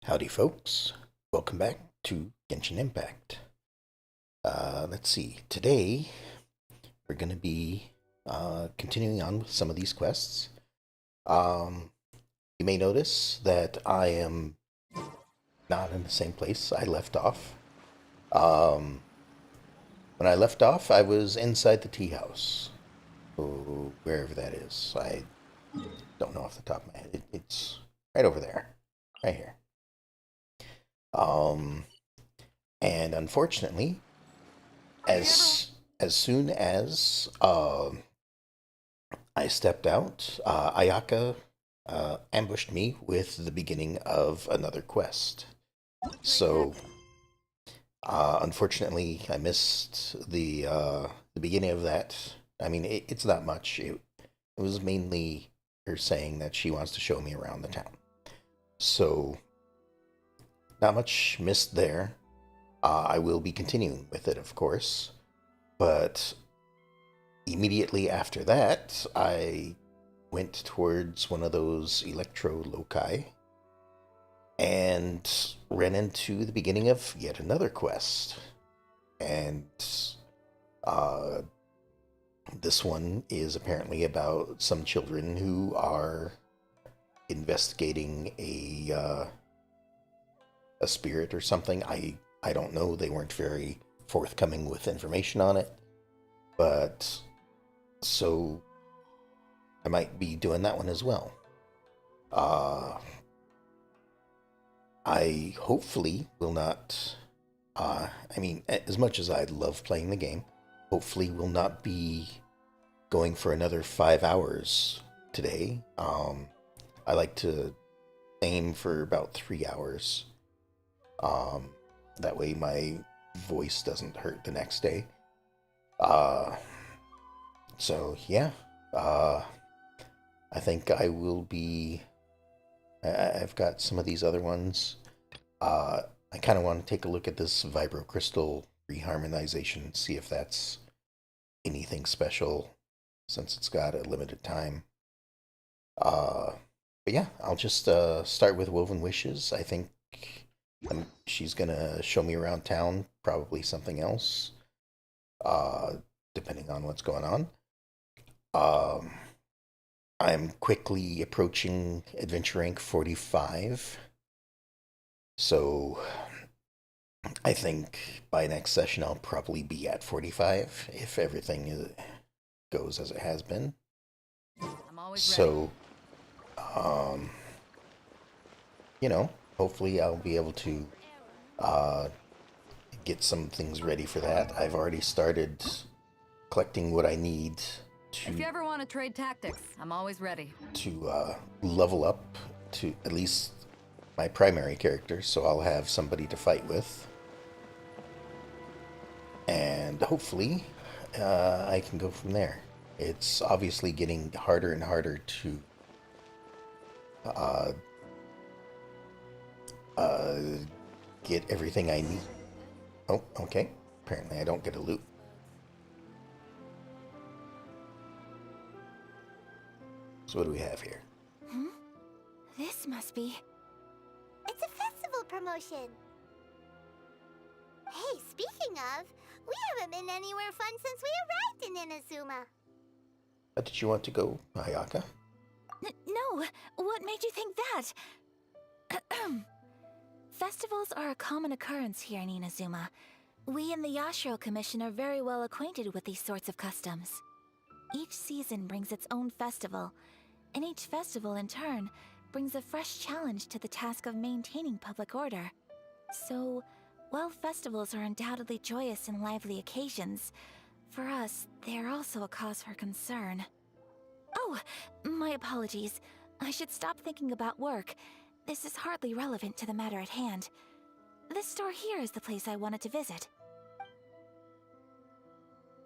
Howdy, folks. Welcome back to Genshin Impact. Let's see. Today, we're going to be continuing on with some of these quests. Um, you may notice that I am not in the same place I left off. Um, when I left off, I was inside the tea house, wherever that is. I don't know off the top of my head. It's right over there, right here. Um, and unfortunately, as as soon as I stepped out, Ayaka ambushed me with the beginning of another quest. So, unfortunately, I missed the beginning of that. I mean, it's not much. It was mainly her saying that she wants to show me around the town. So, not much missed there. I will be continuing with it, of course, but immediately after that, I went towards one of those electro loci and ran into the beginning of yet another quest. And uh, this one is apparently about some children who are investigating a spirit or something. I don't know. They weren't very forthcoming with information on it, but so I might be doing that one as well. Uh, I hopefully will not. I mean, as much as I love playing the game, hopefully will not be going for another 5 hours today. I like to aim for about 3 hours. Um, that way my voice doesn't hurt the next day. Uh, so yeah. Uh, I think I will be. I've got some of these other ones. Uh, I kind of want to take a look at this vibrocrystal reharmonization, see if that's anything special, since it's got a limited time. Uh, but yeah, I'll just start with Woven Wishes. I think she's gonna show me around town, probably something else, uh, depending on what's going on. Um, I'm quickly approaching adventure rank 45. So I think by next session I'll probably be at 45 if everything goes as it has been. I'm always ready. So, um, you know, hopefully I'll be able to uh, get some things ready for that. I've already started collecting what I need If you to ever want to trade tactics, I'm always ready. level up to at least my primary character, so I'll have somebody to fight with, and hopefully I can go from there. It's obviously getting harder and harder to uh, uh, get everything I need. Oh, okay. Apparently I don't get a loot. So what do we have here? Hmm? This must be... It's a festival promotion. Hey, speaking of, we haven't been anywhere fun since we arrived in Inazuma. Did you want to go, Ayaka? No, what made you think that? Festivals are a common occurrence here in Inazuma. We in the Yashiro Commission are very well acquainted with these sorts of customs. Each season brings its own festival, and each festival in turn brings a fresh challenge to the task of maintaining public order. So, while festivals are undoubtedly joyous and lively occasions, for us, they are also a cause for concern. Oh, my apologies. I should stop thinking about work. This is hardly relevant to the matter at hand. This store here is the place I wanted to visit.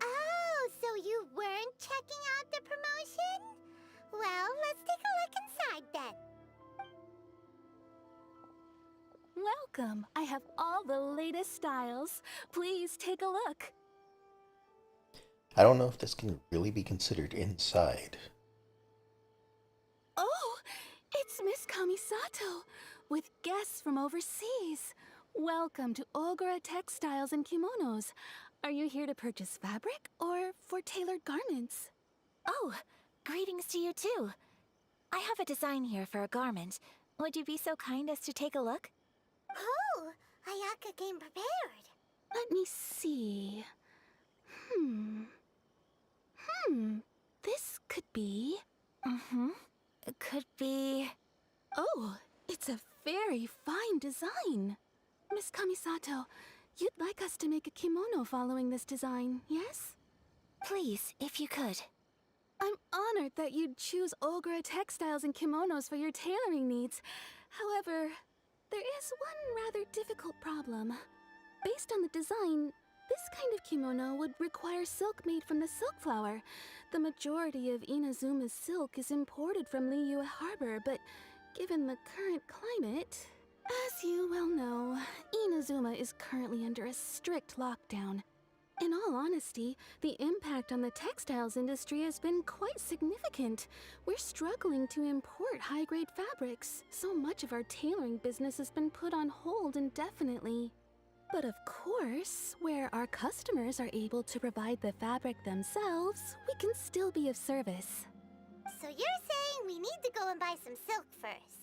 Oh, so you weren't checking out the promotion? Well, let's take a look inside then. Welcome. I have all the latest styles. Please take a look. I don't know if this can really be considered inside. Oh, it's Miss Kamisato. with guests from overseas. Welcome to Ogura Textiles and Kimonos. Are you here to purchase fabric or for tailored garments? Oh, greetings to you too. I have a design here for a garment. Would you be so kind as to take a look? Oh, Ayaka came prepared. Let me see. This could be... It could be... Oh, it's a very fine design. Miss Kamisato, you'd like us to make a kimono following this design, yes? Please, if you could. I'm honored that you'd choose Ogura Textiles and Kimonos for your tailoring needs. However, there is one rather difficult problem. Based on the design, this kind of kimono would require silk made from the silk flower. The majority of Inazuma's silk is imported from Liyue Harbor, but given the current climate... As you well know, Inazuma is currently under a strict lockdown. In all honesty, the impact on the textiles industry has been quite significant. We're struggling to import high-grade fabrics. So much of our tailoring business has been put on hold indefinitely. But of course, where our customers are able to provide the fabric themselves, we can still be of service. So you're saying we need to go and buy some silk first?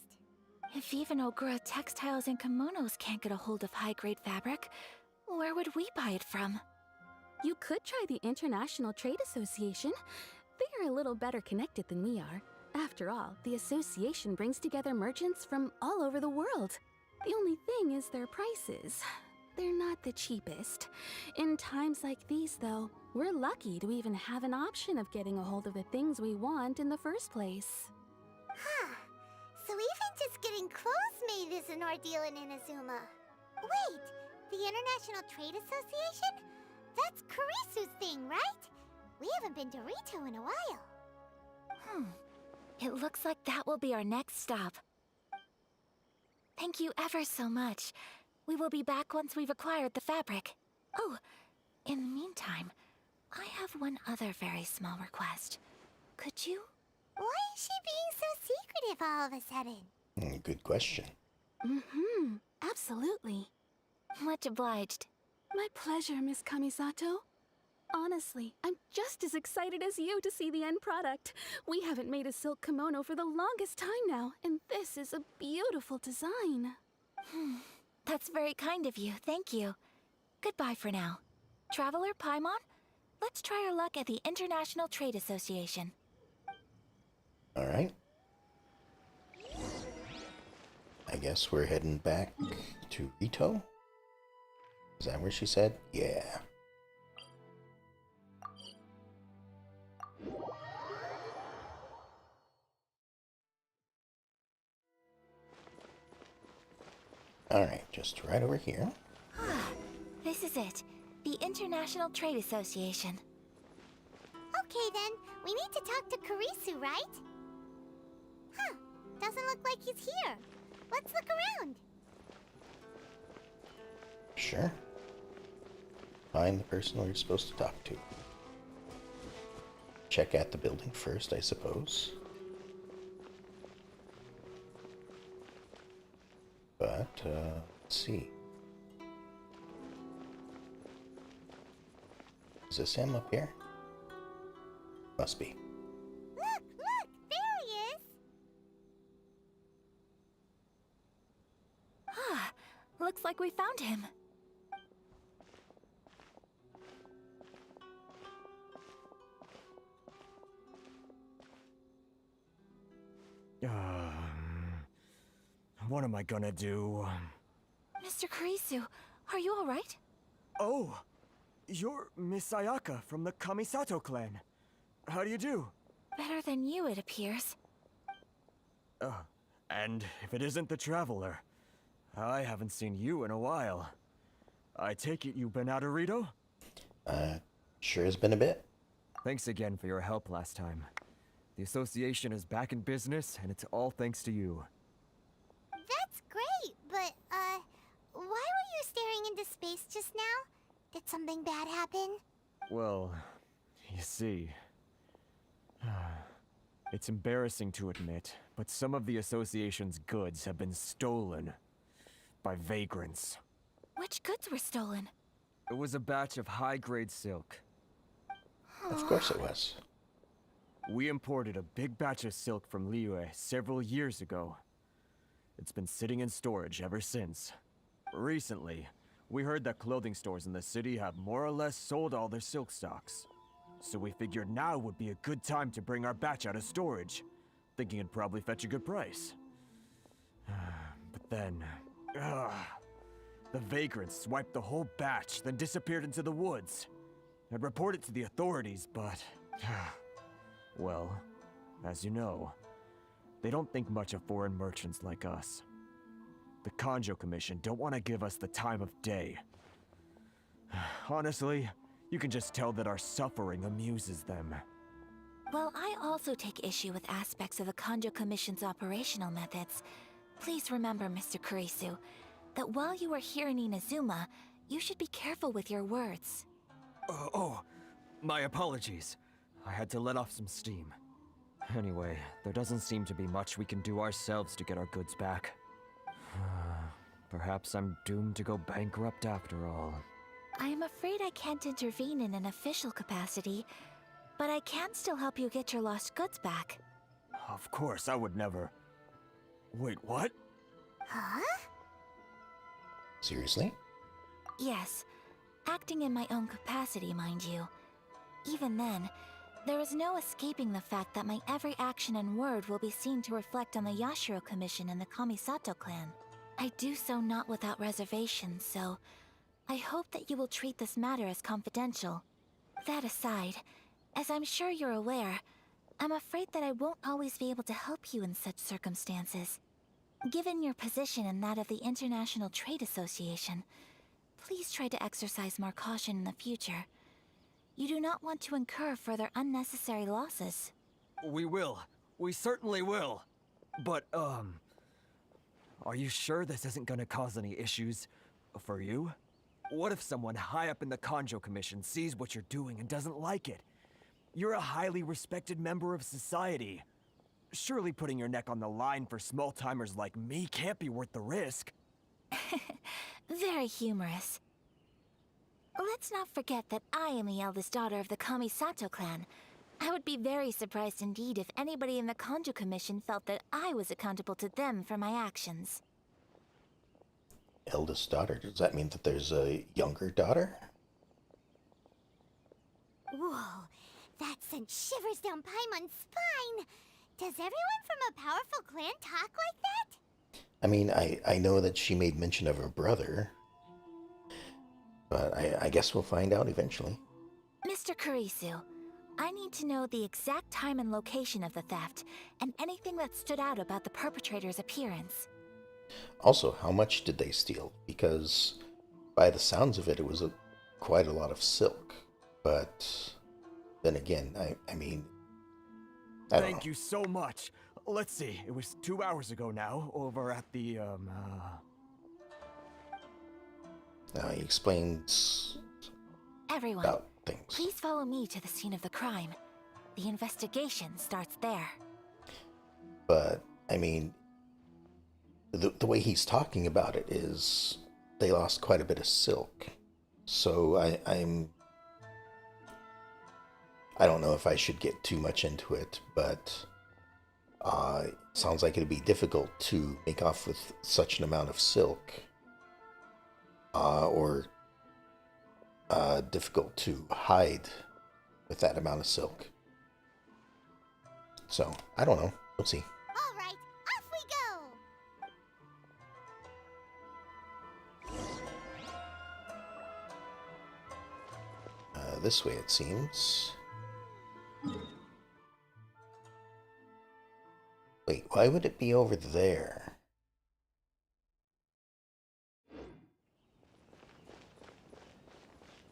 If even Ogura Textiles and Kimonos can't get a hold of high-grade fabric, where would we buy it from? You could try the International Trade Association. They are a little better connected than we are. After all, the association brings together merchants from all over the world. The only thing is their prices. They're not the cheapest. In times like these, though, we're lucky to even have an option of getting a hold of the things we want in the first place. Huh. So even just getting clothes made is an ordeal in Inazuma. Wait, the International Trade Association? That's Kurisu's thing, right? We haven't been to Rito in a while. It looks like that will be our next stop. Thank you ever so much. We will be back once we've acquired the fabric. Oh, in the meantime, I have one other very small request. Could you? Why is she being so secretive all of a sudden? Good question. Absolutely. Much obliged. My pleasure, Miss Kamisato. Honestly, I'm just as excited as you to see the end product. We haven't made a silk kimono for the longest time now, and this is a beautiful design. That's very kind of you, thank you. Goodbye for now. Traveler Paimon, let's try our luck at the International Trade Association. All right. I guess we're heading back to Rito. Is that where she said? Yeah. Alright, just right over here. This is it. The International Trade Association. Okay then, we need to talk to Kurisu, right? Huh, doesn't look like he's here. Let's look around. Sure. Find the person we're supposed to talk to. Check out the building first, I suppose. But, let's see. Is this him up here? Must be. Look, there he is. Looks like we found him. What am I gonna do? Mr. Kurisu, are you alright? Oh, you're Miss Ayaka from the Kamisato clan. How do you do? Better than you, it appears. And if it isn't the Traveler, I haven't seen you in a while. I take it you've been out of Rito? Sure has been a bit. Thanks again for your help last time. The association is back in business, and it's all thanks to you. That's great, but, why were you staring into space just now? Did something bad happen? Well, you see... It's embarrassing to admit, but some of the association's goods have been stolen by vagrants. Which goods were stolen? It was a batch of high-grade silk. Of course it was. We imported a big batch of silk from Liyue several years ago. It's been sitting in storage ever since. Recently, we heard that clothing stores in the city have more or less sold all their silk stocks. So we figured now would be a good time to bring our batch out of storage, thinking it'd probably fetch a good price. But then, the vagrants swiped the whole batch, then disappeared into the woods. I'd report it to the authorities, but... well, as you know, they don't think much of foreign merchants like us. The Kanjo Commission don't want to give us the time of day. Honestly, you can just tell that our suffering amuses them. Well, I also take issue with aspects of the Kanjo Commission's operational methods. Please remember, Mr. Kurisu, that while you are here in Inazuma, you should be careful with your words. My apologies. I had to let off some steam. Anyway, there doesn't seem to be much we can do ourselves to get our goods back. Perhaps I'm doomed to go bankrupt after all. I am afraid I can't intervene in an official capacity, but I can still help you get your lost goods back. Of course, I would never... Wait, what? Huh? Seriously? Yes, acting in my own capacity, mind you. Even then, there is no escaping the fact that my every action and word will be seen to reflect on the Yashiro Commission and the Kamisato clan. I do so not without reservations, so I hope that you will treat this matter as confidential. That aside, as I'm sure you're aware, I'm afraid that I won't always be able to help you in such circumstances. Given your position and that of the International Trade Association, please try to exercise more caution in the future. You do not want to incur further unnecessary losses. We will. We certainly will. But, are you sure this isn't gonna cause any issues for you? What if someone high up in the Kanjo Commission sees what you're doing and doesn't like it? You're a highly respected member of society. Surely putting your neck on the line for small-timers like me can't be worth the risk. Very humorous. Let's not forget that I am the eldest daughter of the Kamisato clan. I would be very surprised indeed if anybody in the Kanjo Commission felt that I was accountable to them for my actions. Eldest daughter? Does that mean that there's a younger daughter? Whoa, that sent shivers down Paimon's spine! Does everyone from a powerful clan talk like that? I mean, I know that she made mention of her brother, but I guess we'll find out eventually. Mr. Kurisu, I need to know the exact time and location of the theft, and anything that stood out about the perpetrator's appearance. Also, how much did they steal? Because by the sounds of it, it was quite a lot of silk. But then again, I mean, I don't know. Thank you so much. Let's see, it was 2 hours ago now, over at the, Now he explains Everyone, about things. please follow me to the scene of the crime. The investigation starts there. But, I mean, the way he's talking about it is they lost quite a bit of silk. So I don't know if I should get too much into it, but it sounds like it'd be difficult to make off with such an amount of silk. Or difficult to hide with that amount of silk. So, I don't know. We'll see. All right, off we go! This way, it seems. Wait, why would it be over there?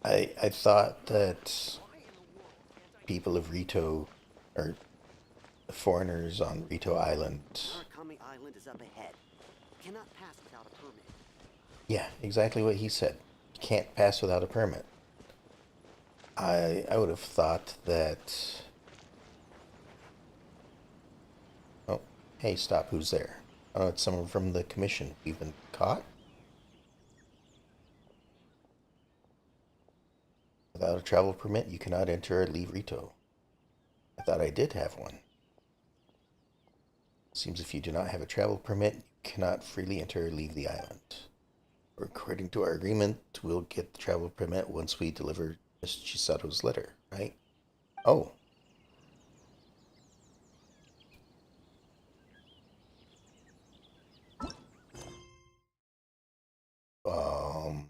I thought that people of Rito, or foreigners on Rito Island... Murakami Island is up ahead. Cannot pass without a permit. Yeah, exactly what he said. Can't pass without a permit. I would have thought that Hey, stop. Who's there? Oh, it's someone from the commission. We've been caught? Without a travel permit, you cannot enter or leave Rito. I thought I did have one. Seems if you do not have a travel permit, you cannot freely enter or leave the island. According to our agreement, we'll get the travel permit once we deliver Miss Chisato's letter, right? Oh. Um,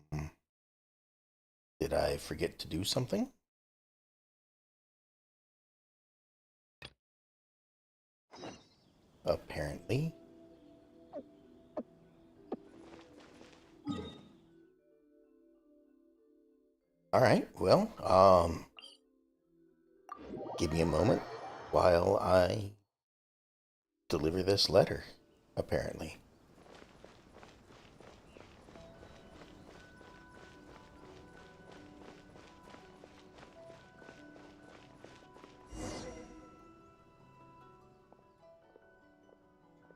did I forget to do something? Apparently. Alright, well, give me a moment while I deliver this letter, apparently.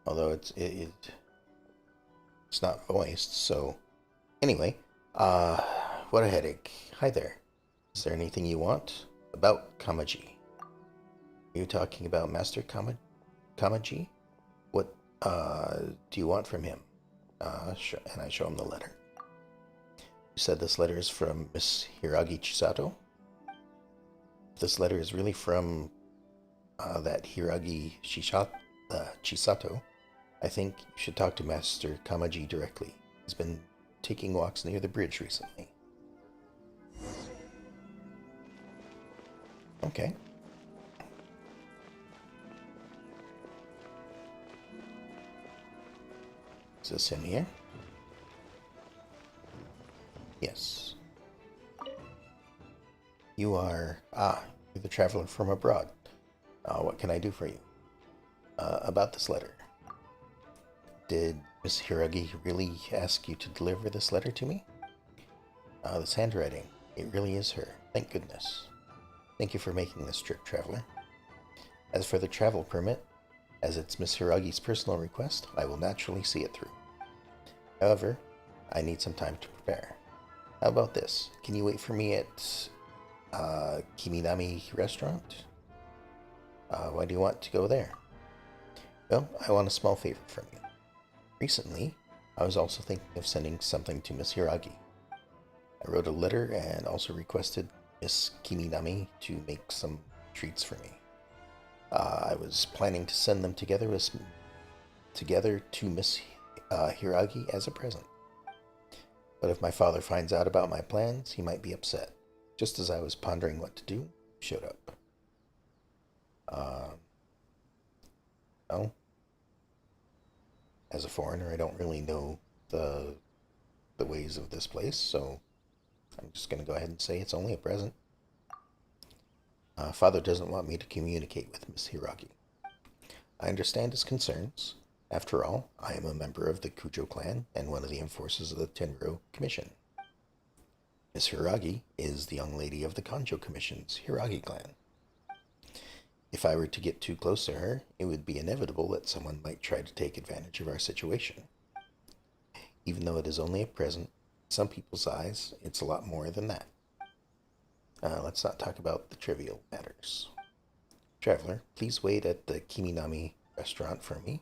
Although it's not voiced, so anyway, what a headache. Hi there. Is there anything you want? About Kamaji. Are you talking about Master Kamaji? What do you want from him? And I show him the letter. You said this letter is from Miss Hiragi Chisato? If this letter is really from that Hiragi Chisato, I think you should talk to Master Kamaji directly. He's been taking walks near the bridge recently. Okay. Is this him here? Yes. You're the traveler from abroad. What can I do for you? About this letter. Did Miss Hiragi really ask you to deliver this letter to me? This handwriting, it really is her. Thank goodness. Thank you for making this trip, traveler. As for the travel permit, as it's Miss Hiragi's personal request, I will naturally see it through. However, I need some time to prepare. How about this? Can you wait for me at Kiminami restaurant? Why do you want to go there? Well, I want a small favor from you. Recently, I was also thinking of sending something to Miss Hiragi. I wrote a letter and also requested Miss Kiminami to make some treats for me. I was planning to send them together to Miss Hiragi as a present. But if my father finds out about my plans, he might be upset. Just as I was pondering what to do, you showed up. Well, as a foreigner, I don't really know the ways of this place, so I'm just going to go ahead and say it's only a present. Father doesn't want me to communicate with Miss Hiragi. I understand his concerns. After all, I am a member of the Kujo clan and one of the enforcers of the Tenro Commission. Miss Hiragi is the young lady of the Kanjo Commission's Hiragi clan. If I were to get too close to her, it would be inevitable that someone might try to take advantage of our situation. Even though it is only a present, in some people's eyes, it's a lot more than that. Let's not talk about the trivial matters. Traveler, please wait at the Kiminami restaurant for me.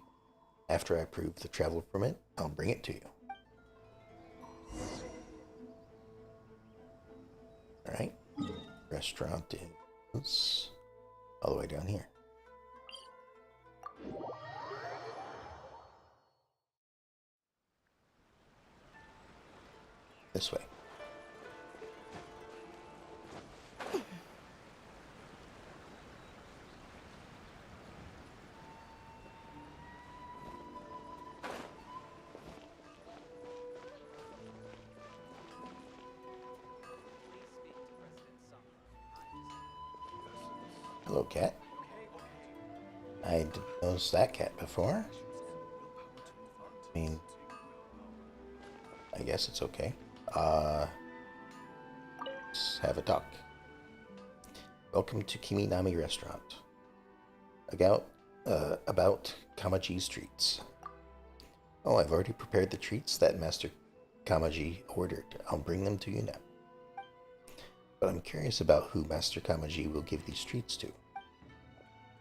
After I approve the travel permit, I'll bring it to you. Alright. Restaurant is all the way down here. This way. Hello, cat. I didn't notice that cat before. I mean, I guess it's okay. Let's have a talk. Welcome to Kiminami Restaurant. about Kamaji's treats. Oh, I've already prepared the treats that Master Kamaji ordered. I'll bring them to you now. But I'm curious about who Master Kamaji will give these treats to.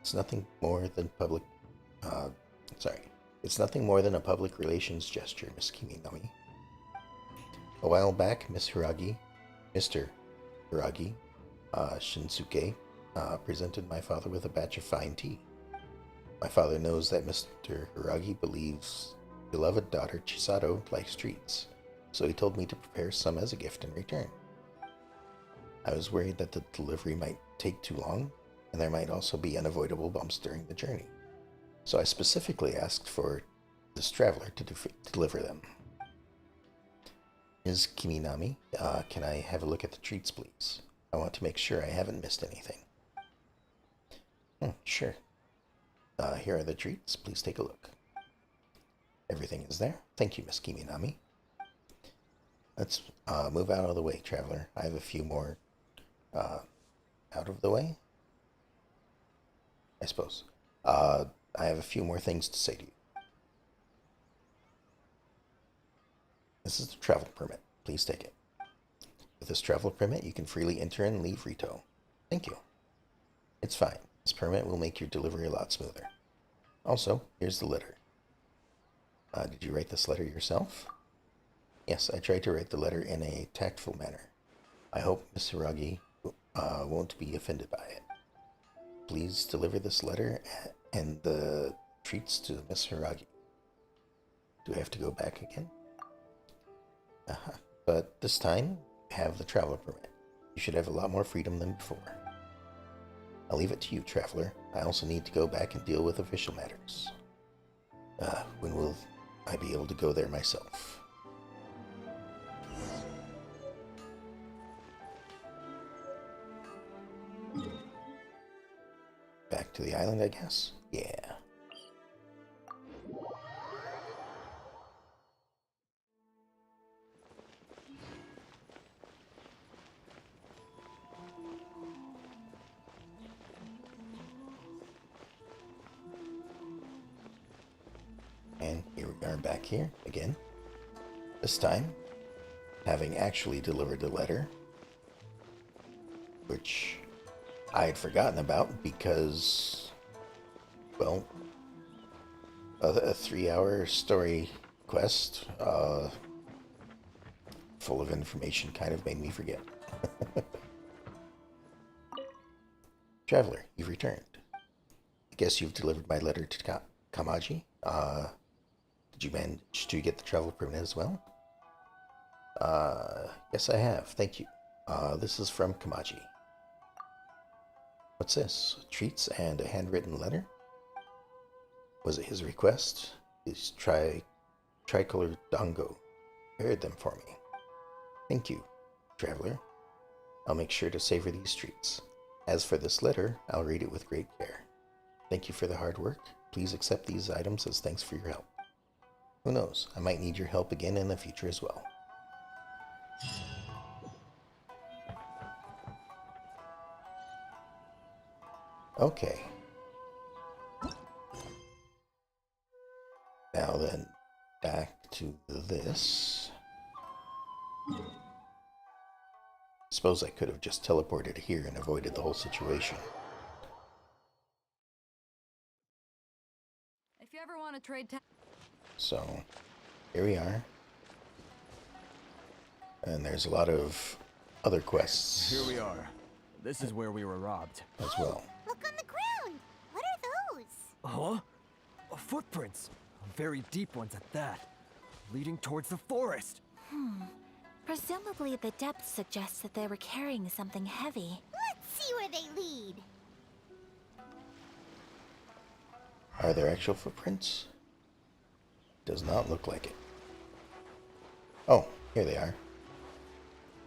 It's nothing more than It's nothing more than a public relations gesture, Miss Kiminami. A while back, Mr. Hiragi, Shinsuke, presented my father with a batch of fine tea. My father knows that Mr. Hiragi believes beloved daughter Chisato likes treats, so he told me to prepare some as a gift in return. I was worried that the delivery might take too long, and there might also be unavoidable bumps during the journey. So I specifically asked for this traveler to deliver them. Ms. Kiminami, can I have a look at the treats, please? I want to make sure I haven't missed anything. Sure. Here are the treats. Please take a look. Everything is there. Thank you, Miss Kiminami. Let's move out of the way, traveler. I have a few more out of the way, I suppose. I have a few more things to say to you. This is the travel permit. Please take it. With this travel permit, you can freely enter and leave Rito. Thank you. It's fine. This permit will make your delivery a lot smoother. Also, here's the letter. Did you write this letter yourself? Yes, I tried to write the letter in a tactful manner. I hope Miss Hiragi won't be offended by it. Please deliver this letter and the treats to Miss Hiragi. Do I have to go back again? But this time, you have the travel permit. You should have a lot more freedom than before. I'll leave it to you, traveler. I also need to go back and deal with official matters. When will I be able to go there myself? Back to the island, I guess? Yeah. And here we are back here again. This time, having actually delivered the letter, which I had forgotten about because, well, a 3-hour story quest full of information kind of made me forget. Traveler, you've returned. I guess you've delivered my letter to Kamaji. Did you manage to get the travel permit as well? Yes, I have. Thank you. This is from Kamaji. What's this? Treats and a handwritten letter? Was it his request? His tricolor dango prepared them for me. Thank you, traveler. I'll make sure to savor these treats. As for this letter, I'll read it with great care. Thank you for the hard work. Please accept these items as thanks for your help. Who knows, I might need your help again in the future as well. Okay. Now then, back to this. Suppose I could have just teleported here and avoided the whole situation. If you ever want to trade So, here we are. And there's a lot of other quests. Here we are. This is where we were robbed. As well. Look on the ground! What are those? Huh? Footprints. Very deep ones at that. Leading towards the forest. Presumably the depth suggests that they were carrying something heavy. Let's see where they lead. Are there actual footprints? Does not look like it. Oh, here they are.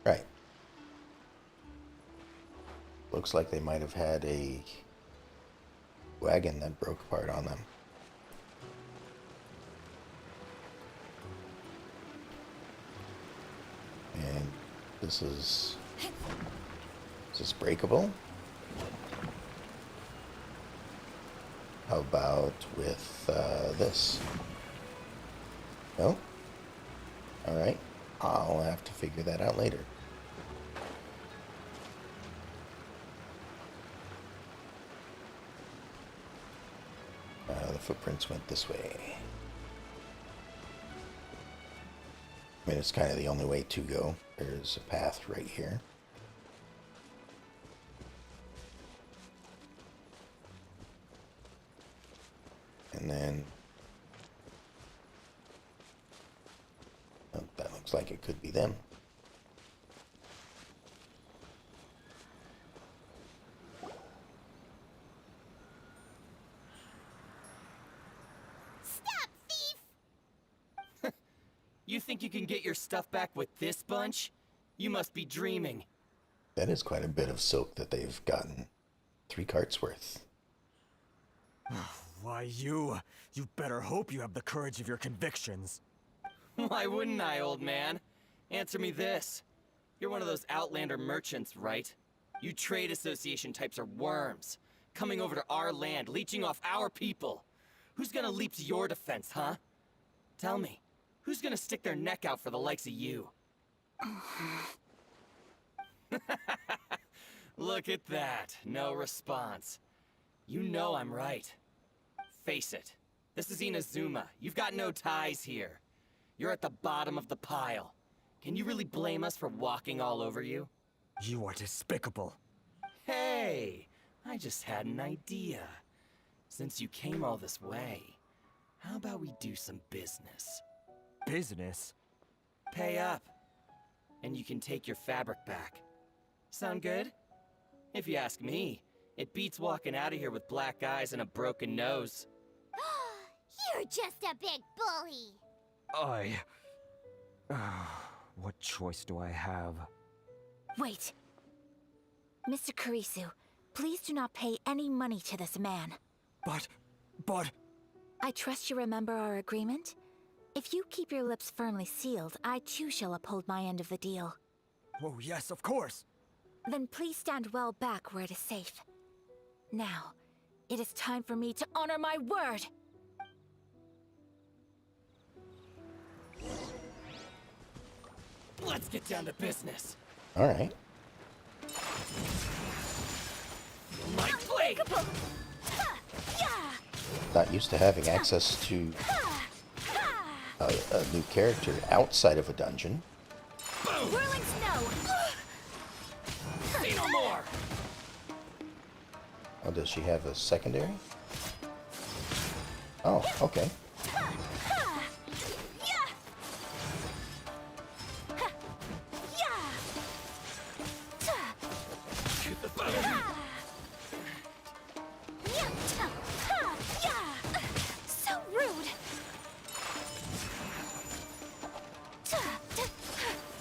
Right. Looks like they might have had a wagon that broke apart on them. And this is this breakable? How about with this? No? Alright. I'll have to figure that out later. The footprints went this way. I mean, it's kind of the only way to go. There's a path right here. And then... oh, that looks like it could be them. Stop, thief! You think you can get your stuff back with this bunch? You must be dreaming. That is quite a bit of silk that they've gotten. 3 carts worth. Why, you better hope you have the courage of your convictions. Why wouldn't I, old man? Answer me this. You're one of those Outlander merchants, right? You trade association types are worms, coming over to our land, leeching off our people. Who's gonna leap to your defense, huh? Tell me, who's gonna stick their neck out for the likes of you? Look at that, no response. You know I'm right. Face it, this is Inazuma. You've got no ties here. You're at the bottom of the pile. Can you really blame us for walking all over you? You are despicable. Hey, I just had an idea. Since you came all this way, how about we do some business? Business? Pay up, and you can take your fabric back. Sound good? If you ask me, it beats walking out of here with black eyes and a broken nose. You're just a big bully! What choice do I have? Wait. Mr. Kurisu, please do not pay any money to this man. But... I trust you remember our agreement? If you keep your lips firmly sealed, I too shall uphold my end of the deal. Oh, yes, of course. Then please stand well back where it is safe. Now, it is time for me to honor my word! Let's get down to business. Alright. My blade! Not used to having access to a new character outside of a dungeon. Whirling snow! Say no more! Oh, does she have a secondary? Oh, okay. Shoot the fire! So rude!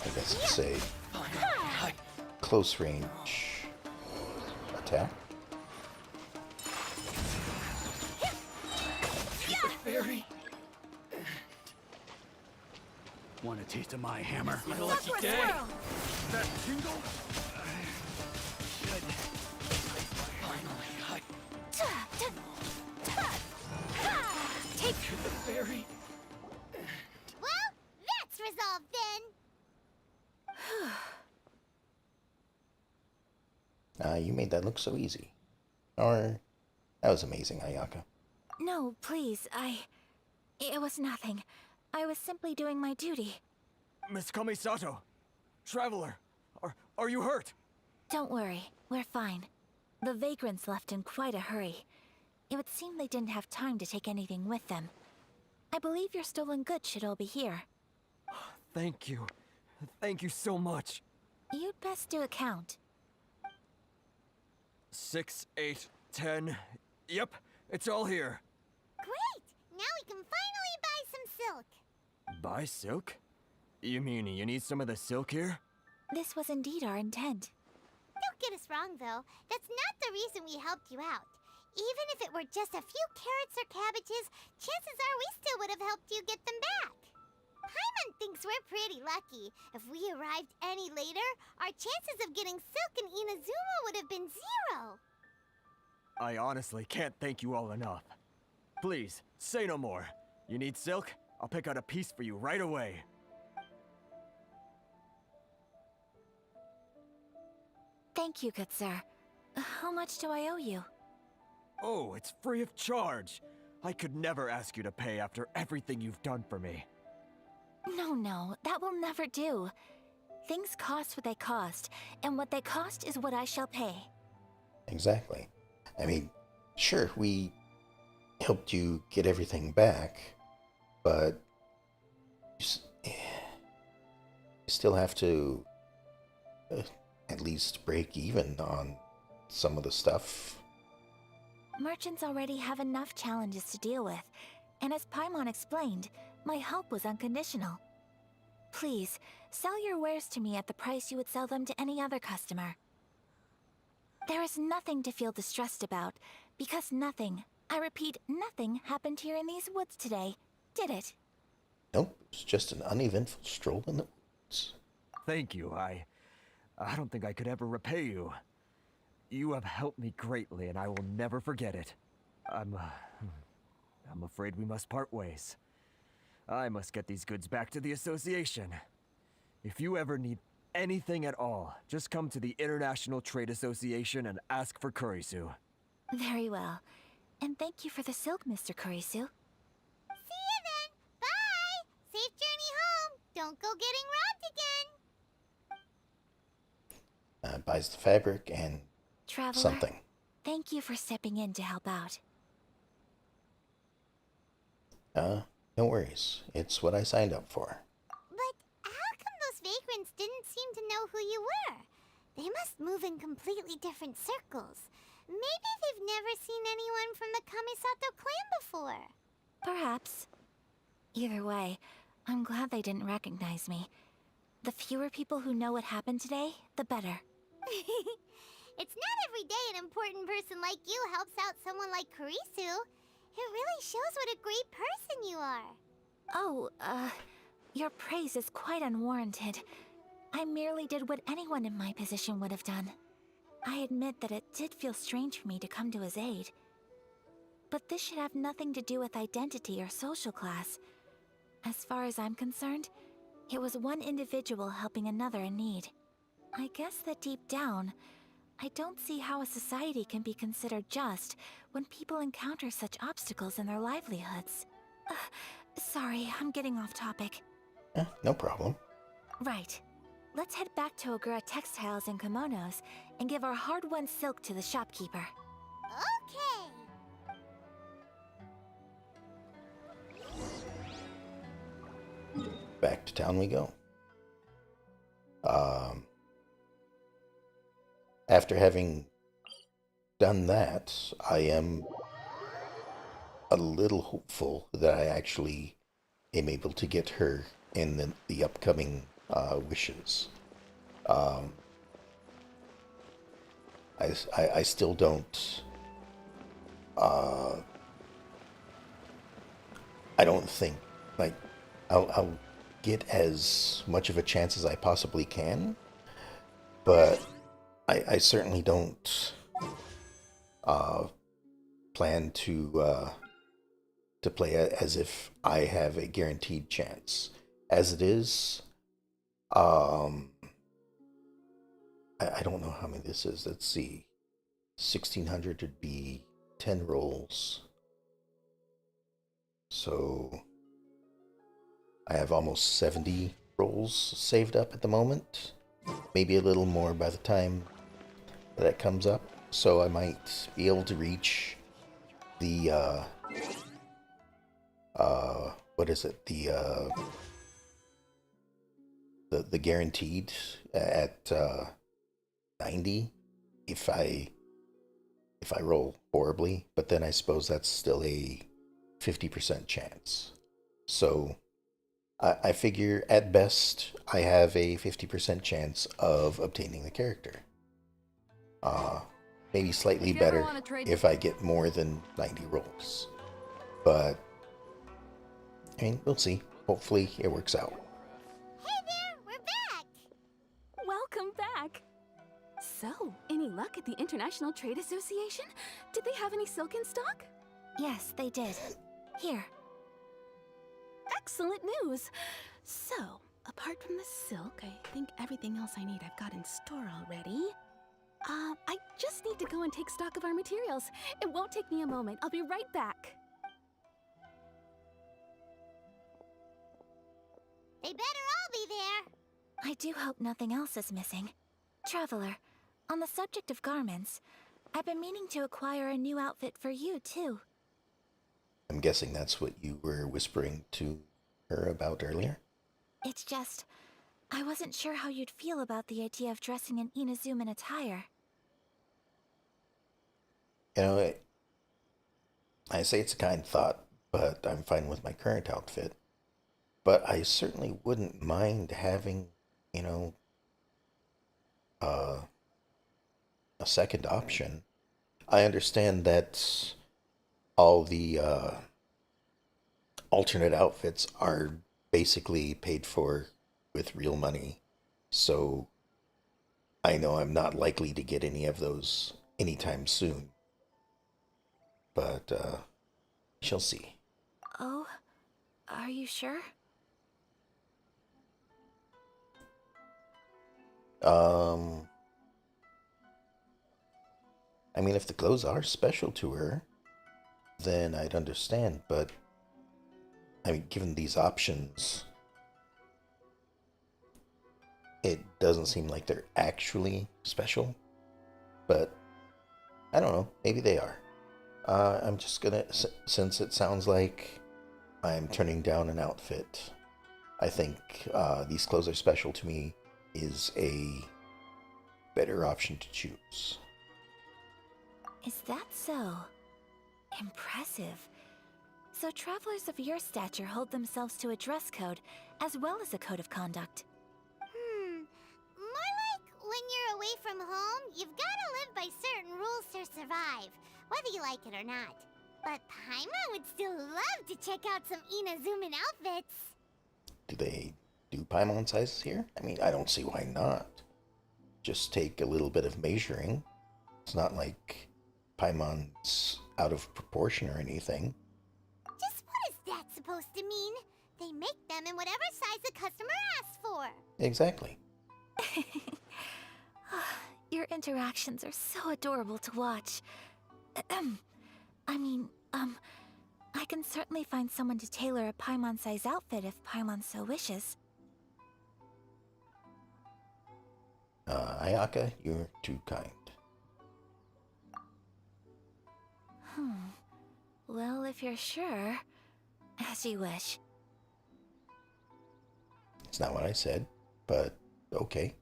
I guess it's a Finally, close range attack. Fairy. Want a taste of my hammer? My lucky Upward day. swirl! That tingle? Finally, Take shoot the fairy. Well, that's resolved then! You made that look so easy. Or, that was amazing, Ayaka. No, please, It was nothing. I was simply doing my duty. Miss Kamisato, Traveler, are you hurt? Don't worry, we're fine. The vagrants left in quite a hurry. It would seem they didn't have time to take anything with them. I believe your stolen goods should all be here. Thank you. Thank you so much. You'd best do a count. 6, 8, 10. Yep, it's all here. Great! Now we can finally buy some silk! Buy silk? You mean you need some of the silk here? This was indeed our intent. Don't get us wrong, though. That's not the reason we helped you out. Even if it were just a few carrots or cabbages, chances are we still would have helped you get them back. Paimon thinks we're pretty lucky. If we arrived any later, our chances of getting silk in Inazuma would have been 0. I honestly can't thank you all enough. Please, say no more. You need silk? I'll pick out a piece for you right away. Thank you, good sir. How much do I owe you? Oh, it's free of charge. I could never ask you to pay after everything you've done for me. No, that will never do. Things cost what they cost, and what they cost is what I shall pay. Exactly. I mean, sure, we helped you get everything back, but you still have to at least break even on some of the stuff. Merchants already have enough challenges to deal with, and as Paimon explained, my help was unconditional. Please, sell your wares to me at the price you would sell them to any other customer. There is nothing to feel distressed about, because nothing, I repeat, nothing happened here in these woods today, did it? Nope, it's just an uneventful stroll in the woods. Thank you. I don't think I could ever repay you. You have helped me greatly, and I will never forget it. I'm afraid we must part ways. I must get these goods back to the association. If you ever need anything at all, just come to the International Trade Association and ask for Kurisu. Very well. And thank you for the silk, Mr. Kurisu. See you then. Bye. Safe journey home. Don't go getting robbed again. Buys the fabric and Traveler, something. thank you for stepping in to help out. No worries. It's what I signed up for. But how come those vagrants didn't seem to know who you were? They must move in completely different circles. Maybe they've never seen anyone from the Kamisato clan before. Perhaps. Either way, I'm glad they didn't recognize me. The fewer people who know what happened today, the better. It's not every day an important person like you helps out someone like Kurisu. It really shows what a great person you are. Oh, your praise is quite unwarranted. I merely did what anyone in my position would have done. I admit that it did feel strange for me to come to his aid. But this should have nothing to do with identity or social class. As far as I'm concerned, it was one individual helping another in need. I guess that deep down, I don't see how a society can be considered just when people encounter such obstacles in their livelihoods. Sorry, I'm getting off topic. No problem. Right. Let's head back to Ogura Textiles and Kimonos and give our hard-won silk to the shopkeeper. Okay. Back to town we go. After having done that, I am a little hopeful that I actually am able to get her in the upcoming wishes. I still don't. I don't think like I'll get as much of a chance as I possibly can, but I certainly don't plan to play as if I have a guaranteed chance. As it is, I don't know how many this is. Let's see, 1,600 would be 10 rolls. So I have almost 70 rolls saved up at the moment. Maybe a little more by the time that comes up. So I might be able to reach the what is it? The guaranteed at 90 if I roll horribly, but then I suppose that's still a 50% chance. So I figure at best I have a 50% chance of obtaining the character. Maybe slightly better if I get more than 90 rolls. But I mean, we'll see. Hopefully it works out. Hey there, we're back! Welcome back. So, any luck at the International Trade Association? Did they have any silk in stock? Yes, they did. Here. Excellent news! So, apart from the silk, I think everything else I need I've got in store already. I just need to go and take stock of our materials. It won't take me a moment. I'll be right back. They better all be there. I do hope nothing else is missing. Traveler, on the subject of garments, I've been meaning to acquire a new outfit for you, too. I'm guessing that's what you were whispering to her about earlier? It's just, I wasn't sure how you'd feel about the idea of dressing in Inazuman attire. You know, I say it's a kind thought, but I'm fine with my current outfit. But I certainly wouldn't mind having, you know, a second option. I understand that all the alternate outfits are basically paid for with real money. So I know I'm not likely to get any of those anytime soon. But shall see. Oh, are you sure? I mean, if the clothes are special to her, then I'd understand, but I mean, given these options, it doesn't seem like they're actually special, but I don't know, maybe they are. I'm just gonna, since it sounds like I'm turning down an outfit, I think these clothes are special to me is a better option to choose. Is that so? Impressive. So travelers of your stature hold themselves to a dress code, as well as a code of conduct. More like when you're away from home, you've gotta live by certain rules to survive, whether you like it or not. But Paimon would still love to check out some Inazuman outfits. Do they do Paimon sizes here? I mean, I don't see why not. Just take a little bit of measuring. It's not like Paimon's out of proportion or anything. Just what is that supposed to mean? They make them in whatever size the customer asks for. Exactly. Your interactions are so adorable to watch. I can certainly find someone to tailor a Paimon-size outfit if Paimon so wishes. Ayaka, you're too kind. Well, if you're sure, as you wish. It's not what I said, but okay.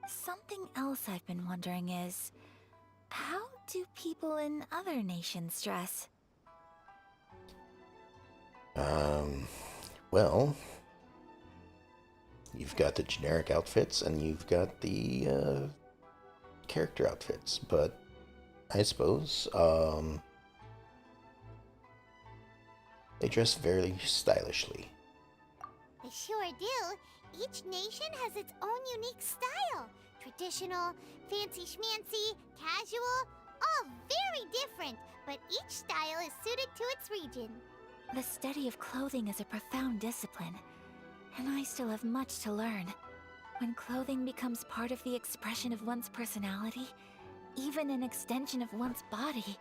Something else I've been wondering is, how do people in other nations dress? Well, you've got the generic outfits and you've got the character outfits, but I suppose they dress very stylishly. They sure do. Each nation has its own unique style. Traditional, fancy schmancy, casual, all very different, but each style is suited to its region. The study of clothing is a profound discipline, and I still have much to learn. When clothing becomes part of the expression of one's personality, even an extension of one's body,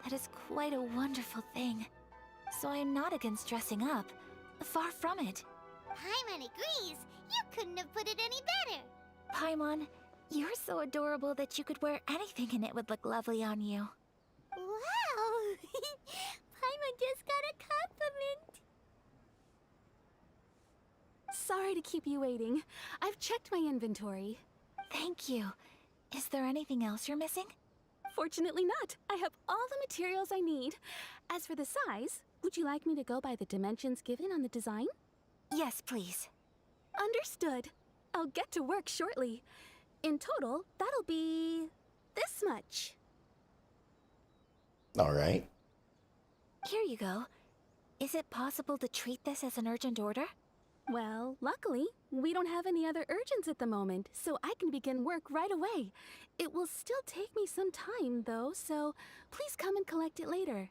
that is quite a wonderful thing. So I am not against dressing up. Far from it. Paimon agrees. You couldn't have put it any better. Paimon, you're so adorable that you could wear anything and it would look lovely on you. Wow! Paimon just got a compliment. Sorry to keep you waiting. I've checked my inventory. Thank you. Is there anything else you're missing? Fortunately not. I have all the materials I need. As for the size, would you like me to go by the dimensions given on the design? Yes, please. Understood. I'll get to work shortly. In total, that'll be this much. All right. Here you go. Is it possible to treat this as an urgent order? Well, luckily, we don't have any other urgents at the moment, so I can begin work right away. It will still take me some time, though, so please come and collect it later.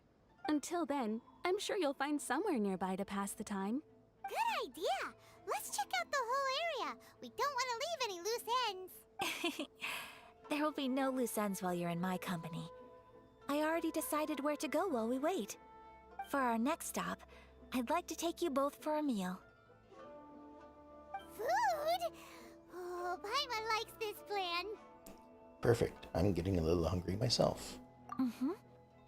Until then, I'm sure you'll find somewhere nearby to pass the time. Good idea! Let's check out the whole area. We don't want to leave any loose ends. There will be no loose ends while you're in my company. I already decided where to go while we wait. For our next stop, I'd like to take you both for a meal. Food? Oh, Paimon likes this plan. Perfect. I'm getting a little hungry myself. Mm-hmm.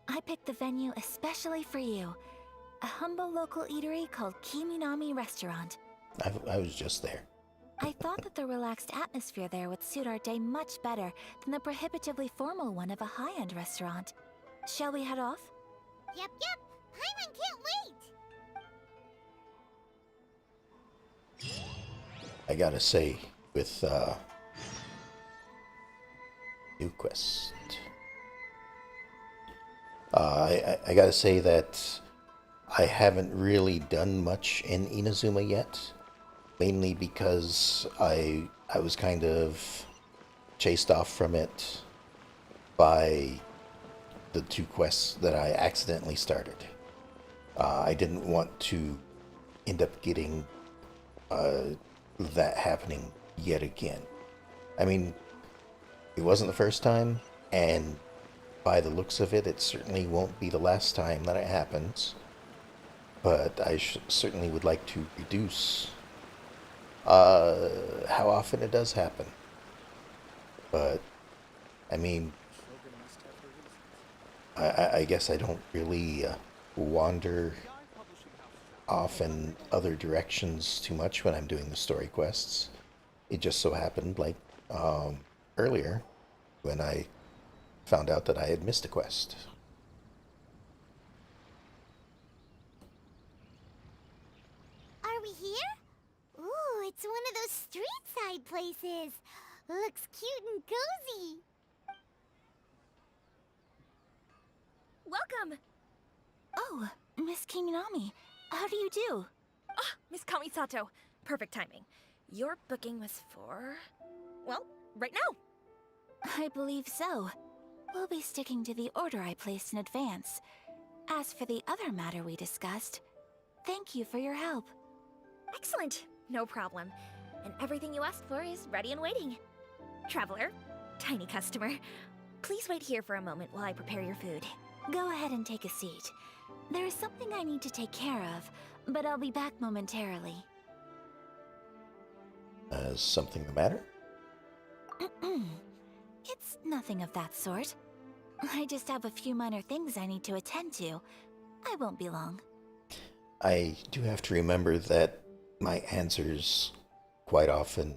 I picked the venue especially for you. A humble local eatery called Kiminami Restaurant. I was just there. I thought that the relaxed atmosphere there would suit our day much better than the prohibitively formal one of a high-end restaurant. Shall we head off? Yep. Paimon can't wait. I gotta say, with new quest, I gotta say that I haven't really done much in Inazuma yet, mainly because I was kind of chased off from it by the two quests that I accidentally started. I didn't want to end up getting that happening yet again. I mean, it wasn't the first time, and by the looks of it, it certainly won't be the last time that it happens. But I certainly would like to reduce how often it does happen. But, I mean, I guess I don't really wander off in other directions too much when I'm doing the story quests. It just so happened, like earlier, when I found out that I had missed a quest. Are we here? Ooh, it's one of those street-side places. Looks cute and cozy. Welcome! Oh, Miss Kiminami, how do you do? Ah, Miss Kamisato. Perfect timing. Your booking was for... well, right now. I believe so. We'll be sticking to the order I placed in advance. As for the other matter we discussed, thank you for your help. Excellent. No problem. And everything you asked for is ready and waiting. Traveler, tiny customer, please wait here for a moment while I prepare your food. Go ahead and take a seat. There is something I need to take care of, but I'll be back momentarily. Is something the matter? It's nothing of that sort. I just have a few minor things I need to attend to. I won't be long. I do have to remember that my answers quite often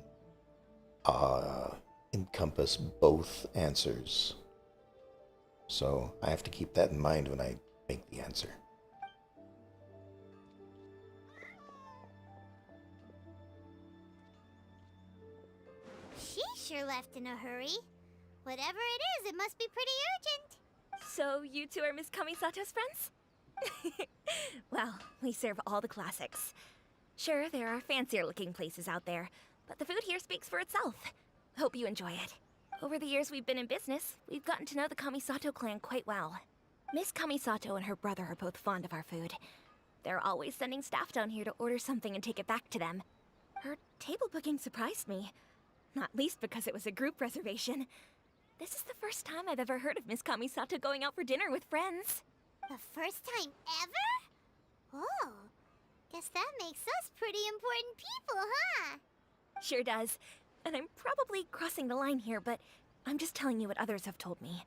encompass both answers. So I have to keep that in mind when I make the answer. She sure left in a hurry. Whatever it is, it must be pretty urgent. So you two are Miss Kamisato's friends? Well, we serve all the classics. Sure, there are fancier looking places out there, but the food here speaks for itself. Hope you enjoy it. Over the years we've been in business, we've gotten to know the Kamisato clan quite well. Miss Kamisato and her brother are both fond of our food. They're always sending staff down here to order something and take it back to them. Her table booking surprised me. Not least because it was a group reservation. This is the first time I've ever heard of Miss Kamisato going out for dinner with friends. The first time ever? Oh, guess that makes us pretty important people, huh? Sure does. And I'm probably crossing the line here, but I'm just telling you what others have told me.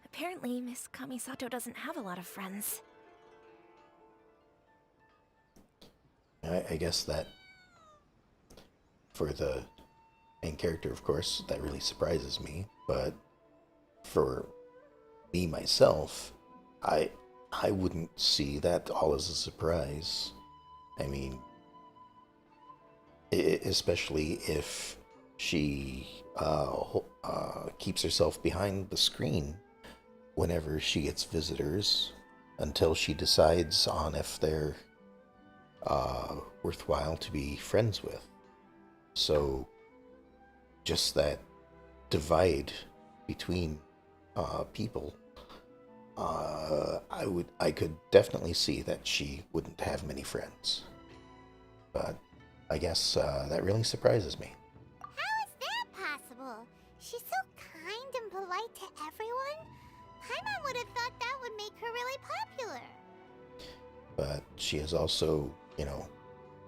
Apparently, Miss Kamisato doesn't have a lot of friends. I guess that, for the main character, of course, that really surprises me. But for me, myself, I wouldn't see that all as a surprise. I mean, especially if she keeps herself behind the screen whenever she gets visitors until she decides on if they're worthwhile to be friends with. So just that divide between people, I could definitely see that she wouldn't have many friends. But I guess that really surprises me. How is that possible? She's so kind and polite to everyone. Paimon would have thought that would make her really popular. But she is also,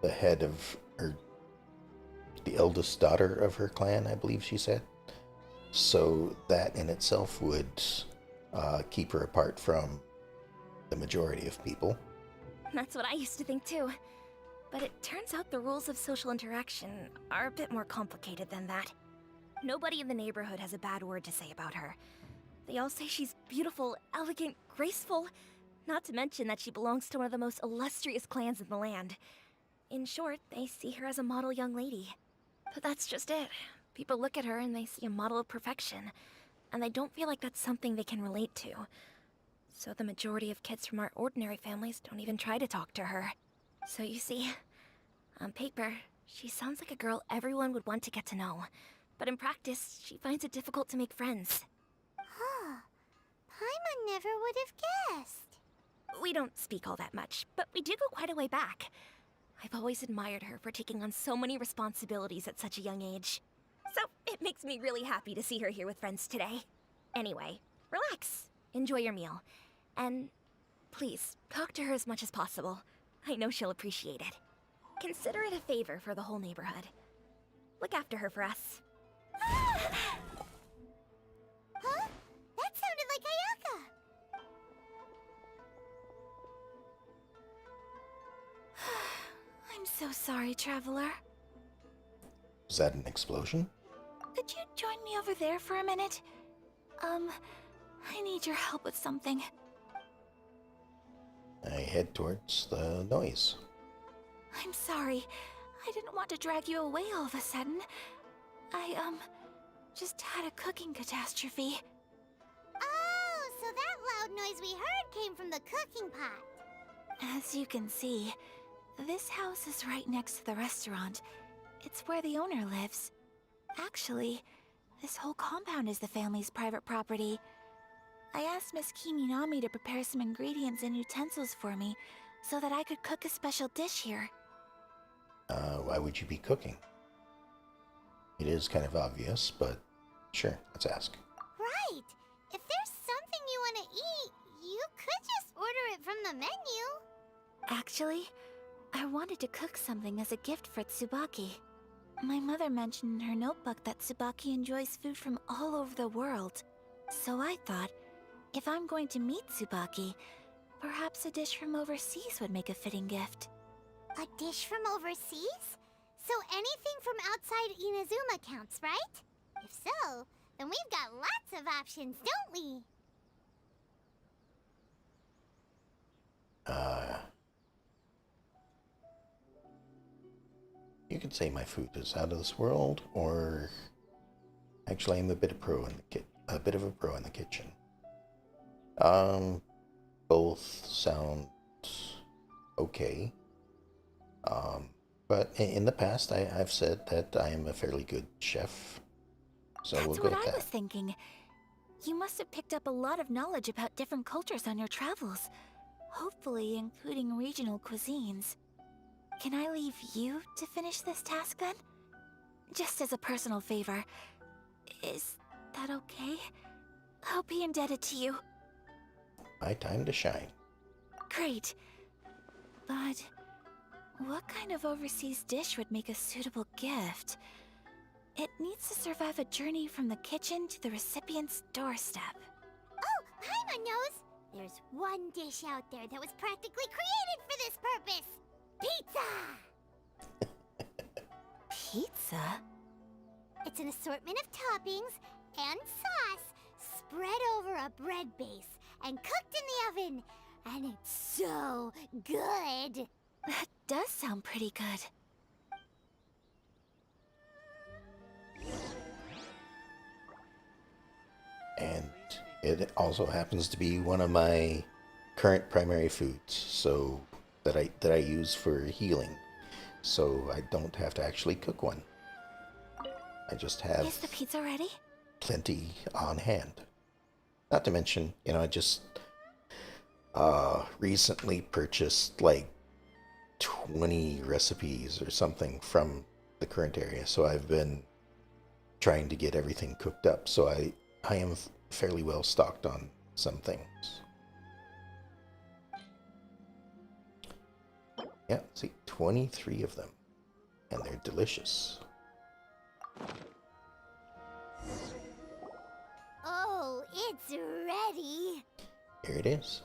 the head of the eldest daughter of her clan, I believe she said. So that in itself would keep her apart from the majority of people. That's what I used to think too. But it turns out the rules of social interaction are a bit more complicated than that. Nobody in the neighborhood has a bad word to say about her. They all say she's beautiful, elegant, graceful, not to mention that she belongs to one of the most illustrious clans in the land. In short, they see her as a model young lady. But that's just it. People look at her and they see a model of perfection, and they don't feel like that's something they can relate to. So the majority of kids from our ordinary families don't even try to talk to her. So you see, on paper, she sounds like a girl everyone would want to get to know. But in practice, she finds it difficult to make friends. Huh. Paimon never would have guessed. We don't speak all that much, but we do go quite a way back. I've always admired her for taking on so many responsibilities at such a young age. So it makes me really happy to see her here with friends today. Anyway, relax, enjoy your meal, and please, talk to her as much as possible. I know she'll appreciate it. Consider it a favor for the whole neighborhood. Look after her for us. Huh? That sounded like Ayaka. I'm so sorry, traveler. Was that an explosion? Could you join me over there for a minute? I need your help with something. I head towards the noise. I'm sorry. I didn't want to drag you away all of a sudden. I, just had a cooking catastrophe. Oh, so that loud noise we heard came from the cooking pot. As you can see, this house is right next to the restaurant. It's where the owner lives. Actually, this whole compound is the family's private property. I asked Miss Kiminami to prepare some ingredients and utensils for me so that I could cook a special dish here. Why would you be cooking? It is kind of obvious, but sure, let's ask. Right. If there's something you want to eat, you could just order it from the menu. Actually, I wanted to cook something as a gift for Tsubaki. My mother mentioned in her notebook that Tsubaki enjoys food from all over the world. So I thought, if I'm going to meet Tsubaki, perhaps a dish from overseas would make a fitting gift. A dish from overseas? So anything from outside Inazuma counts, right? If so, then we've got lots of options, don't we? You could say my food is out of this world, or actually, I'm a bit of a pro in the kitchen. Both sound okay. But in the past, I've said that I am a fairly good chef. So That's we'll go what with I that. was thinking. You must have picked up a lot of knowledge about different cultures on your travels. Hopefully including regional cuisines. Can I leave you to finish this task then? Just as a personal favor. Is that okay? I'll be indebted to you. My time to shine. Great. But what kind of overseas dish would make a suitable gift? It needs to survive a journey from the kitchen to the recipient's doorstep. Oh, Paimon knows! There's one dish out there that was practically created for this purpose! Pizza! Pizza? It's an assortment of toppings and sauce spread over a bread base and cooked in the oven. And it's so good! That does sound pretty good. And it also happens to be one of my current primary foods, so that I use for healing, so I don't have to actually cook one. I just have Is the pizza ready? plenty on hand. Not to mention, I just recently purchased like 20 recipes or something from the current area, so I've been trying to get everything cooked up, so I am fairly well stocked on some things. Yeah, see, 23 of them, and they're delicious. Oh, it's ready. Here it is.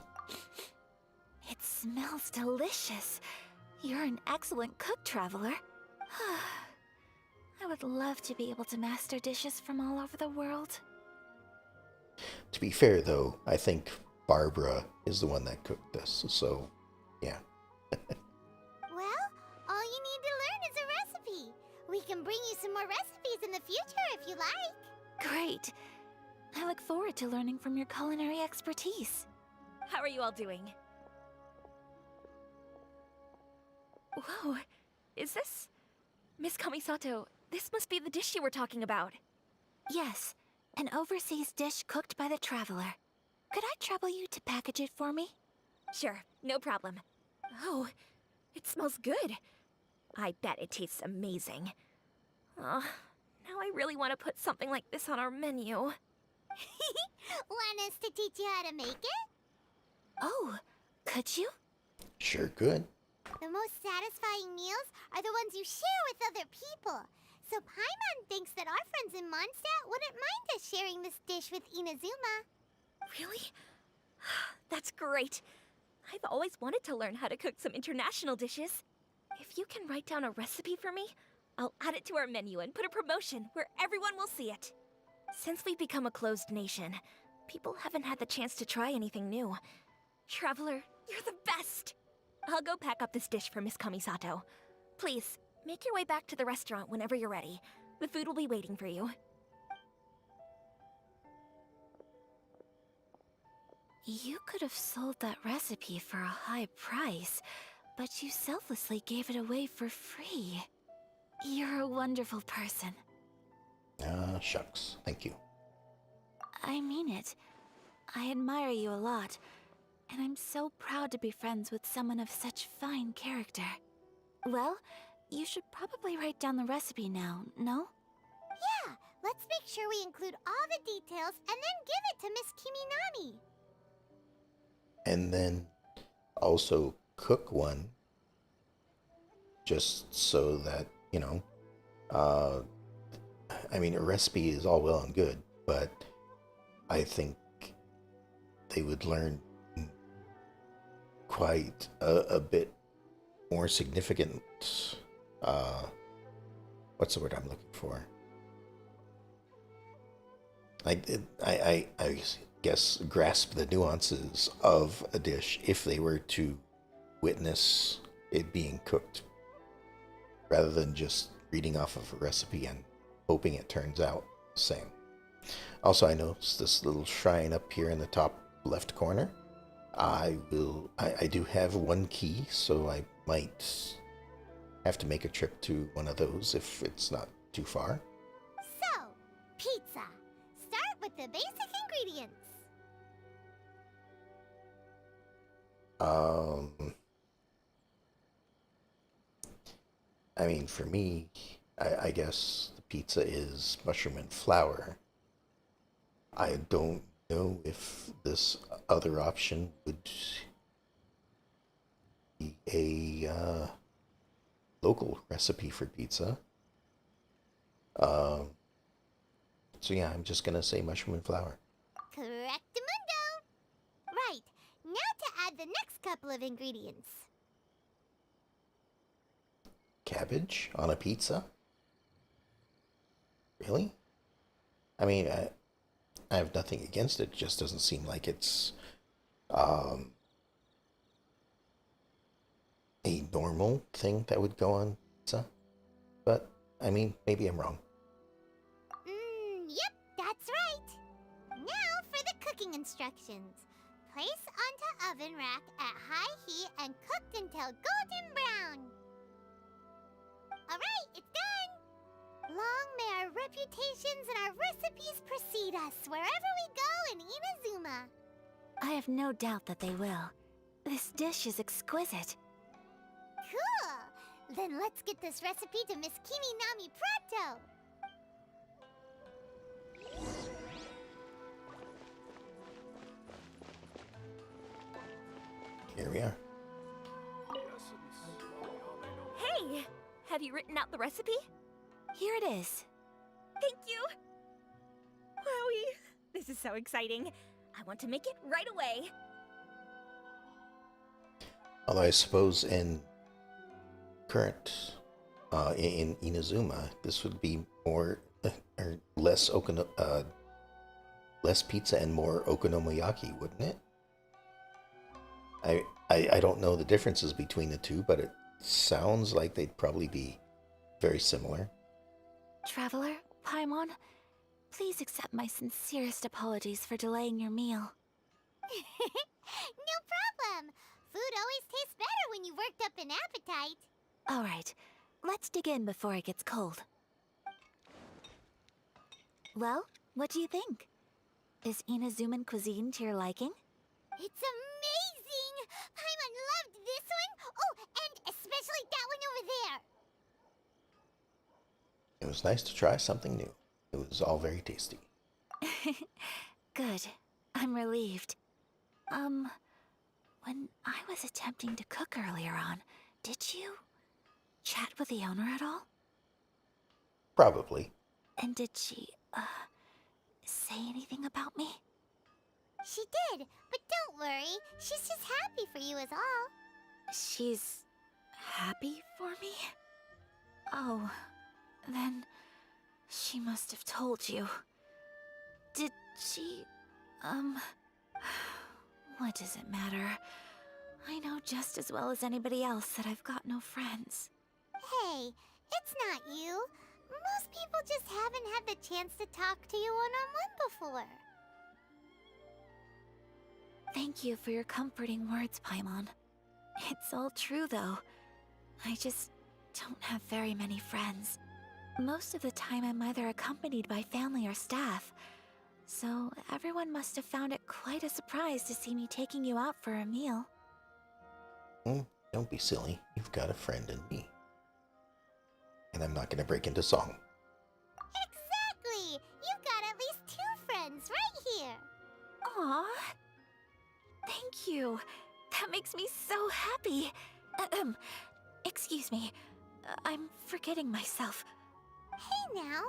It smells delicious. You're an excellent cook, Traveler. I would love to be able to master dishes from all over the world. To be fair, though, I think Barbara is the one that cooked this, so yeah. Well, all you need to learn is a recipe. We can bring you some more recipes in the future if you like. Great. I look forward to learning from your culinary expertise. How are you all doing? Whoa, is this... Miss Kamisato, this must be the dish you were talking about. Yes, an overseas dish cooked by the Traveler. Could I trouble you to package it for me? Sure, no problem. Oh, it smells good. I bet it tastes amazing. Now I really want to put something like this on our menu. Want us to teach you how to make it? Oh, could you? Sure could. The most satisfying meals are the ones you share with other people. So Paimon thinks that our friends in Mondstadt wouldn't mind us sharing this dish with Inazuma. Really? That's great. I've always wanted to learn how to cook some international dishes. If you can write down a recipe for me, I'll add it to our menu and put a promotion where everyone will see it. Since we've become a closed nation, people haven't had the chance to try anything new. Traveler, you're the best! I'll go pack up this dish for Miss Kamisato. Please, make your way back to the restaurant whenever you're ready. The food will be waiting for you. You could have sold that recipe for a high price, but you selflessly gave it away for free. You're a wonderful person. Shucks. Thank you. I mean it. I admire you a lot, and I'm so proud to be friends with someone of such fine character. Well, you should probably write down the recipe now, no? Yeah, let's make sure we include all the details and then give it to Miss Kiminami. And then also cook one, just so that, I mean, a recipe is all well and good, but I think they would learn quite a bit more significant, what's the word I'm looking for? I guess grasp the nuances of a dish if they were to witness it being cooked, rather than just reading off of a recipe and hoping it turns out the same. Also, I noticed this little shrine up here in the top left corner. I do have one key, so I might have to make a trip to one of those if it's not too far. So, pizza. Start with the basic ingredients. I mean, for me, I guess the pizza is mushroom and flour. I don't know if this other option would be a local recipe for pizza. So yeah, I'm just gonna say mushroom and flour. Correctamundo! Right, now to add the next couple of ingredients. Cabbage on a pizza? Really? I mean, I have nothing against it. It just doesn't seem like it's a normal thing that would go on pizza. But, I mean, maybe I'm wrong. Yep, that's right. Now for the cooking instructions. Place onto oven rack at high heat and cooked until golden brown. Alright, it's done! Long may our reputations and our recipes precede us wherever we go in Inazuma. I have no doubt that they will. This dish is exquisite. Cool! Then let's get this recipe to Miss Kimi Nami pronto! Here we are. Hey! Have you written out the recipe? Here it is. Thank you! Wowie! This is so exciting. I want to make it right away. Although I suppose in current, in Inazuma, this would be more, or less less pizza and more okonomiyaki, wouldn't it? I don't know the differences between the two, but it sounds like they'd probably be very similar. Traveler, Paimon, please accept my sincerest apologies for delaying your meal. No problem! Food always tastes better when you've worked up an appetite. Alright, let's dig in before it gets cold. Well, what do you think? Is Inazuman cuisine to your liking? It's amazing! Paimon loved this one! Oh, and especially that one over there! It was nice to try something new. It was all very tasty. Good. I'm relieved. When I was attempting to cook earlier on, did you chat with the owner at all? Probably. And did she, say anything about me? She did, but don't worry. She's just happy for you is all. She's happy for me? Oh, then she must have told you. Did she, what does it matter? I know just as well as anybody else that I've got no friends. Hey, it's not you. Most people just haven't had the chance to talk to you one-on-one before. Thank you for your comforting words, Paimon. It's all true, though. I just don't have very many friends. Most of the time I'm either accompanied by family or staff, so everyone must have found it quite a surprise to see me taking you out for a meal. Don't be silly. You've got a friend in me. And I'm not going to break into song. Exactly! You've got at least 2 friends right here. Aww. Thank you. That makes me so happy. Excuse me. I'm forgetting myself. Hey now,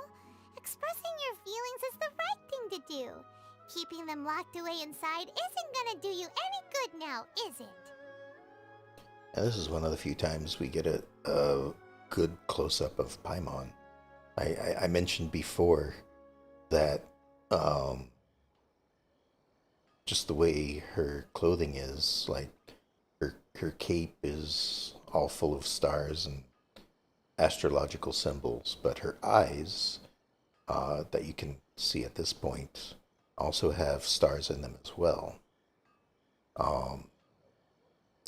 expressing your feelings is the right thing to do. Keeping them locked away inside isn't gonna do you any good now, is it? Now, this is one of the few times we get a good close-up of Paimon. I mentioned before that just the way her clothing is, like her cape is all full of stars and astrological symbols, but her eyes that you can see at this point also have stars in them as well.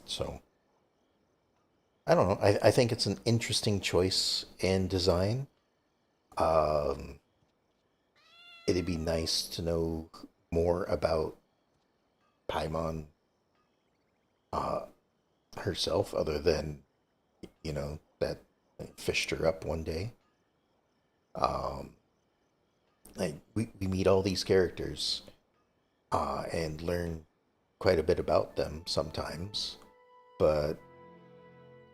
So I don't know. I think it's an interesting choice in design. It'd be nice to know more about Paimon herself, other than, you know, that fished her up one day. Like we meet all these characters and learn quite a bit about them sometimes, but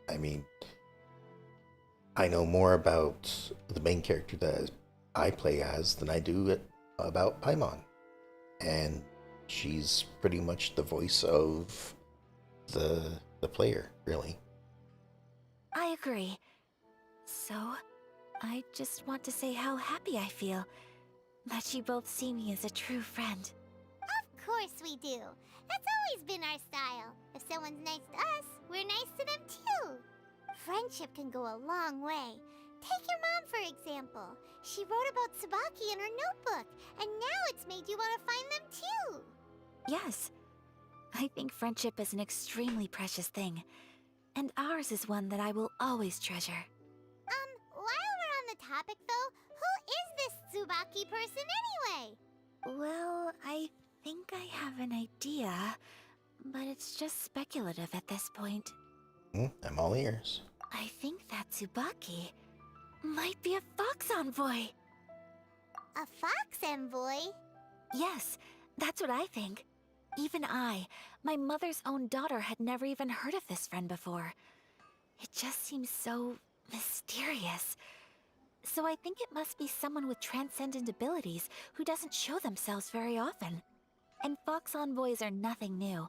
I mean, I know more about the main character that I play as than I do about Paimon. And she's pretty much the voice of the player, really. I agree. So, I just want to say how happy I feel that you both see me as a true friend. Of course we do. That's always been our style. If someone's nice to us, we're nice to them too. Friendship can go a long way. Take your mom, for example. She wrote about Tsubaki in her notebook, and now it's made you want to find them too. Yes. I think friendship is an extremely precious thing, and ours is one that I will always treasure. While we're on the topic though, who is this Tsubaki person anyway? Well, I think I have an idea, but it's just speculative at this point. I'm all ears. I think that Tsubaki might be a fox envoy. A fox envoy? Yes, that's what I think. Even I, my mother's own daughter, had never even heard of this friend before. It just seems so mysterious. So I think it must be someone with transcendent abilities who doesn't show themselves very often. And fox envoys are nothing new.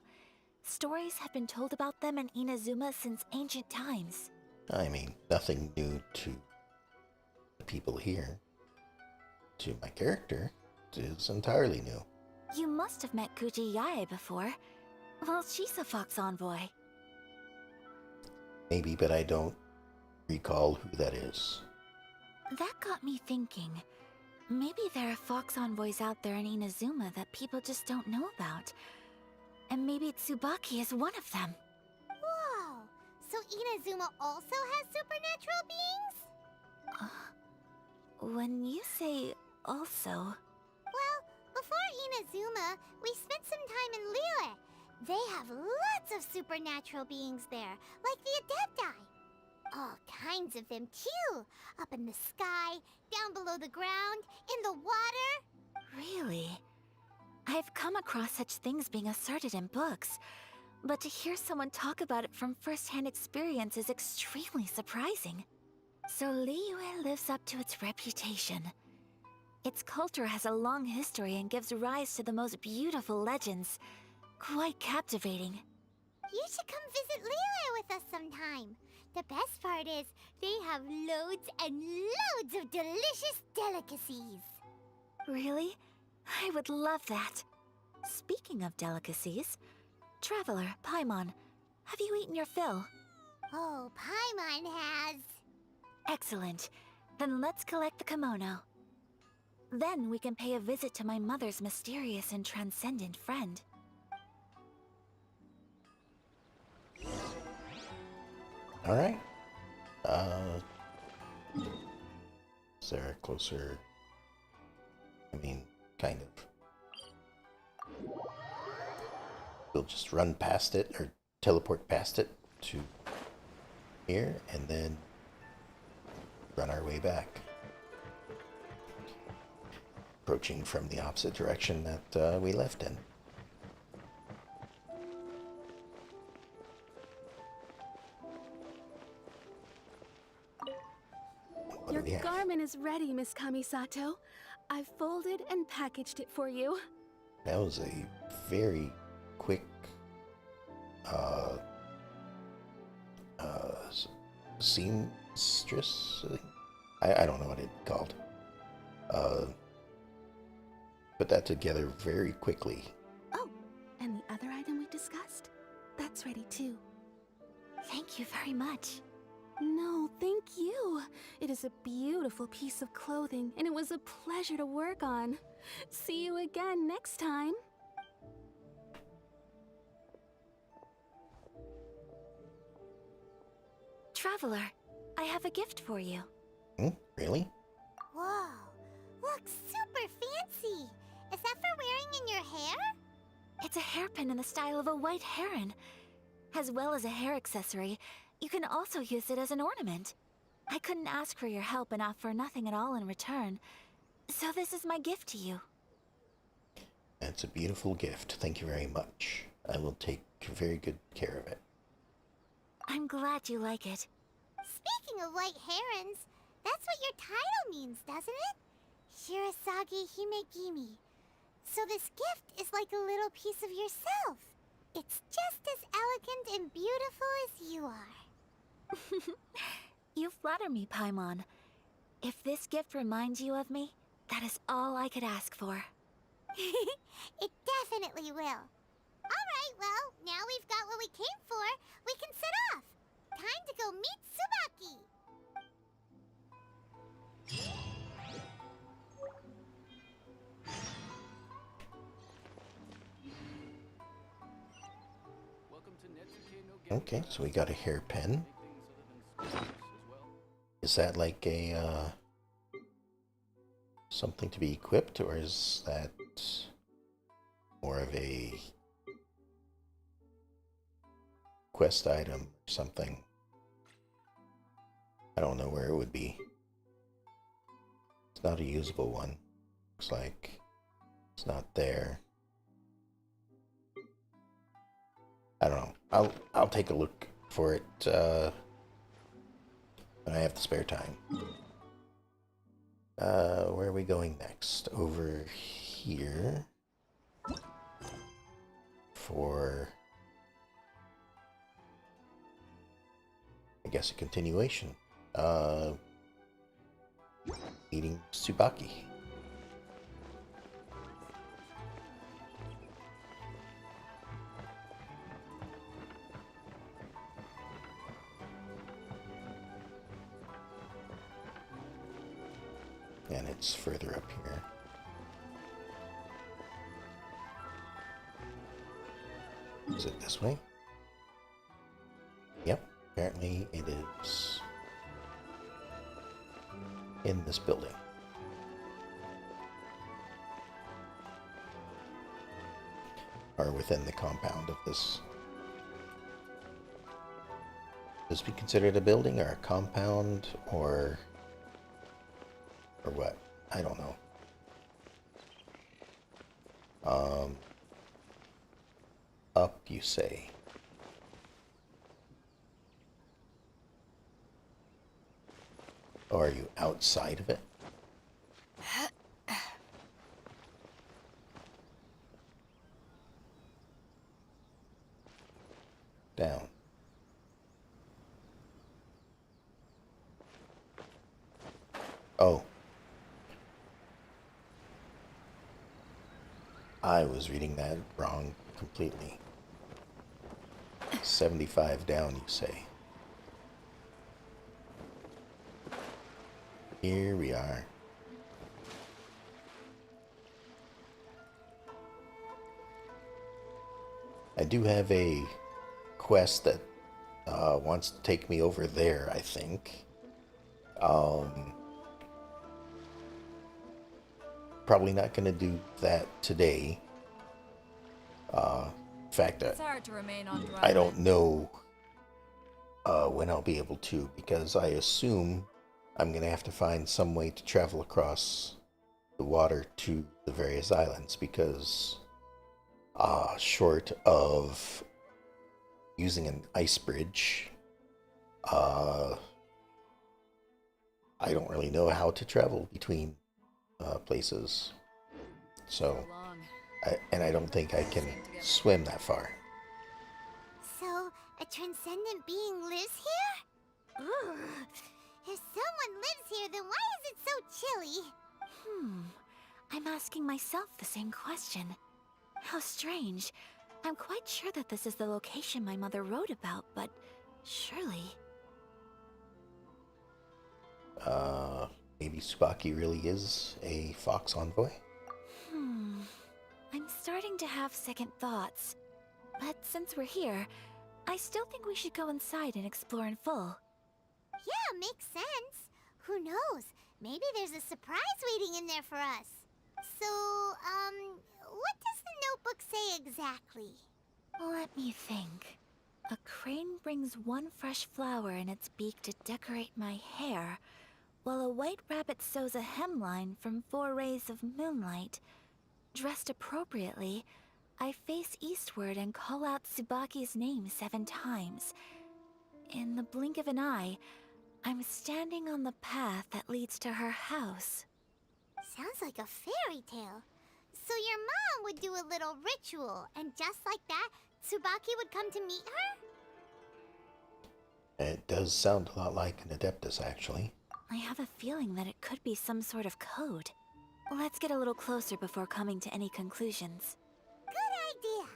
Stories have been told about them in Inazuma since ancient times. I mean, nothing new to the people here. To my character, it is entirely new. You must have met Kuji Yae before. Well, she's a fox envoy. Maybe, but I don't recall who that is. That got me thinking. Maybe there are fox envoys out there in Inazuma that people just don't know about. And maybe Tsubaki is one of them. Whoa! So Inazuma also has supernatural beings? When you say also... Well, before Inazuma, we spent some time in Liyue. They have lots of supernatural beings there, like the Adepti. All kinds of them, too. Up in the sky, down below the ground, in the water. Really? I've come across such things being asserted in books, but to hear someone talk about it from first-hand experience is extremely surprising. So Liyue lives up to its reputation. Its culture has a long history and gives rise to the most beautiful legends. Quite captivating. You should come visit Liyue with us sometime. The best part is, they have loads and loads of delicious delicacies. Really? I would love that. Speaking of delicacies, Traveler, Paimon, have you eaten your fill? Oh, Paimon has. Excellent. Then let's collect the kimono. Then we can pay a visit to my mother's mysterious and transcendent friend. All right. Is there a closer... I mean, kind of. We'll just run past it, or teleport past it to here, and then run our way back. Approaching from the opposite direction that we left in. Your garment is ready, Miss Kamisato. I've folded and packaged it for you. That was a very quick, seamstress? I don't know what it's called. Put that together very quickly. Oh, and the other item we discussed? That's ready too. Thank you very much. No, thank you. It is a beautiful piece of clothing, and it was a pleasure to work on. See you again next time. Traveler, I have a gift for you. Really? Whoa, looks super fancy. Is that for wearing in your hair? It's a hairpin in the style of a white heron. As well as a hair accessory, you can also use it as an ornament. I couldn't ask for your help and offer nothing at all in return. So this is my gift to you. That's a beautiful gift. Thank you very much. I will take very good care of it. I'm glad you like it. Speaking of white herons, that's what your title means, doesn't it? Shirasagi Himegimi. So this gift is like a little piece of yourself. It's just as elegant and beautiful as you are. You flatter me, Paimon. If this gift reminds you of me, that is all I could ask for. It definitely will. Alright, well, now we've got what we came for. We can set off. Time to go meet Tsubaki. Okay, so we got a hairpin. Is that like a something to be equipped, or is that more of a quest item or something? I don't know where it would be. It's not a usable one. Looks like it's not there. I don't know. I'll take a look for it when I have the spare time. Where are we going next? Over here for, I guess, a continuation. Meeting Tsubaki. And it's further up here. Is it this way? Yep, apparently it is in this building. Or within the compound of this. Does this be considered a building or a compound or what? I don't know. Up, you say? Or are you outside of it? Down. Oh. I was reading that wrong completely. 75 down, you say? Here we are. I do have a quest that wants to take me over there, I think. Probably not going to do that today. In fact, It's hard to remain on dry I don't land. know when I'll be able to, because I assume I'm going to have to find some way to travel across the water to the various islands, because short of using an ice bridge, I don't really know how to travel between places. So, Long. I don't think I can swim that far. So, a transcendent being lives here? Ugh. If someone lives here, then why is it so chilly? I'm asking myself the same question. How strange. I'm quite sure that this is the location my mother wrote about, but surely... Maybe Tsubaki really is a fox envoy? I'm starting to have second thoughts. But since we're here, I still think we should go inside and explore in full. Yeah, makes sense. Who knows? Maybe there's a surprise waiting in there for us. So, what does the notebook say exactly? Let me think. A crane brings one fresh flower in its beak to decorate my hair, while a white rabbit sews a hemline from 4 rays of moonlight. Dressed appropriately, I face eastward and call out Tsubaki's name 7 times. In the blink of an eye, I'm standing on the path that leads to her house. Sounds like a fairy tale. So your mom would do a little ritual, and just like that, Tsubaki would come to meet her? It does sound a lot like an Adeptus, actually. I have a feeling that it could be some sort of code. Let's get a little closer before coming to any conclusions. Good idea.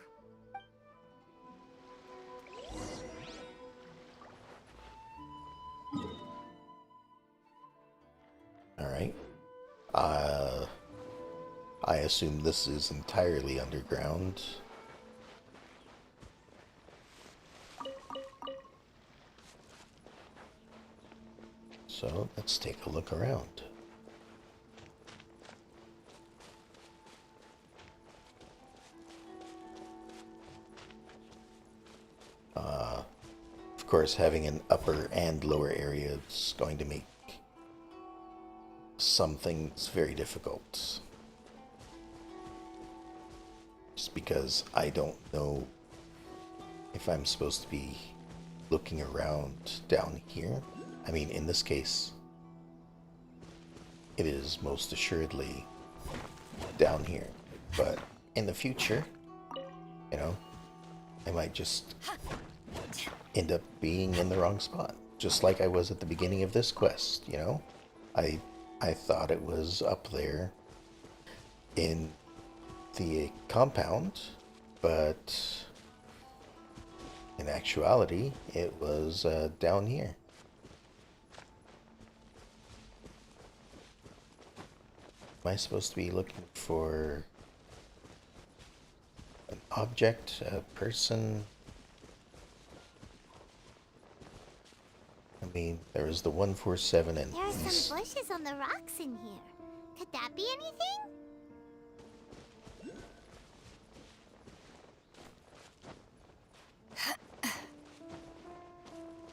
Alright. I assume this is entirely underground. So let's take a look around. Of course, having an upper and lower area is going to make some things very difficult. Just because I don't know if I'm supposed to be looking around down here. I mean, in this case, it is most assuredly down here. But in the future, you know, I might just end up being in the wrong spot. Just like I was at the beginning of this quest, you know? I thought it was up there in the compound, but in actuality, it was down here. Am I supposed to be looking for an object, a person? I mean, there was the 147 and There are east. some bushes on the rocks in here. Could that be anything?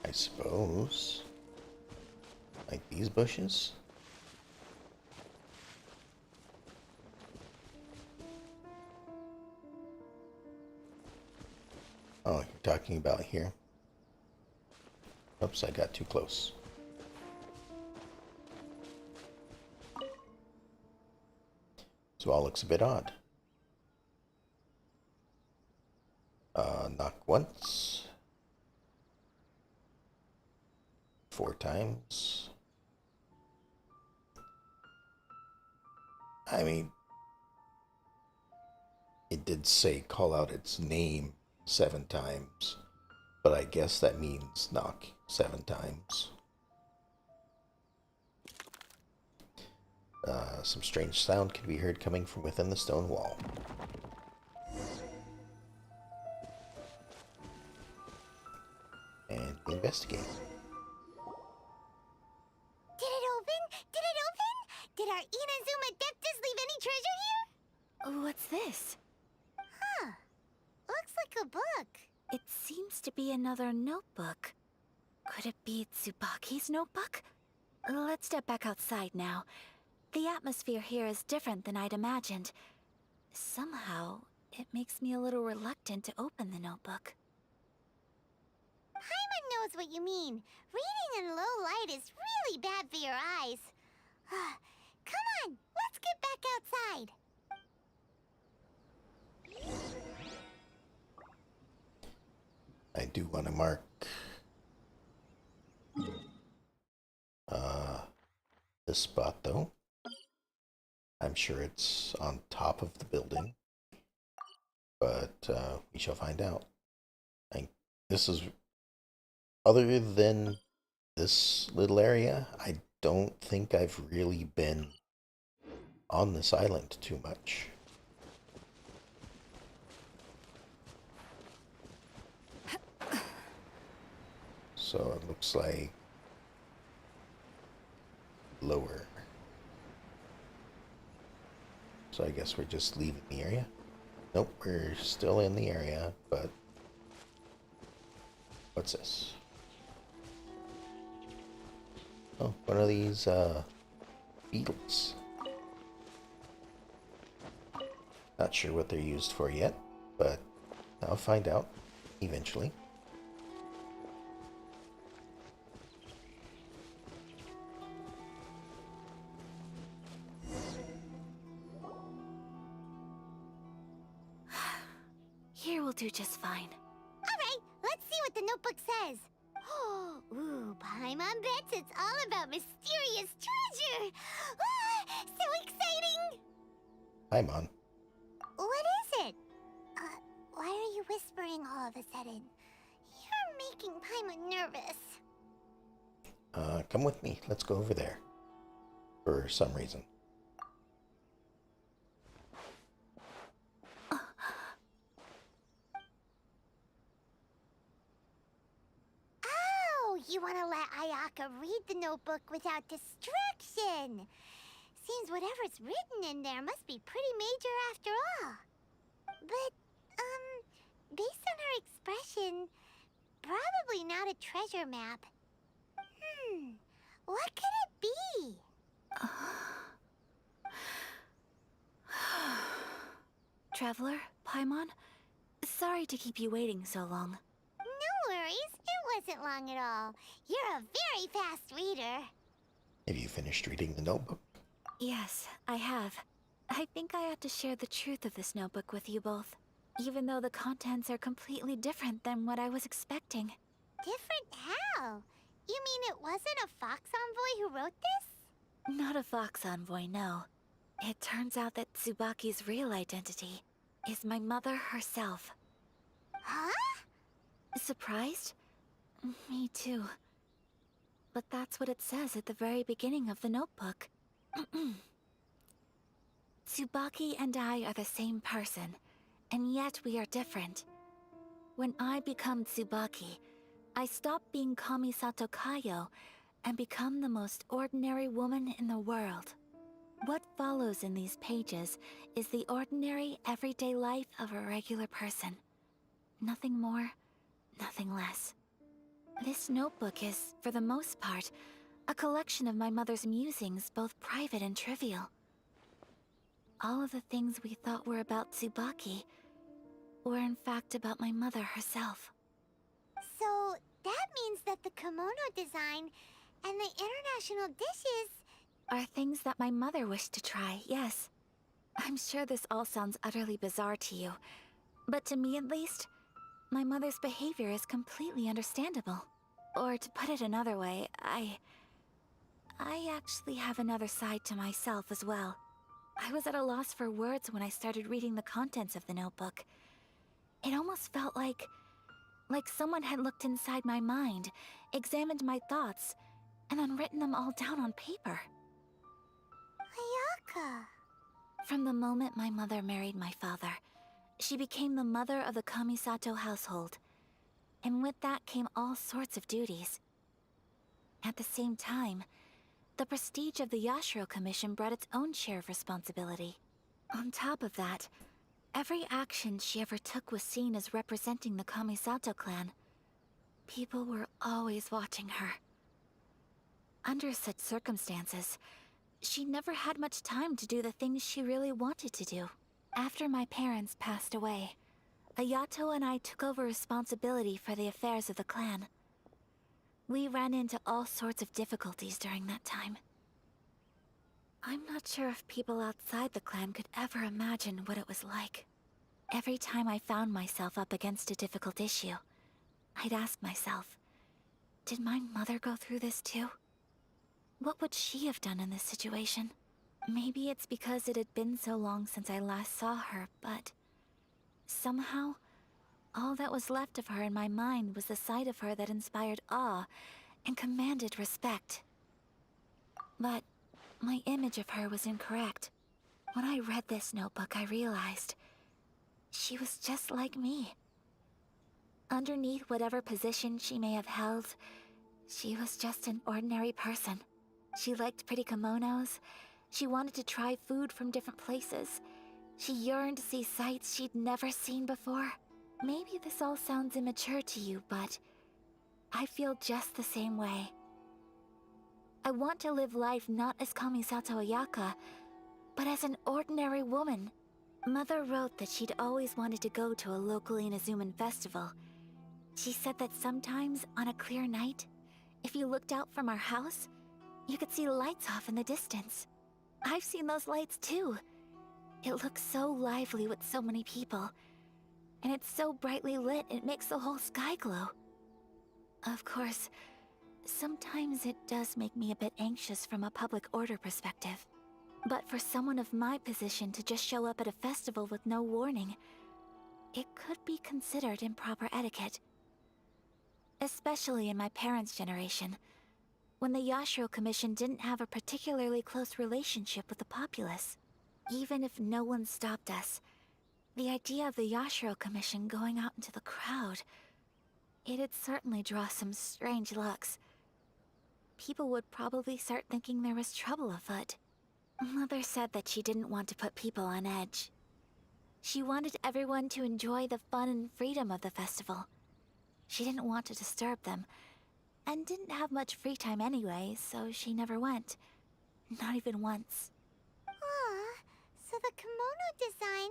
I suppose. Like these bushes? Oh, you're talking about here? Oops, I got too close. So all looks a bit odd. Knock once. 4 times. I mean, it did say call out its name 7 times, but I guess that means knock 7 times. Some strange sound can be heard coming from within the stone wall. And we investigate. Did it open? Did it open? Did our Inazuma Adeptus leave any treasure here? What's this? Huh. Looks like a book. It seems to be another notebook. Could it be Tsubaki's notebook? Let's step back outside now. The atmosphere here is different than I'd imagined. Somehow, it makes me a little reluctant to open the notebook. Paimon knows what you mean. Reading in low light is really bad for your eyes. Come on, let's get back outside. I do want to mark this spot though. I'm sure it's on top of the building, but we shall find out. This is, other than this little area, I don't think I've really been on this island too much. So it looks like lower. So I guess we're just leaving the area. Nope, we're still in the area, but what's this? Oh, one of these beetles. Not sure what they're used for yet, but I'll find out eventually. Here will do just fine. Alright, let's see what the notebook says. Ooh, Paimon bets it's all about mysterious treasure. So exciting! Paimon. What is it? Why are you whispering all of a sudden? You're making Paimon nervous. Come with me. Let's go over there. For some reason. Oh, you want to let Ayaka read the notebook without distraction. Seems whatever's written in there must be pretty major after all. But, based on her expression, probably not a treasure map. What could it be? Traveler, Paimon, sorry to keep you waiting so long. No worries, it wasn't long at all. You're a very fast reader. Have you finished reading the notebook? Yes, I have. I think I have to share the truth of this notebook with you both, even though the contents are completely different than what I was expecting. Different how? You mean it wasn't a Fox Envoy who wrote this? Not a Fox Envoy, no. It turns out that Tsubaki's real identity is my mother herself. Huh? Surprised? Me too. But that's what it says at the very beginning of the notebook. Tsubaki and I are the same person, and yet we are different. When I become Tsubaki, I stop being Kamisato Kayo and become the most ordinary woman in the world. What follows in these pages is the ordinary, everyday life of a regular person. Nothing more, nothing less. This notebook is, for the most part, a collection of my mother's musings, both private and trivial. All of the things we thought were about Tsubaki were in fact about my mother herself. So, that means that the kimono design and the international dishes... Are things that my mother wished to try, yes. I'm sure this all sounds utterly bizarre to you, but to me at least, my mother's behavior is completely understandable. Or to put it another way, I actually have another side to myself as well. I was at a loss for words when I started reading the contents of the notebook. It almost felt like someone had looked inside my mind, examined my thoughts, and then written them all down on paper. Ayaka... From the moment my mother married my father, she became the mother of the Kamisato household. And with that came all sorts of duties. At the same time, the prestige of the Yashiro Commission brought its own share of responsibility. On top of that, every action she ever took was seen as representing the Kamisato clan. People were always watching her. Under such circumstances, she never had much time to do the things she really wanted to do. After my parents passed away, Ayato and I took over responsibility for the affairs of the clan. We ran into all sorts of difficulties during that time. I'm not sure if people outside the clan could ever imagine what it was like. Every time I found myself up against a difficult issue, I'd ask myself, did my mother go through this too? What would she have done in this situation? Maybe it's because it had been so long since I last saw her, but... somehow, all that was left of her in my mind was the side of her that inspired awe and commanded respect. But my image of her was incorrect. When I read this notebook, I realized she was just like me. Underneath whatever position she may have held, she was just an ordinary person. She liked pretty kimonos. She wanted to try food from different places. She yearned to see sights she'd never seen before. Maybe this all sounds immature to you, but I feel just the same way. I want to live life not as Kamisato Ayaka, but as an ordinary woman. Mother wrote that she'd always wanted to go to a local Inazuman festival. She said that sometimes, on a clear night, if you looked out from our house, you could see lights off in the distance. I've seen those lights too. It looks so lively with so many people. And it's so brightly lit, it makes the whole sky glow. Of course, sometimes it does make me a bit anxious from a public order perspective. But for someone of my position to just show up at a festival with no warning, it could be considered improper etiquette. Especially in my parents' generation, when the Yashiro Commission didn't have a particularly close relationship with the populace. Even if no one stopped us, the idea of the Yashiro Commission going out into the crowd, it'd certainly draw some strange looks. People would probably start thinking there was trouble afoot. Mother said that she didn't want to put people on edge. She wanted everyone to enjoy the fun and freedom of the festival. She didn't want to disturb them, and didn't have much free time anyway, so she never went. Not even once. Aw, so the kimono design,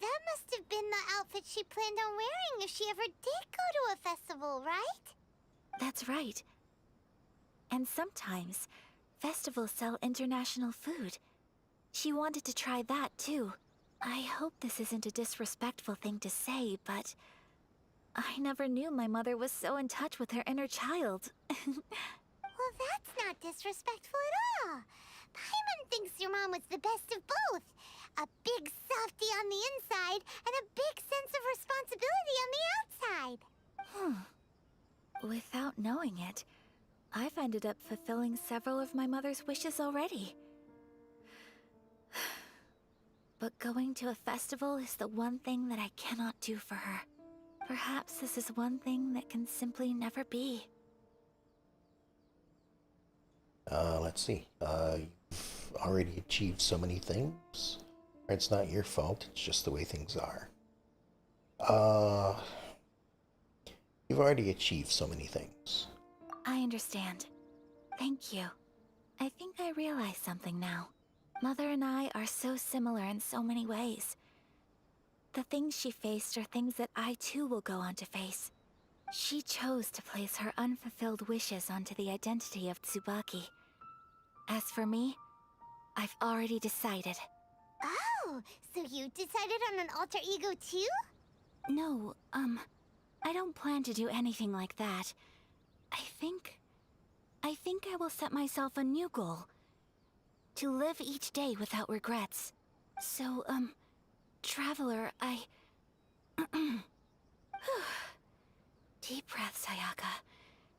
that must have been the outfit she planned on wearing if she ever did go to a festival, right? That's right. And sometimes, festivals sell international food. She wanted to try that too. I hope this isn't a disrespectful thing to say, but I never knew my mother was so in touch with her inner child. Well, that's not disrespectful at all. Paimon thinks your mom was the best of both. A big softie on the inside and a big sense of responsibility on the outside. Without knowing it, I've ended up fulfilling several of my mother's wishes already. But going to a festival is the one thing that I cannot do for her. Perhaps this is one thing that can simply never be. Let's see. You've already achieved so many things. It's not your fault, it's just the way things are. You've already achieved so many things. I understand. Thank you. I think I realize something now. Mother and I are so similar in so many ways. The things she faced are things that I too will go on to face. She chose to place her unfulfilled wishes onto the identity of Tsubaki. As for me, I've already decided. Oh, so you decided on an alter ego too? No, I don't plan to do anything like that. I think I will set myself a new goal. To live each day without regrets. So, Traveler, Deep breaths, Ayaka.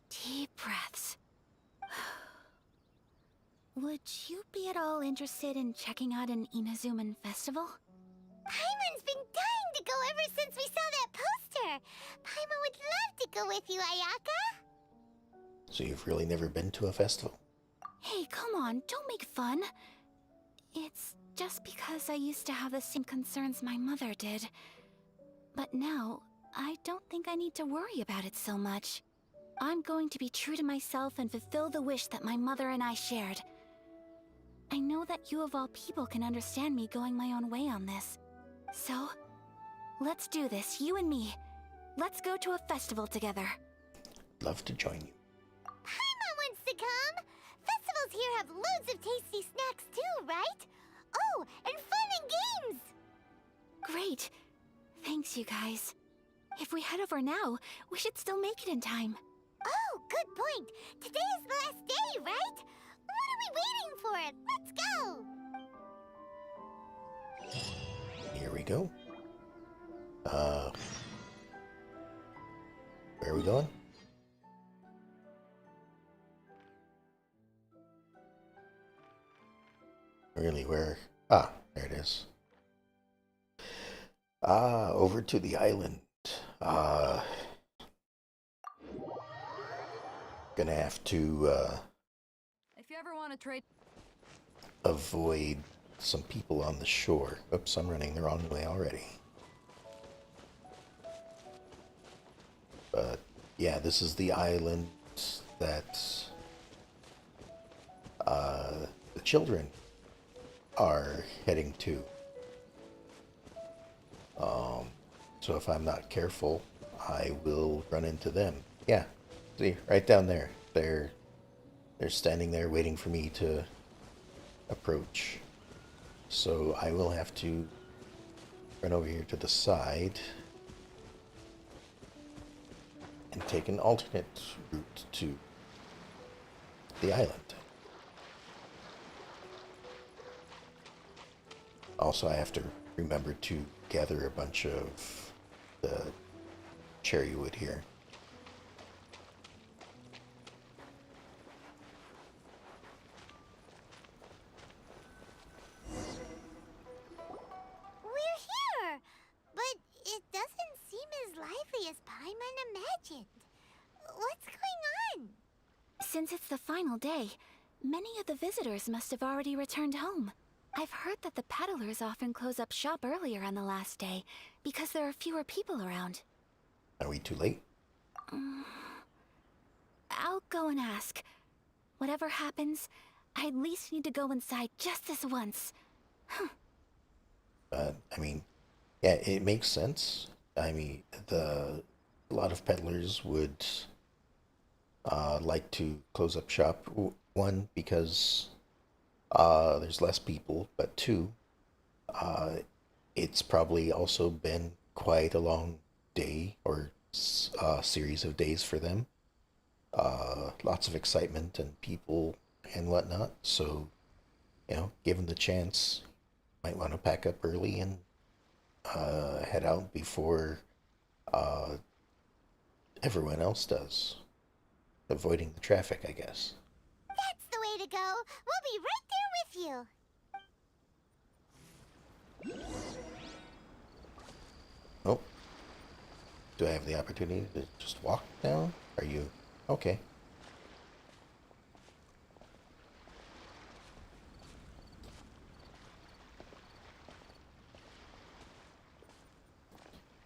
Deep breaths. Would you be at all interested in checking out an Inazuman festival? Paimon's been dying to go ever since we saw that poster. Paimon would love to go with you, Ayaka. So you've really never been to a festival? Hey, come on, don't make fun. It's just because I used to have the same concerns my mother did. But now, I don't think I need to worry about it so much. I'm going to be true to myself and fulfill the wish that my mother and I shared. I know that you of all people can understand me going my own way on this. So, let's do this, you and me. Let's go to a festival together. Love to join you. Paimon wants to come. Festivals here have loads of tasty snacks too, right? Oh, and fun and games! Great. Thanks, you guys. If we head over now, we should still make it in time. Oh, good point. Today is the last day, right? What are we waiting for? Let's go! Here we go. Where are we going? Really, where? Ah, there it is. Over to the island. Gonna have to, If you ever want to trade... avoid some people on the shore. Oops, I'm running the wrong way already. But, yeah, this is the island that, the children are heading to. So if I'm not careful, I will run into them. Yeah, see, right down there. They're standing there waiting for me to approach. So I will have to run over here to the side and take an alternate route to the island. Also, I have to remember to gather a bunch of the cherry wood here. We're here! But it doesn't seem as lively as Paimon imagined. Since it's the final day, many of the visitors must have already returned home. I've heard that the peddlers often close up shop earlier on the last day because there are fewer people around. Are we too late? I'll go and ask. Whatever happens, I at least need to go inside just this once. I mean, yeah, it makes sense. I mean, a lot of peddlers would like to close up shop. One, because there's less people, but two, it's probably also been quite a long day or series of days for them. Lots of excitement and people and whatnot. So, given the chance, might want to pack up early and head out before everyone else does, avoiding the traffic, I guess. That's the way to go. We'll be right there with you. Oh, do I have the opportunity to just walk down? Are you okay?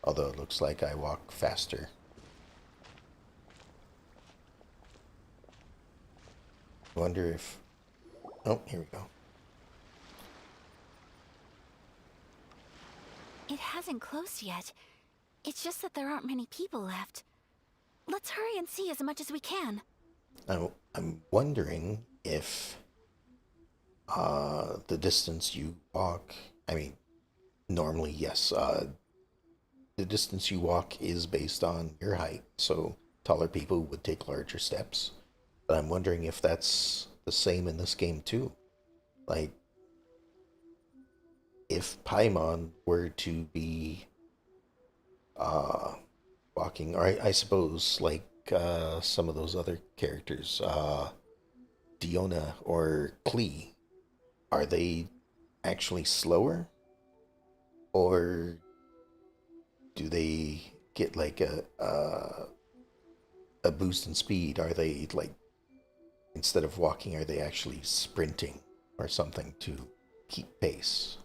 Although it looks like I walk faster. I wonder if... Oh, here we go. It hasn't closed yet. It's just that there aren't many people left. Let's hurry and see as much as we can. I'm wondering if the distance you walk... I mean, normally, yes, the distance you walk is based on your height, so taller people would take larger steps. But I'm wondering if that's the same in this game too. Like, if Paimon were to be walking, or I suppose like some of those other characters, Diona or Klee, are they actually slower? Or do they get like a boost in speed? Are they like, instead of walking, are they actually sprinting or something to keep pace?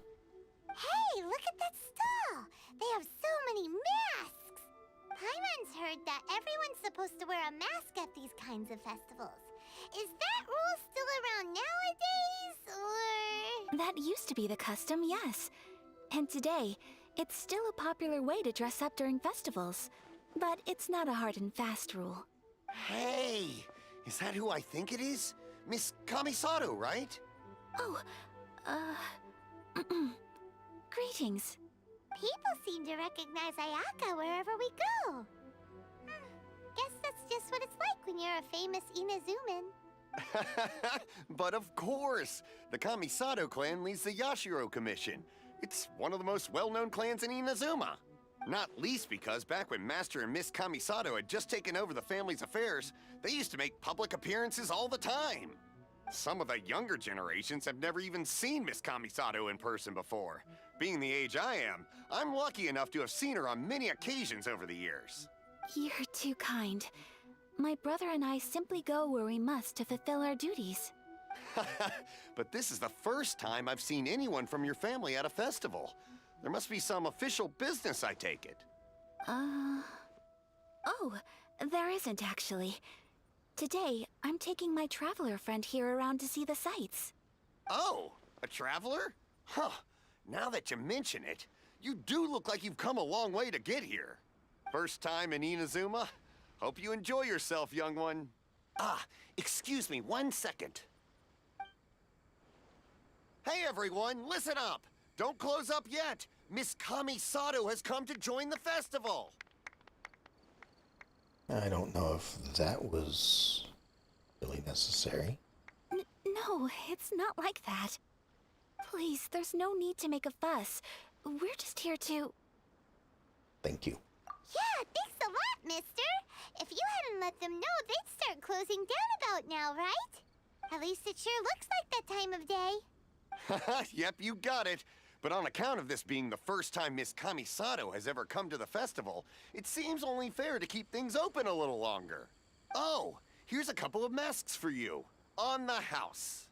Hey, look at that stall! They have so many masks! Paimon's heard that everyone's supposed to wear a mask at these kinds of festivals. Is that rule still around nowadays, or...? That used to be the custom, yes. And today, it's still a popular way to dress up during festivals. But it's not a hard and fast rule. Hey! Is that who I think it is? Miss Kamisato, right? Oh, greetings. People seem to recognize Ayaka wherever we go. Guess that's just what it's like when you're a famous Inazuman. But of course! The Kamisato clan leads the Yashiro Commission. It's one of the most well-known clans in Inazuma. Not least because back when Master and Miss Kamisato had just taken over the family's affairs, they used to make public appearances all the time. Some of the younger generations have never even seen Miss Kamisato in person before. Being the age I am, I'm lucky enough to have seen her on many occasions over the years. You're too kind. My brother and I simply go where we must to fulfill our duties. But this is the first time I've seen anyone from your family at a festival. There must be some official business, I take it. Oh, there isn't actually. Today, I'm taking my traveler friend here around to see the sights. Oh, a traveler? Huh. Now that you mention it, you do look like you've come a long way to get here. First time in Inazuma? Hope you enjoy yourself, young one. Excuse me 1 second. Hey everyone, listen up! Don't close up yet! Miss Kamisato has come to join the festival! I don't know if that was really necessary. No, it's not like that. Please, there's no need to make a fuss. We're just here to... Thank you. Yeah, thanks a lot, mister. If you hadn't let them know, they'd start closing down about now, right? At least it sure looks like that time of day. Yep, you got it. But on account of this being the first time Miss Kamisato has ever come to the festival, it seems only fair to keep things open a little longer. Oh, here's a couple of masks for you. On the house.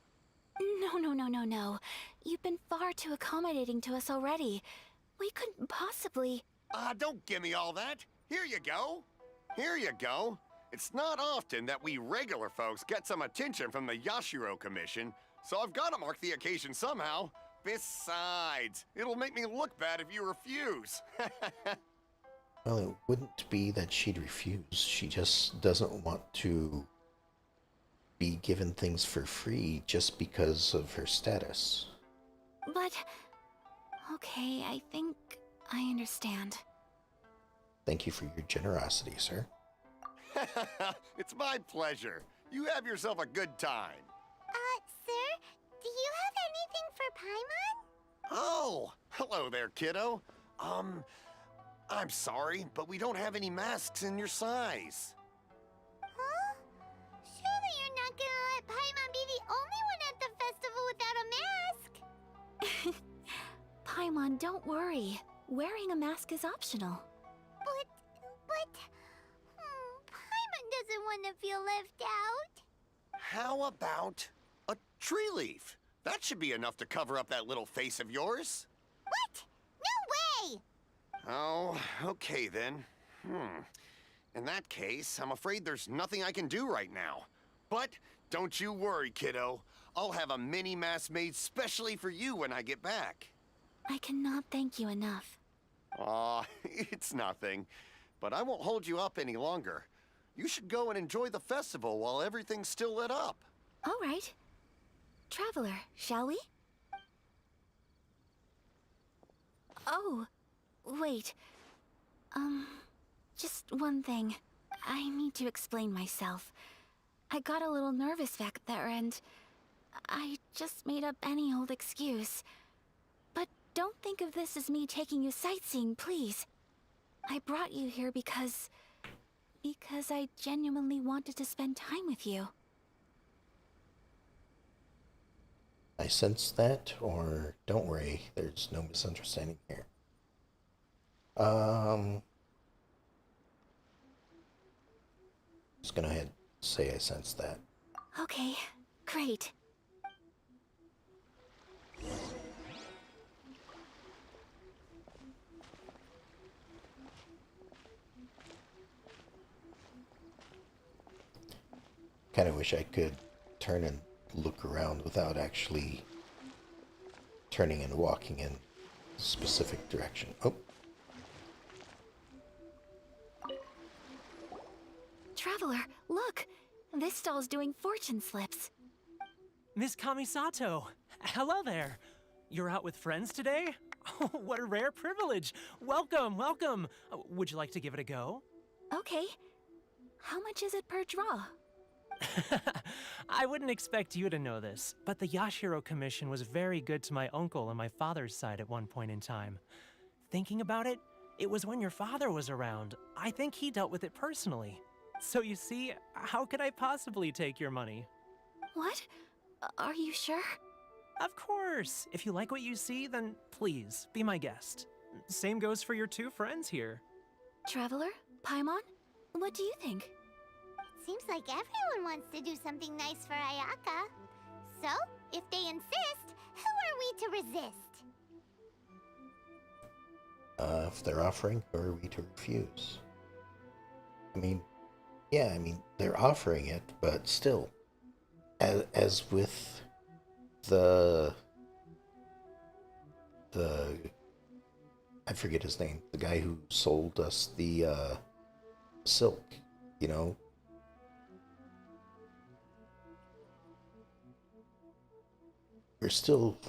No. You've been far too accommodating to us already. We couldn't possibly... Don't give me all that. Here you go. Here you go. It's not often that we regular folks get some attention from the Yashiro Commission, so I've got to mark the occasion somehow. Besides, it'll make me look bad if you refuse. Well, it wouldn't be that she'd refuse. She just doesn't want to be given things for free just because of her status. But... Okay, I think I understand. Thank you for your generosity, sir. It's my pleasure. You have yourself a good time. Sir, do you have anything for Paimon? Oh, hello there, kiddo. I'm sorry, but we don't have any masks in your size. Huh? Surely you're not gonna let Paimon be the only one at the festival without a mask? Paimon, don't worry. Wearing a mask is optional. But... Paimon doesn't want to feel left out. How about a tree leaf? That should be enough to cover up that little face of yours. What? No way! Oh, okay then. In that case, I'm afraid there's nothing I can do right now. But don't you worry, kiddo. I'll have a mini mask made specially for you when I get back. I cannot thank you enough. Aw, it's nothing. But I won't hold you up any longer. You should go and enjoy the festival while everything's still lit up. All right. Traveler, shall we? Oh, wait. Just one thing. I need to explain myself. I got a little nervous back there and I just made up any old excuse. But don't think of this as me taking you sightseeing, please. I brought you here because I genuinely wanted to spend time with you. I sense that, or don't worry, there's no misunderstanding here. Just gonna ahead and say I sense that. Okay, great. Kind of wish I could turn and look around without actually turning and walking in a specific direction. Oh. Traveler, look! This stall's doing fortune slips. Miss Kamisato, hello there. You're out with friends today? Oh, what a rare privilege. Welcome, welcome. Would you like to give it a go? Okay. How much is it per draw? I wouldn't expect you to know this, but the Yashiro Commission was very good to my uncle on my father's side at one point in time. Thinking about it, it was when your father was around. I think he dealt with it personally. So you see, how could I possibly take your money? What? Are you sure? Of course. If you like what you see, then please, be my guest. Same goes for your two friends here. Traveler? Paimon? What do you think? Seems like everyone wants to do something nice for Ayaka. So, if they insist, who are we to resist? If they're offering, who are we to refuse? I mean, yeah, they're offering it, but still, as with the I forget his name, the guy who sold us the silk, you know. We're still,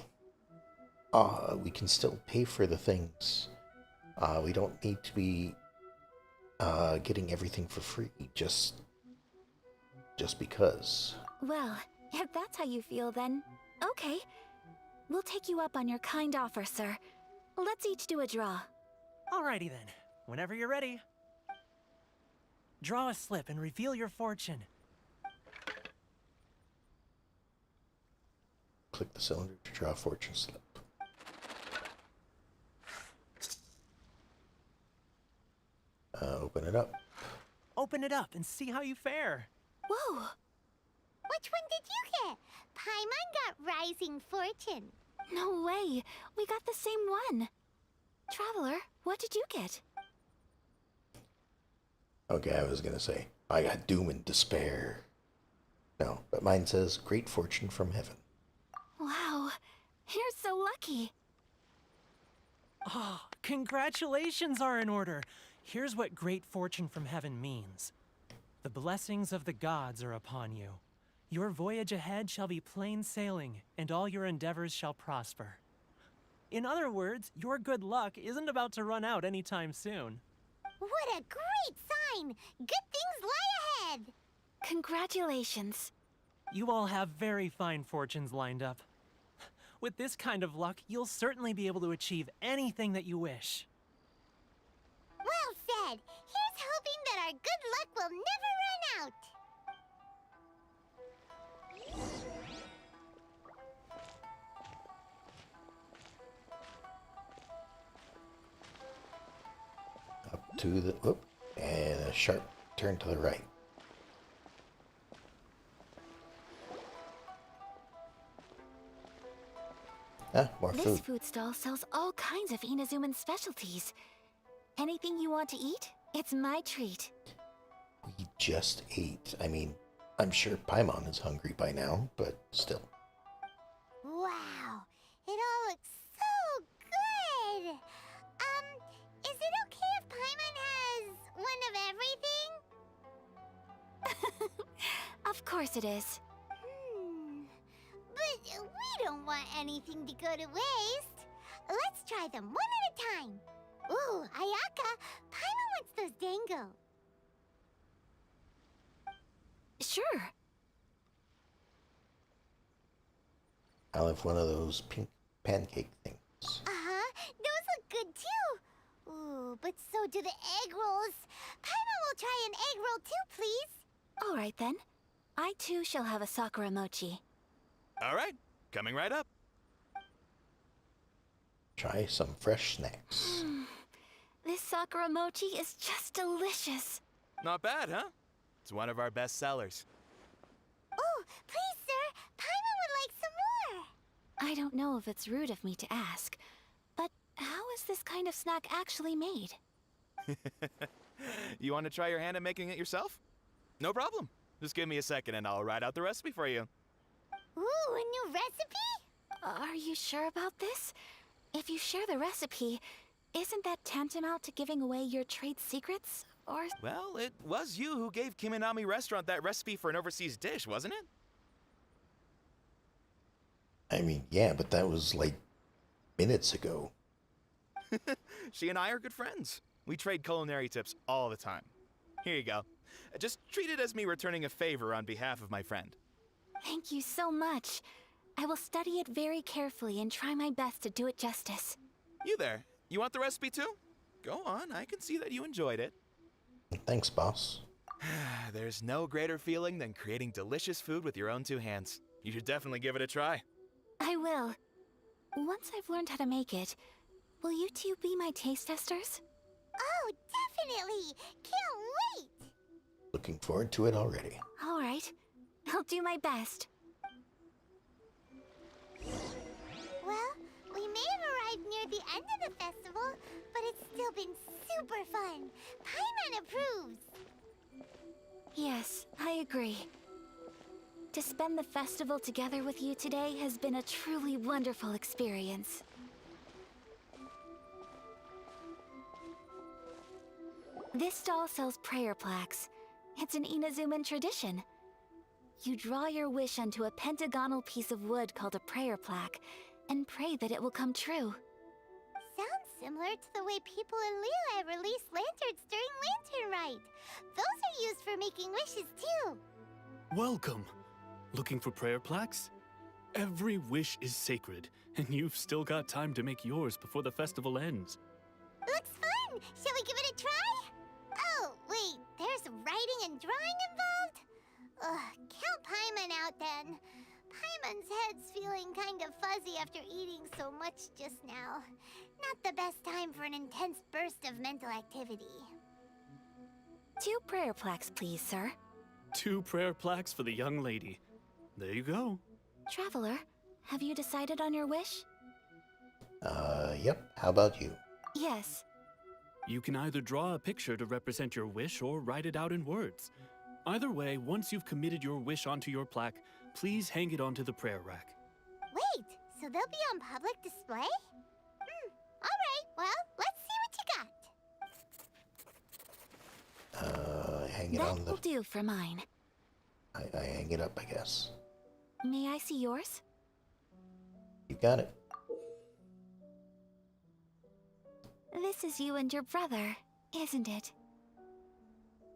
we can still pay for the things. We don't need to be getting everything for free just because. Well, if that's how you feel, then okay. We'll take you up on your kind offer, sir. Let's each do a draw. Alrighty then. Whenever you're ready. Draw a slip and reveal your fortune. Click the cylinder to draw a fortune slip. Open it up. Open it up and see how you fare. Whoa! Which one did you get? Paimon got Rising Fortune. No way! We got the same one! Traveler, what did you get? Okay, I was gonna say, I got Doom and Despair. No, but mine says Great Fortune from Heaven. Wow, you're so lucky. Oh, congratulations are in order. Here's what great fortune from heaven means. The blessings of the gods are upon you. Your voyage ahead shall be plain sailing, and all your endeavors shall prosper. In other words, your good luck isn't about to run out anytime soon. What a great sign! Good things lie ahead! Congratulations. You all have very fine fortunes lined up. With this kind of luck, you'll certainly be able to achieve anything that you wish. Well said! Here's hoping that our good luck will never run out! Up to the... Whoop, and a sharp turn to the right. Ah, more This food. food stall sells all kinds of Inazuman specialties. Anything you want to eat, it's my treat. We just ate. I mean, I'm sure Paimon is hungry by now, but still. Wow! It all looks so good! Is it okay if Paimon has one of everything? Of course it is. But we don't want anything to go to waste. Let's try them one at a time. Ooh, Ayaka, Paimon wants those dango. Sure. I'll have one of those pink pancake things. Uh-huh, those look good too. Ooh, but so do the egg rolls. Paimon will try an egg roll too, please. All right then. I too shall have a Sakura mochi. All right, coming right up. Try some fresh snacks. This Sakura mochi is just delicious. Not bad, huh? It's one of our best sellers. Oh, please, sir. Paimon would like some more. I don't know if it's rude of me to ask, but how is this kind of snack actually made? You want to try your hand at making it yourself? No problem. Just give me a second and I'll write out the recipe for you. Ooh, a new recipe? Are you sure about this? If you share the recipe, isn't that tantamount to giving away your trade secrets? Or... Well, it was you who gave Kiminami Restaurant that recipe for an overseas dish, wasn't it? I mean, yeah, but that was like minutes ago. She and I are good friends. We trade culinary tips all the time. Here you go. Just treat it as me returning a favor on behalf of my friend. Thank you so much. I will study it very carefully and try my best to do it justice. You there. You want the recipe too? Go on, I can see that you enjoyed it. Thanks, boss. There's no greater feeling than creating delicious food with your own two hands. You should definitely give it a try. I will. Once I've learned how to make it, will you two be my taste testers? Oh, definitely! Can't wait! Looking forward to it already. All right. I'll do my best. Well, we may have arrived near the end of the festival, but it's still been super fun. Paimon approves. Yes, I agree. To spend the festival together with you today has been a truly wonderful experience. This stall sells prayer plaques. It's an Inazuman tradition. You draw your wish onto a pentagonal piece of wood called a prayer plaque, and pray that it will come true. Sounds similar to the way people in Liyue release lanterns during Lantern Rite. Those are used for making wishes too. Welcome. Looking for prayer plaques? Every wish is sacred, and you've still got time to make yours before the festival ends. Looks fun! Shall we give it a try? Oh, wait, there's writing and drawing involved? Ugh, count Paimon out then. Paimon's head's feeling kind of fuzzy after eating so much just now. Not the best time for an intense burst of mental activity. 2 prayer plaques, please, sir. 2 prayer plaques for the young lady. There you go. Traveler, have you decided on your wish? Yep. How about you? Yes. You can either draw a picture to represent your wish or write it out in words. Either way, once you've committed your wish onto your plaque, please hang it onto the prayer rack. Wait, so they'll be on public display? Alright, well, let's see what you got. Hang it That on the... will do for mine. I hang it up, I guess. May I see yours? You got it. This is you and your brother, isn't it?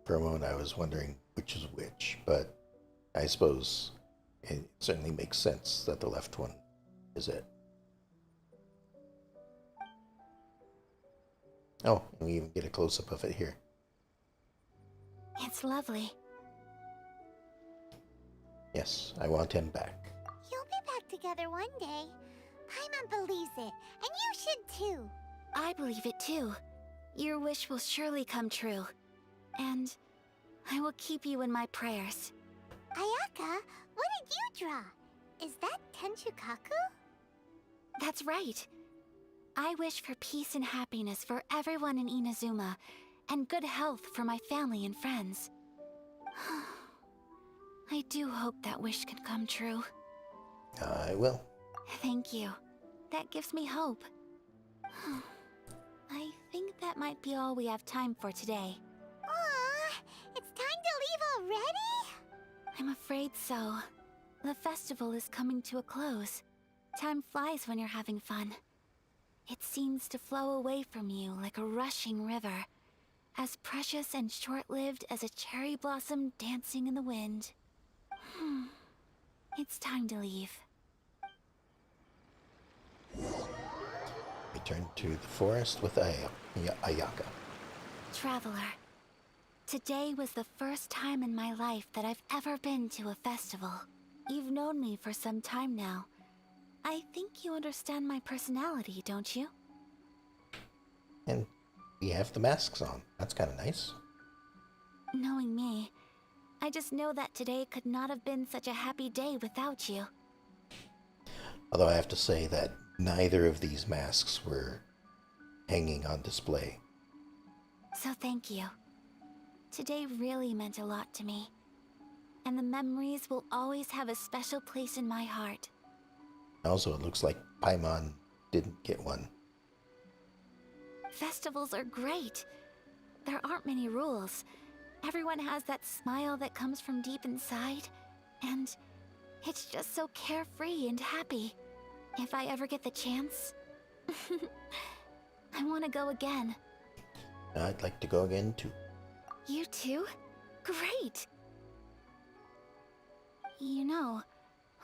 For a moment, I was wondering which is which, but I suppose it certainly makes sense that the left one is it. Oh, and we even get a close-up of it here. It's lovely. Yes, I want him back. You'll be back together one day. Paimon believes it, and you should too. I believe it too. Your wish will surely come true. And I will keep you in my prayers. Ayaka, what did you draw? Is that Tenchukaku? That's right. I wish for peace and happiness for everyone in Inazuma, and good health for my family and friends. I do hope that wish can come true. I will. Thank you. That gives me hope. I think that might be all we have time for today. Aw, it's time to leave already? I'm afraid so. The festival is coming to a close. Time flies when you're having fun. It seems to flow away from you like a rushing river, as precious and short-lived as a cherry blossom dancing in the wind. It's time to leave. Return to the forest with Ayaka. Traveler, today was the first time in my life that I've ever been to a festival. You've known me for some time now. I think you understand my personality, don't you? And we have the masks on. That's kind of nice. Knowing me, I just know that today could not have been such a happy day without you. Although I have to say that neither of these masks were hanging on display. So thank you. Today really meant a lot to me. And the memories will always have a special place in my heart. Also, it looks like Paimon didn't get one. Festivals are great. There aren't many rules. Everyone has that smile that comes from deep inside. And it's just so carefree and happy. If I ever get the chance, I want to go again. I'd like to go again too. You too? Great! You know,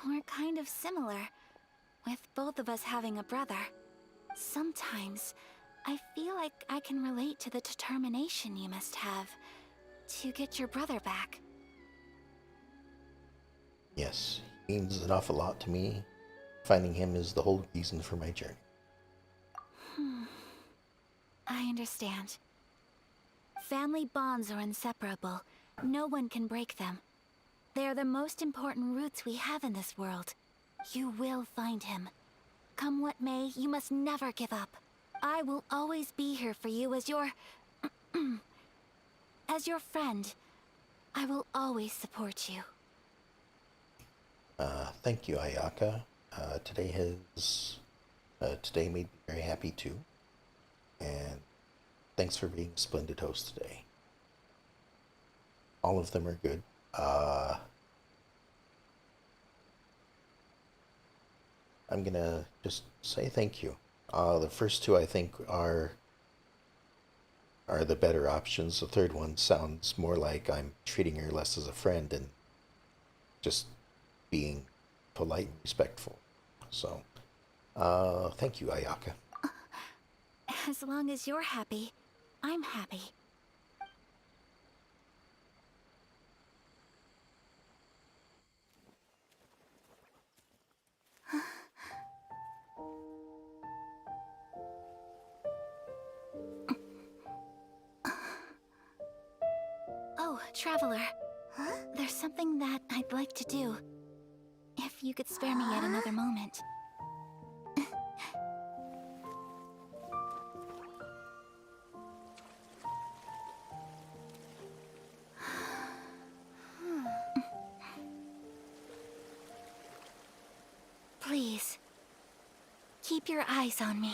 we're kind of similar, with both of us having a brother. Sometimes, I feel like I can relate to the determination you must have to get your brother back. Yes, he means an awful lot to me. Finding him is the whole reason for my journey. I understand. Family bonds are inseparable. No one can break them. They are the most important roots we have in this world. You will find him. Come what may, you must never give up. I will always be here for you as your... as your friend. I will always support you. Thank you, Ayaka. Today made me very happy too. And thanks for being a splendid host today. All of them are good. I'm gonna just say thank you. The first two I think are the better options. The third one sounds more like I'm treating her less as a friend and just being polite and respectful. So, thank you, Ayaka. As long as you're happy, I'm happy. Oh, Traveler. There's something that I'd like to do. If you could spare me yet another moment. Please, keep your eyes on me.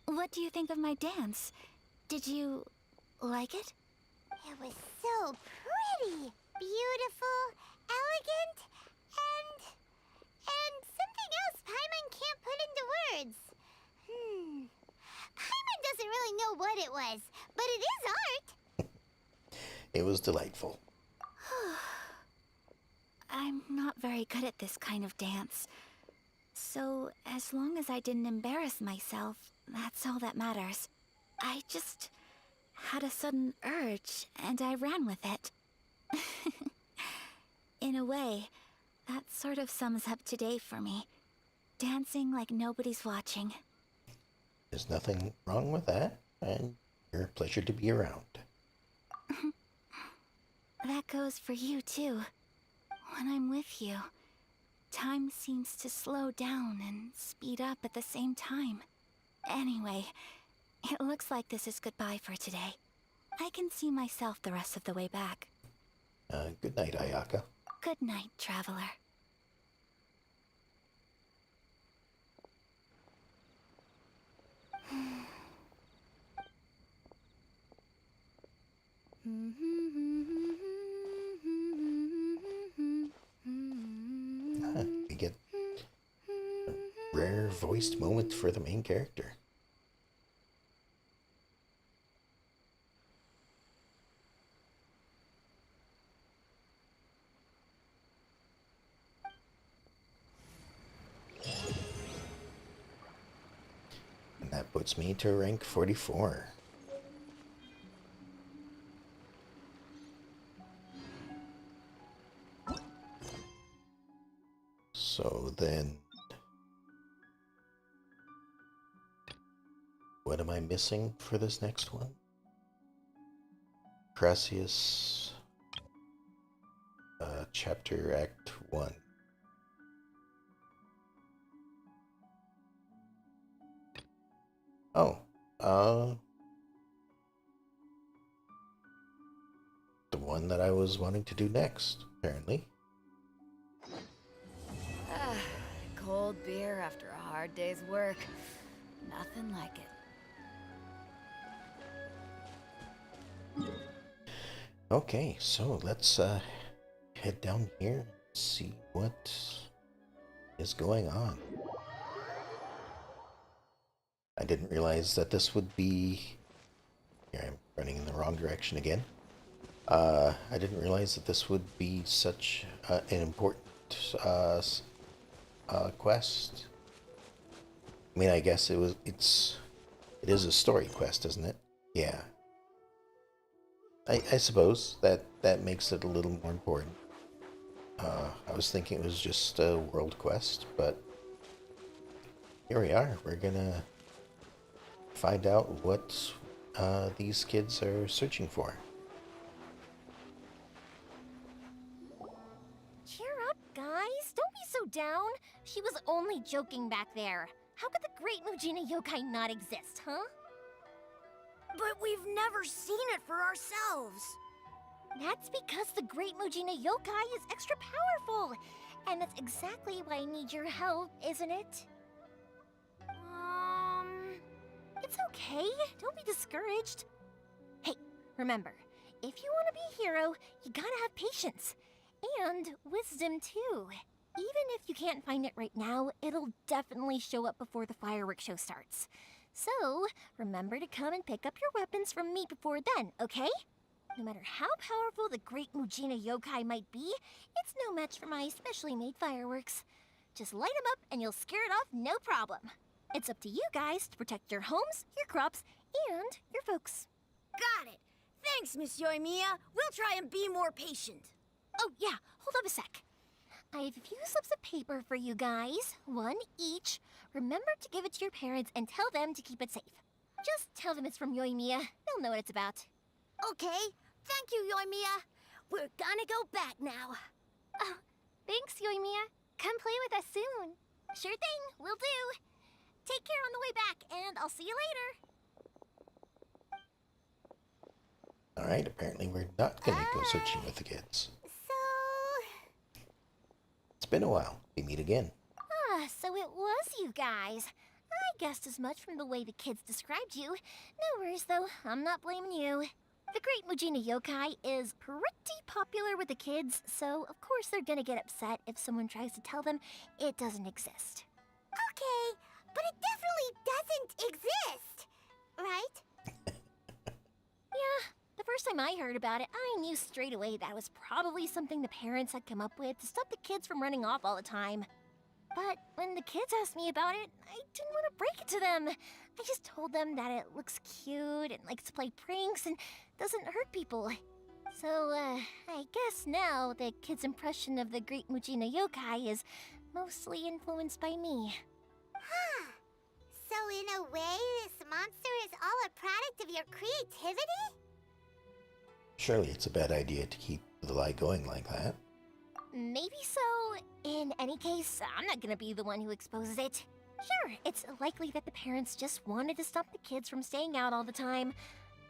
What do you think of my dance? Did you like it? It was so pretty, beautiful, elegant, and something else Paimon can't put into words. Paimon doesn't really know what it was, but it is art. It was delightful. I'm not very good at this kind of dance. So, as long as I didn't embarrass myself, that's all that matters. I just had a sudden urge, and I ran with it. In a way, that sort of sums up today for me. Dancing like nobody's watching. There's nothing wrong with that, and you're a pleasure to be around. That goes for you, too. When I'm with you, time seems to slow down and speed up at the same time. Anyway, it looks like this is goodbye for today. I can see myself the rest of the way back. Good night, Ayaka. Good night, traveler. We get a rare voiced moment for the main character. And that puts me to rank 44. So then, what am I missing for this next one? Crassius, Chapter Act 1. Oh, the one that I was wanting to do next, apparently. Cold beer after a hard day's work. Nothing like it. Okay, so let's head down here and see what is going on. I didn't realize that this would be... Here, I'm running in the wrong direction again. I didn't realize that this would be such an important quest. I mean, I guess it is a story quest, isn't it? Yeah. I suppose that makes it a little more important. I was thinking it was just a world quest, but here we are. We're gonna find out what these kids are searching for. Cheer up, guys. Don't be so down. She was only joking back there. How could the Great Mujina Yokai not exist, huh? But we've never seen it for ourselves. That's because the Great Mujina Yokai is extra powerful. And that's exactly why I need your help, isn't it? It's okay. Don't be discouraged. Hey, remember, if you want to be a hero, you gotta have patience. And wisdom, too. Even if you can't find it right now, it'll definitely show up before the fireworks show starts. So, remember to come and pick up your weapons from me before then, okay? No matter how powerful the Great Mujina Yokai might be, it's no match for my specially made fireworks. Just light them up and you'll scare it off no problem. It's up to you guys to protect your homes, your crops, and your folks. Got it. Thanks, Miss Yoimiya. We'll try and be more patient. Oh, yeah, hold up a sec. I have a few slips of paper for you guys, one each. Remember to give it to your parents and tell them to keep it safe. Just tell them it's from Yoimiya. They'll know what it's about. Okay. Thank you, Yoimiya. We're gonna go back now. Oh, thanks, Yoimiya. Come play with us soon. Sure thing, will do. Take care on the way back, and I'll see you later. Alright, apparently we're not gonna go searching with the kids. So... It's been a while. We meet again. So it was you guys. I guessed as much from the way the kids described you. No worries, though. I'm not blaming you. The Great Mujina Yokai is pretty popular with the kids, so of course they're gonna get upset if someone tries to tell them it doesn't exist. Okay, but it definitely doesn't exist, right? Yeah, the first time I heard about it, I knew straight away that was probably something the parents had come up with to stop the kids from running off all the time. But when the kids asked me about it, I didn't want to break it to them. I just told them that it looks cute and likes to play pranks and doesn't hurt people. So, I guess now the kids' impression of the Great Mujina Yokai is mostly influenced by me. Huh. So in a way, this monster is all a product of your creativity? Surely it's a bad idea to keep the lie going like that. Maybe so. In any case, I'm not gonna be the one who exposes it. Sure, it's likely that the parents just wanted to stop the kids from staying out all the time,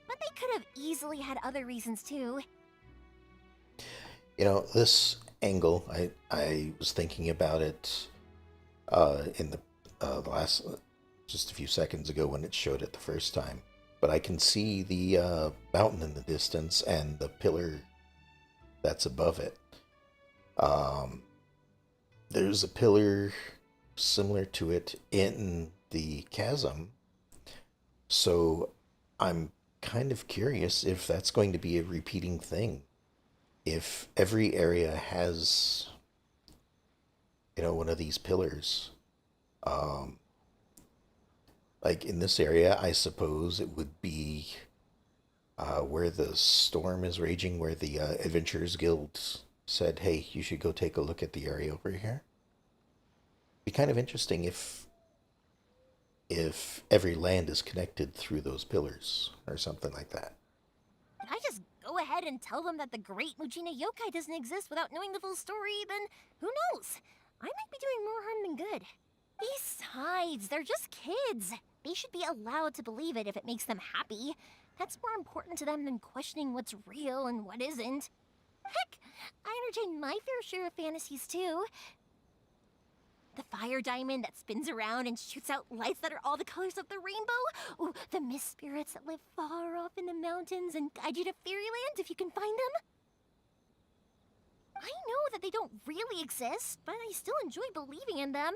but they could have easily had other reasons too. You know, this angle, I was thinking about it in the last, just a few seconds ago when it showed it the first time. But I can see the mountain in the distance and the pillar that's above it. There's a pillar similar to it in the chasm, so I'm kind of curious if that's going to be a repeating thing. If every area has, you know, one of these pillars. Like in this area, I suppose it would be where the storm is raging, where the Adventurers Guild said, hey, you should go take a look at the area over here. Be kind of interesting if every land is connected through those pillars or something like that. If I just go ahead and tell them that the Great Mujina Yokai doesn't exist without knowing the full story, then who knows? I might be doing more harm than good. Besides, they're just kids. They should be allowed to believe it if it makes them happy. That's more important to them than questioning what's real and what isn't. Heck, I entertain my fair share of fantasies too. The fire diamond that spins around and shoots out lights that are all the colors of the rainbow. Ooh, the mist spirits that live far off in the mountains and guide you to fairyland if you can find them. I know that they don't really exist, but I still enjoy believing in them.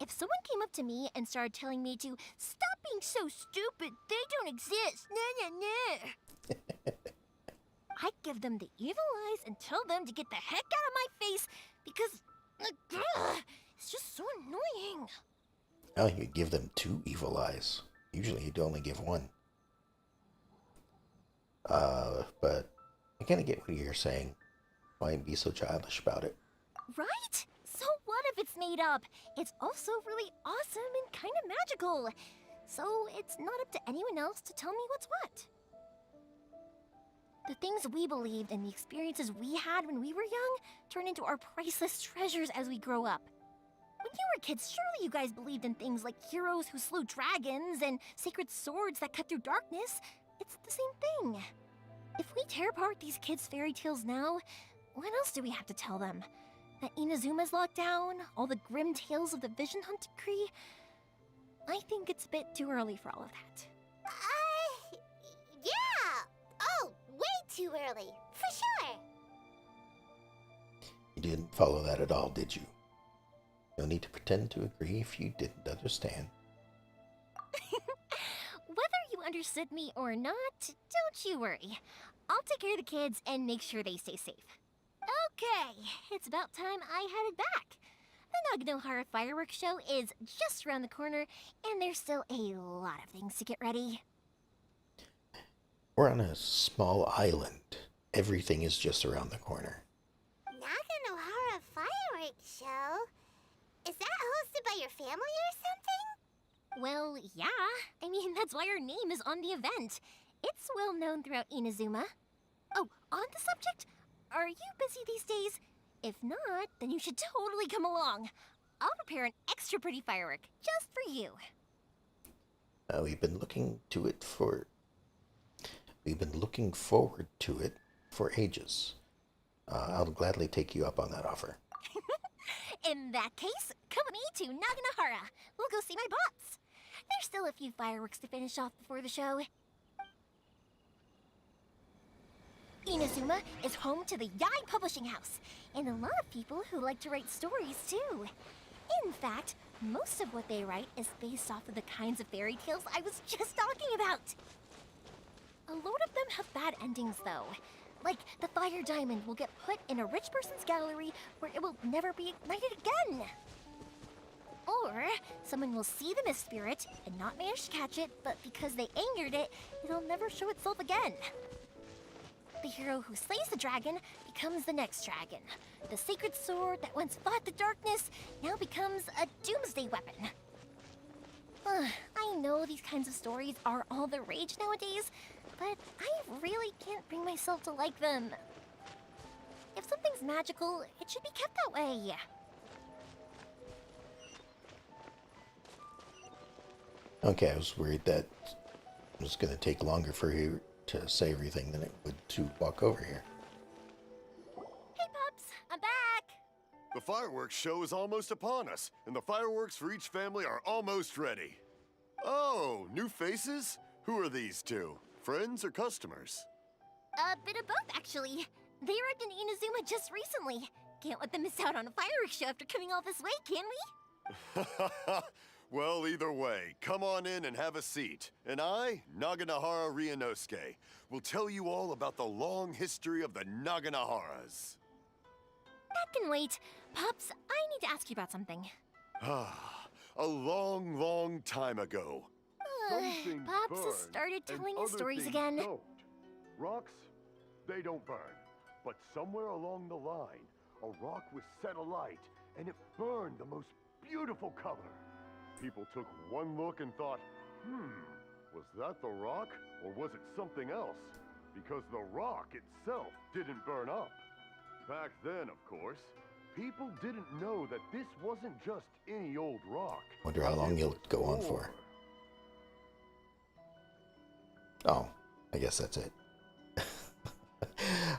If someone came up to me and started telling me to stop being so stupid, they don't exist, I'd give them the evil eyes and tell them to get the heck out of my face because it's just so annoying. Oh, you give them 2 evil eyes. Usually you'd only give 1. But I kind of get what you're saying. Why be so childish about it? Right? So what if it's made up? It's also really awesome and kind of magical. So it's not up to anyone else to tell me what's what. The things we believed and the experiences we had when we were young turn into our priceless treasures as we grow up. When you were kids, surely you guys believed in things like heroes who slew dragons and sacred swords that cut through darkness. It's the same thing. If we tear apart these kids' fairy tales now, what else do we have to tell them? That Inazuma's locked down, all the grim tales of the Vision Hunt decree? I think it's a bit too early for all of that. Yeah! Oh, way too early, for sure! You didn't follow that at all, did you? No need to pretend to agree if you didn't understand. Whether you understood me or not, don't you worry. I'll take care of the kids and make sure they stay safe. Okay, it's about time I headed back. The Naganohara fireworks show is just around the corner, and there's still a lot of things to get ready. We're on a small island. Everything is just around the corner. Naganohara fireworks show? Is that hosted by your family or something? Well, yeah. I mean, that's why our name is on the event. It's well known throughout Inazuma. Oh, on the subject, are you busy these days? If not, then you should totally come along. I'll prepare an extra pretty firework just for you. We've been looking forward to it for ages. I'll gladly take you up on that offer. In that case, come with me to Naganohara. We'll go see my pops. There's still a few fireworks to finish off before the show. Inazuma is home to the Yai Publishing House, and a lot of people who like to write stories too. In fact, most of what they write is based off of the kinds of fairy tales I was just talking about. A lot of them have bad endings though. Like, the fire diamond will get put in a rich person's gallery where it will never be ignited again. Or, someone will see the mist spirit and not manage to catch it, but because they angered it, it'll never show itself again. The hero who slays the dragon becomes the next dragon. The sacred sword that once fought the darkness now becomes a doomsday weapon. I know these kinds of stories are all the rage nowadays, but I really can't bring myself to like them. If something's magical, it should be kept that way. Okay, I was worried that it was going to take longer for you to say everything than it would to walk over here. Hey, Pops, I'm back! The fireworks show is almost upon us, and the fireworks for each family are almost ready. Oh, new faces? Who are these two? Friends or customers? A bit of both, actually. They arrived in Inazuma just recently. Can't let them miss out on a fireworks show after coming all this way, can we? Well, either way, come on in and have a seat. And I, Naganohara Ryunosuke, will tell you all about the long history of the Naganoharas. That can wait. Pops, I need to ask you about something. A long, long time ago. Pops has started telling his stories again. Don't. Rocks, they don't burn. But somewhere along the line, a rock was set alight, and it burned the most beautiful color. People took one look and thought, was that the rock, or was it something else? Because the rock itself didn't burn up. Back then, of course, people didn't know that this wasn't just any old rock. Wonder how long you'll go on for. Oh, I guess that's it.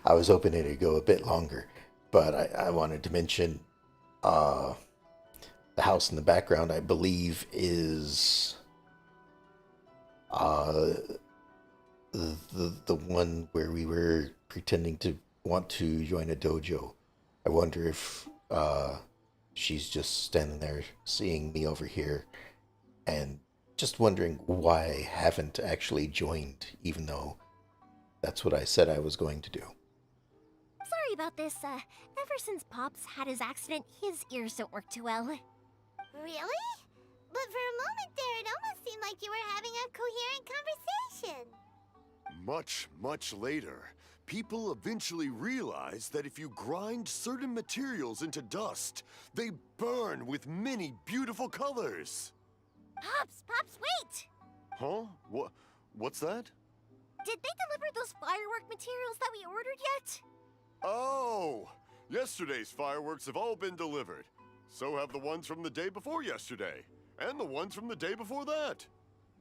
I was hoping it'd go a bit longer, but I wanted to mention the house in the background, I believe, is the one where we were pretending to want to join a dojo. I wonder if she's just standing there seeing me over here and just wondering why I haven't actually joined, even though that's what I said I was going to do. Sorry about this. Ever since Pops had his accident, his ears don't work too well. Really? But for a moment there, it almost seemed like you were having a coherent conversation. Much, much later, people eventually realized that if you grind certain materials into dust, they burn with many beautiful colors. Pops, wait! Huh? What's that? Did they deliver those firework materials that we ordered yet? Oh! Yesterday's fireworks have all been delivered. So have the ones from the day before yesterday. And the ones from the day before that.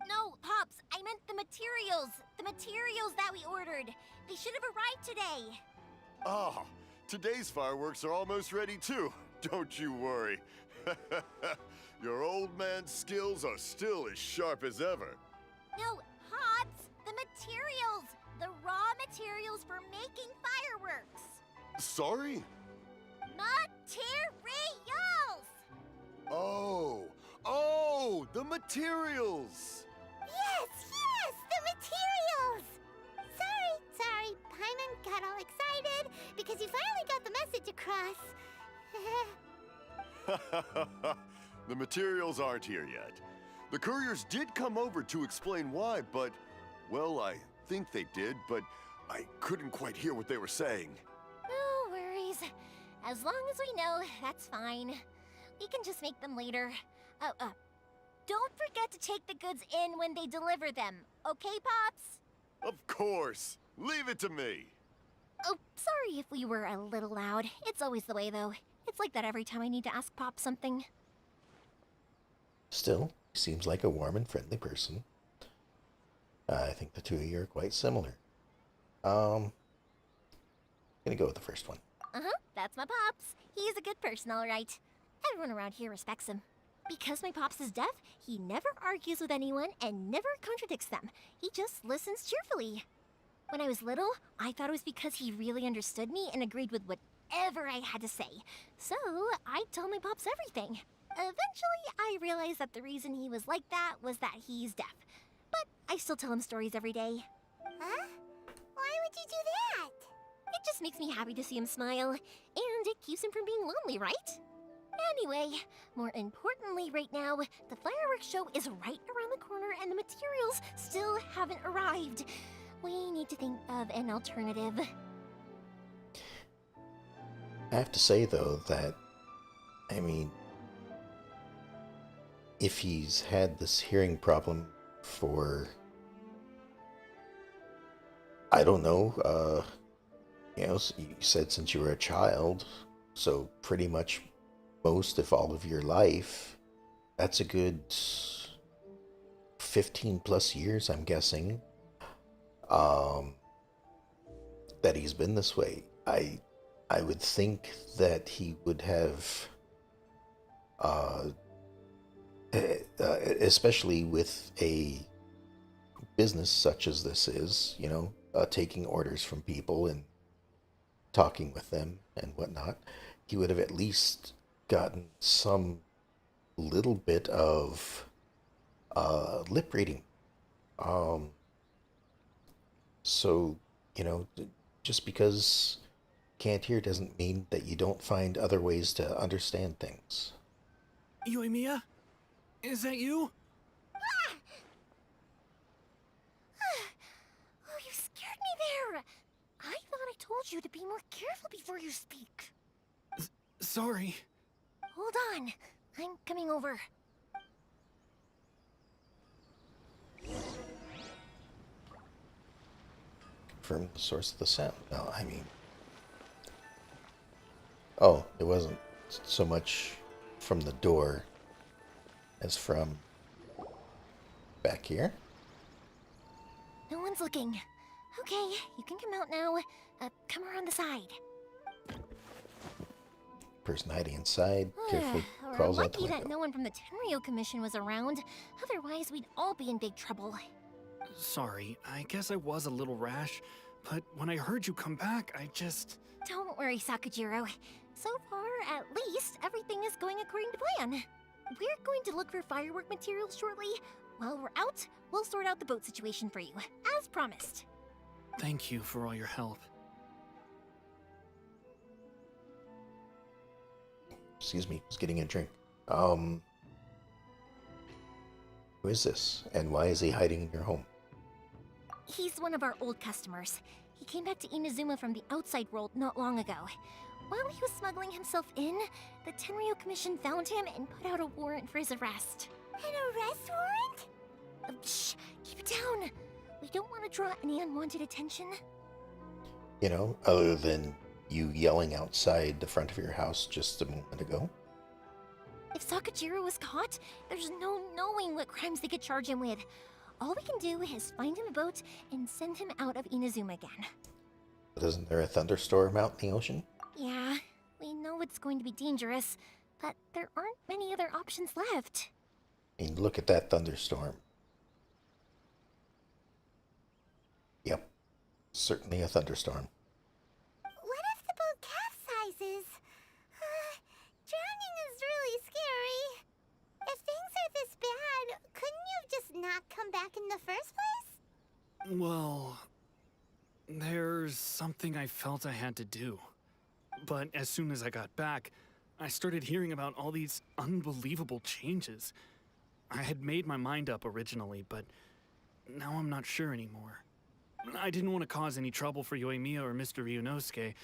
No, Pops, I meant the materials. The materials that we ordered. They should have arrived today. Ah, today's fireworks are almost ready too. Don't you worry. Your old man's skills are still as sharp as ever. No, Pops, the materials. The raw materials for making fireworks. Sorry? Materials! Oh, the materials! Yes, the materials! Sorry, Paimon got all excited because you finally got the message across. The materials aren't here yet. The couriers did come over to explain why, but, well, I think they did, but I couldn't quite hear what they were saying. No worries. As long as we know, that's fine. We can just make them later. Don't forget to take the goods in when they deliver them, okay, Pops? Of course. Leave it to me. Oh, sorry if we were a little loud. It's always the way, though. It's like that every time I need to ask Pop something. Still, he seems like a warm and friendly person. I think the two of you are quite similar. Gonna go with the first one. That's my Pops. He's a good person, all right. Everyone around here respects him. Because my Pops is deaf, he never argues with anyone and never contradicts them. He just listens cheerfully. When I was little, I thought it was because he really understood me and agreed with whatever I had to say. So, I'd tell my Pops everything. Eventually, I realized that the reason he was like that was that he's deaf. But I still tell him stories every day. Huh? Why would you do that? It just makes me happy to see him smile, and it keeps him from being lonely, right? Anyway, more importantly right now, the fireworks show is right around the corner and the materials still haven't arrived. We need to think of an alternative. I have to say, though, that, I mean, if he's had this hearing problem for, I don't know, you said since you were a child, so pretty much most, if all of your life, that's a good 15 plus years, I'm guessing, that he's been this way. I would think that he would have, especially with a business such as this is, taking orders from people and talking with them and whatnot, he would have at least gotten some little bit of lip reading. So, just because you can't hear doesn't mean that you don't find other ways to understand things. Yoimiya? Is that you? Oh, you scared me there! I thought I told you to be more careful before you speak. Sorry. Hold on. I'm coming over. Confirm the source of the sound. No, I mean... Oh, it wasn't so much from the door as from back here. No one's looking. Okay, you can come out now. Come around the side. Person hiding inside carefully crawls We're out the lucky window. that no one from the Tenryo Commission was around. Otherwise, we'd all be in big trouble. Sorry, I guess I was a little rash, but when I heard you come back, I just... Don't worry, Sakujiro. So far, at least, everything is going according to plan. We're going to look for firework materials shortly. While we're out, we'll sort out the boat situation for you, as promised. Thank you for all your help. Excuse me, just getting a drink. Who is this, and why is he hiding in your home? He's one of our old customers. He came back to Inazuma from the outside world not long ago. While he was smuggling himself in, the Tenryo Commission found him and put out a warrant for his arrest. An arrest warrant? Shh, keep it down. We don't want to draw any unwanted attention. You know, other than you yelling outside the front of your house just a moment ago. If Sakajiro was caught, there's no knowing what crimes they could charge him with. All we can do is find him a boat and send him out of Inazuma again. But isn't there a thunderstorm out in the ocean? Yeah, we know it's going to be dangerous, but there aren't many other options left. I mean, look at that thunderstorm. Yep, certainly a thunderstorm. What if the boat capsizes? Drowning is really scary. If things are this bad, couldn't you have just not come back in the first place? Well, there's something I felt I had to do. But as soon as I got back, I started hearing about all these unbelievable changes. I had made my mind up originally, but now I'm not sure anymore. I didn't want to cause any trouble for Yoimiya or Mr. Ryunosuke,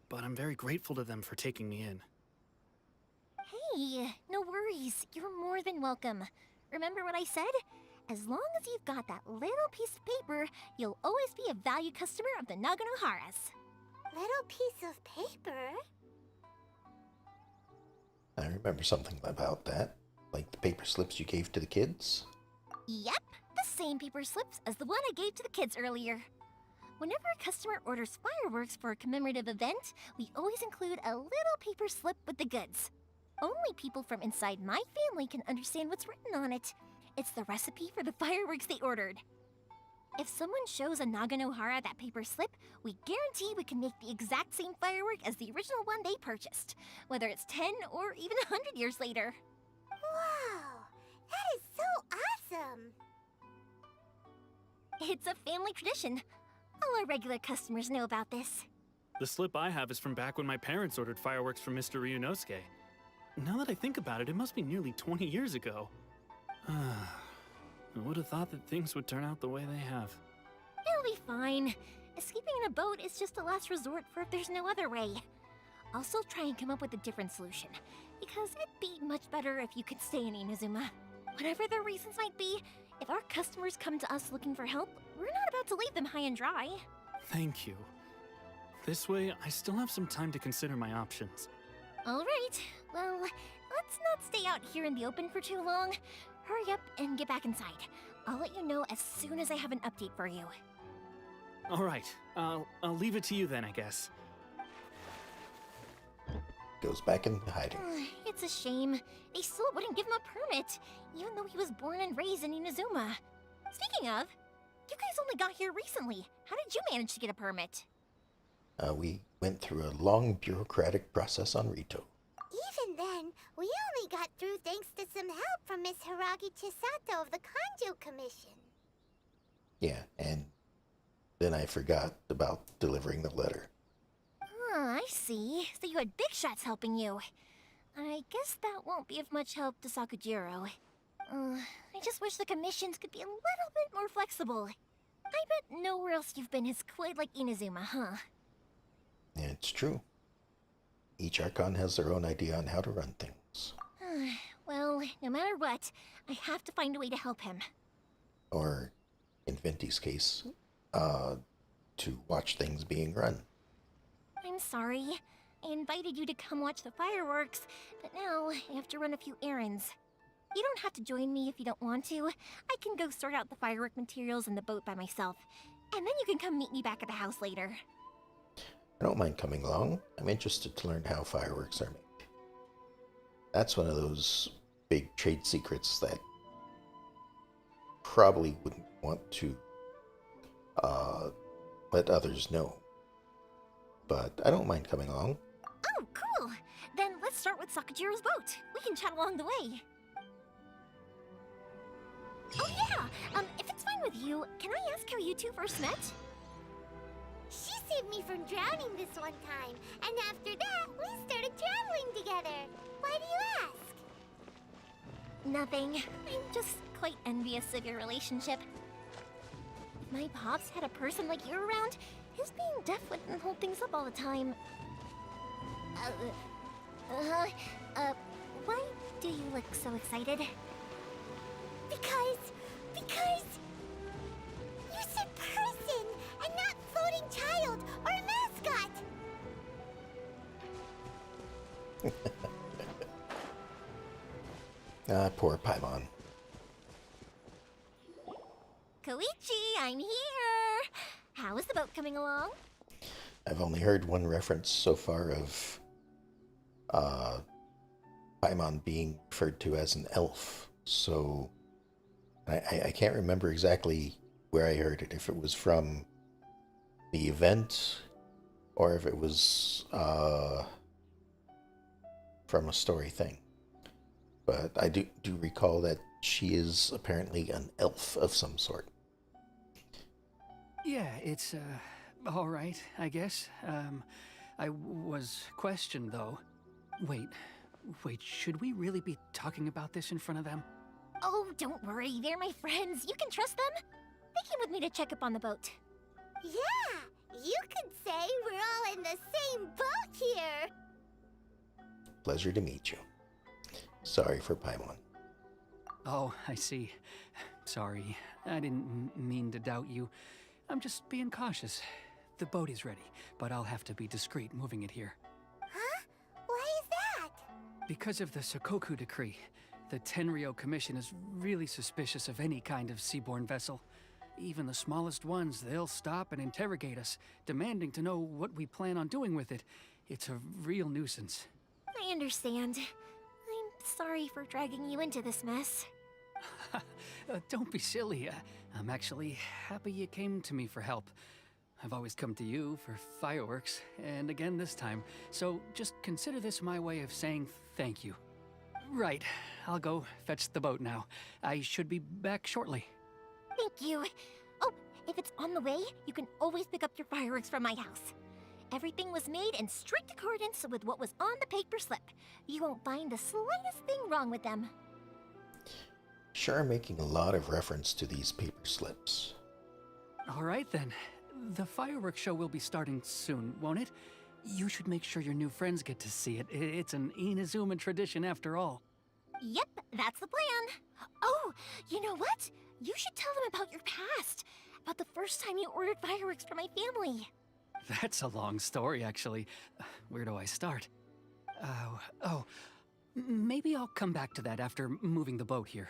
but I'm very grateful to them for taking me in. Hey, no worries. You're more than welcome. Remember what I said? As long as you've got that little piece of paper, you'll always be a valued customer of the Naganoharas. Little piece of paper? I remember something about that. Like the paper slips you gave to the kids? Yep, the same paper slips as the one I gave to the kids earlier. Whenever a customer orders fireworks for a commemorative event, we always include a little paper slip with the goods. Only people from inside my family can understand what's written on it. It's the recipe for the fireworks they ordered. If someone shows a Naganohara that paper slip, we guarantee we can make the exact same firework as the original one they purchased, whether it's 10 or even 100 years later. Wow, that is so awesome! It's a family tradition. All our regular customers know about this. The slip I have is from back when my parents ordered fireworks from Mr. Ryunosuke. Now that I think about it, it must be nearly 20 years ago. I would have thought that things would turn out the way they have. It'll be fine. Escaping in a boat is just a last resort for if there's no other way. I'll still try and come up with a different solution, because it'd be much better if you could stay in Inazuma. Whatever their reasons might be, if our customers come to us looking for help, we're not about to leave them high and dry. Thank you. This way, I still have some time to consider my options. All right, well, let's not stay out here in the open for too long. Hurry up and get back inside. I'll let you know as soon as I have an update for you. All right, I'll leave it to you then, I guess. Goes back into hiding. It's a shame. They still wouldn't give him a permit, even though he was born and raised in Inazuma. Speaking of, you guys only got here recently. How did you manage to get a permit? We went through a long bureaucratic process on Rito. Even then, we only got through thanks to some help from Miss Hiragi Chisato of the Kanjo Commission. Yeah, and then I forgot about delivering the letter. Oh, I see. So you had big shots helping you. I guess that won't be of much help to Sakujiro. I just wish the commissions could be a little bit more flexible. I bet nowhere else you've been is quite like Inazuma, huh? It's true. Each Archon has their own idea on how to run things. Well, no matter what, I have to find a way to help him. Or, in Venti's case, to watch things being run. I'm sorry. I invited you to come watch the fireworks, but now I have to run a few errands. You don't have to join me if you don't want to. I can go sort out the firework materials in the boat by myself, and then you can come meet me back at the house later. I don't mind coming along. I'm interested to learn how fireworks are made. That's one of those big trade secrets that probably wouldn't want to let others know. But I don't mind coming along. Oh, cool! Then let's start with Sakujiro's boat. We can chat along the way. Oh yeah! If it's fine with you, can I ask how you two first met? She saved me from drowning this one time, and after that, we started traveling together. Why do you ask? Nothing. I'm just quite envious of your relationship. If my pops had a person like you around, His being deaf wouldn't hold things up all the time. Why do you look so excited? Because you said person and not floating child or mascot. Ah, poor Paimon. Koichi, I'm here! How is the boat coming along? I've only heard one reference so far of Paimon being referred to as an elf, so I can't remember exactly where I heard it, if it was from the event or if it was from a story thing. But I do recall that she is apparently an elf of some sort. Yeah, it's, all right, I guess. I was questioned, though. Wait, should we really be talking about this in front of them? Oh, don't worry, they're my friends. You can trust them. They came with me to check up on the boat. Yeah, you could say we're all in the same boat here. Pleasure to meet you. Sorry for Paimon. Oh, I see. Sorry, I didn't mean to doubt you. I'm just being cautious. The boat is ready, but I'll have to be discreet moving it here. Huh? Why is that? Because of the Sokoku decree, the Tenryo Commission is really suspicious of any kind of seaborne vessel. Even the smallest ones, they'll stop and interrogate us, demanding to know what we plan on doing with it. It's a real nuisance. I understand. I'm sorry for dragging you into this mess. Don't be silly. I'm actually happy you came to me for help. I've always come to you for fireworks, and again this time, so just consider this my way of saying thank you. Right, I'll go fetch the boat now. I should be back shortly. Thank you. Oh, if it's on the way, you can always pick up your fireworks from my house. Everything was made in strict accordance with what was on the paper slip. You won't find the slightest thing wrong with them. Sure, making a lot of reference to these paper slips. All right then. The fireworks show will be starting soon, won't it? You should make sure your new friends get to see it. It's an Inazuma tradition after all. Yep, that's the plan. Oh, you know what? You should tell them about your past. About the first time you ordered fireworks for my family. That's a long story, actually. Where do I start? Maybe I'll come back to that after moving the boat here.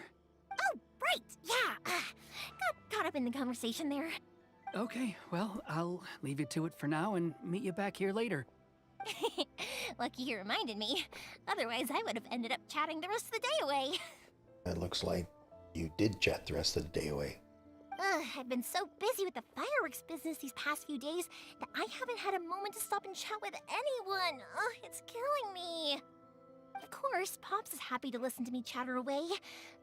Oh, right, yeah. Got caught up in the conversation there. Okay, well, I'll leave you to it for now and meet you back here later. Lucky you reminded me. Otherwise, I would have ended up chatting the rest of the day away. It looks like you did chat the rest of the day away. I've been so busy with the fireworks business these past few days that I haven't had a moment to stop and chat with anyone. It's killing me. Of course, Pops is happy to listen to me chatter away,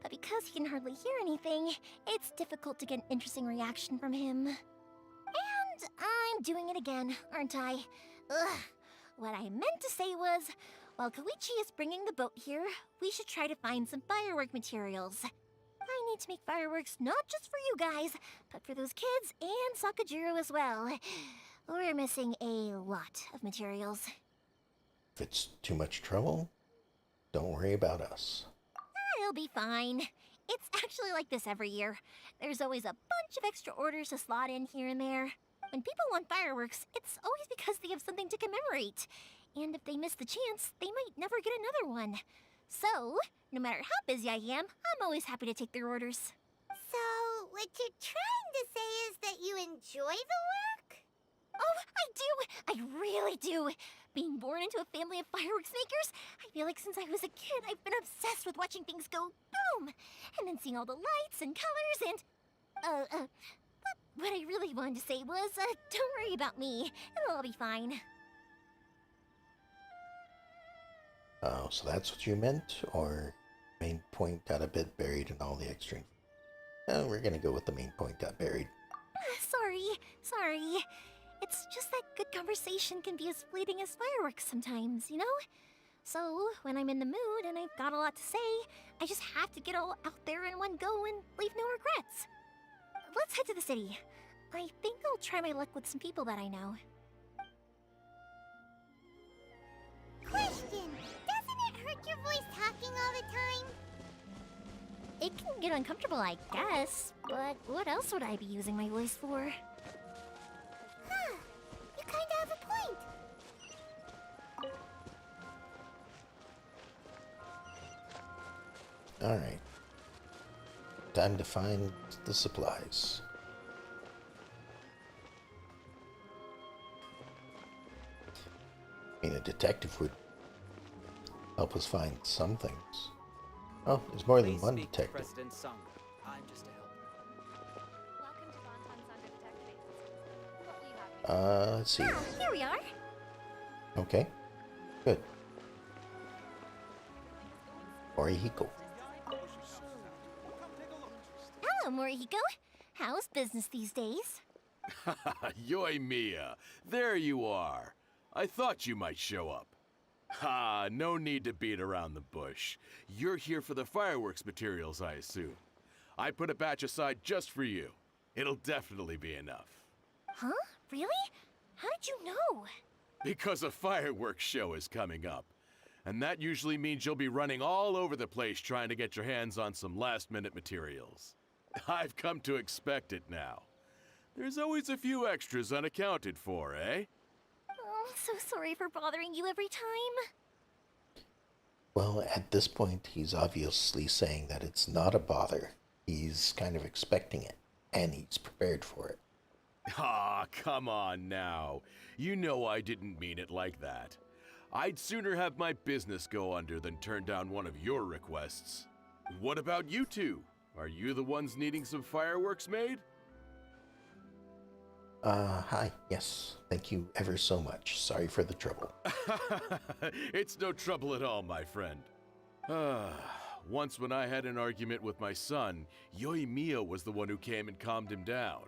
but because he can hardly hear anything, it's difficult to get an interesting reaction from him. And I'm doing it again, aren't I? What I meant to say was, while Koichi is bringing the boat here, we should try to find some firework materials. I need to make fireworks not just for you guys, but for those kids and Sakajiro as well. We're missing a lot of materials. If it's too much trouble, don't worry about us. It'll be fine. It's actually like this every year. There's always a bunch of extra orders to slot in here and there. When people want fireworks, it's always because they have something to commemorate. And if they miss the chance, they might never get another one. So, no matter how busy I am, I'm always happy to take their orders. So, what you're trying to say is that you enjoy the work? Oh, I do! I really do! Being born into a family of fireworks makers, I feel like since I was a kid, I've been obsessed with watching things go boom! And then seeing all the lights and colors and... But what I really wanted to say was, don't worry about me. It'll all be fine. Oh, so that's what you meant? Or main point got a bit buried in all the extra? We're gonna go with the main point got buried. Sorry. It's just that good conversation can be as fleeting as fireworks sometimes, you know? So, when I'm in the mood and I've got a lot to say, I just have to get all out there in one go and leave no regrets. Let's head to the city. I think I'll try my luck with some people that I know. Question! Doesn't it hurt your voice talking all the time? It can get uncomfortable, I guess, but what else would I be using my voice for? Huh. You kinda have a point. Alright. Time to find the supplies. I mean, a detective would help us find some things. Oh, there's more than one detective. President Sung. I'm just a helper. Welcome to Bonton Sanga Detective Agency. What will you have? Let's see. Ah, here we are. Okay. Good. Morihiko. Hello, Morihiko. How's business these days? Yoimiya, there you are. I thought you might show up. Ha, no need to beat around the bush. You're here for the fireworks materials, I assume. I put a batch aside just for you. It'll definitely be enough. Huh? Really? How did you know? Because a fireworks show is coming up. And that usually means you'll be running all over the place trying to get your hands on some last-minute materials. I've come to expect it now. There's always a few extras unaccounted for, eh? Oh, I'm so sorry for bothering you every time. Well, at this point, he's obviously saying that it's not a bother. He's kind of expecting it, and he's prepared for it. Ah, come on now. You know I didn't mean it like that. I'd sooner have my business go under than turn down one of your requests. What about you two? Are you the ones needing some fireworks made? Hi. Yes. Thank you ever so much. Sorry for the trouble. It's no trouble at all, my friend. Once when I had an argument with my son, Yoimiya was the one who came and calmed him down.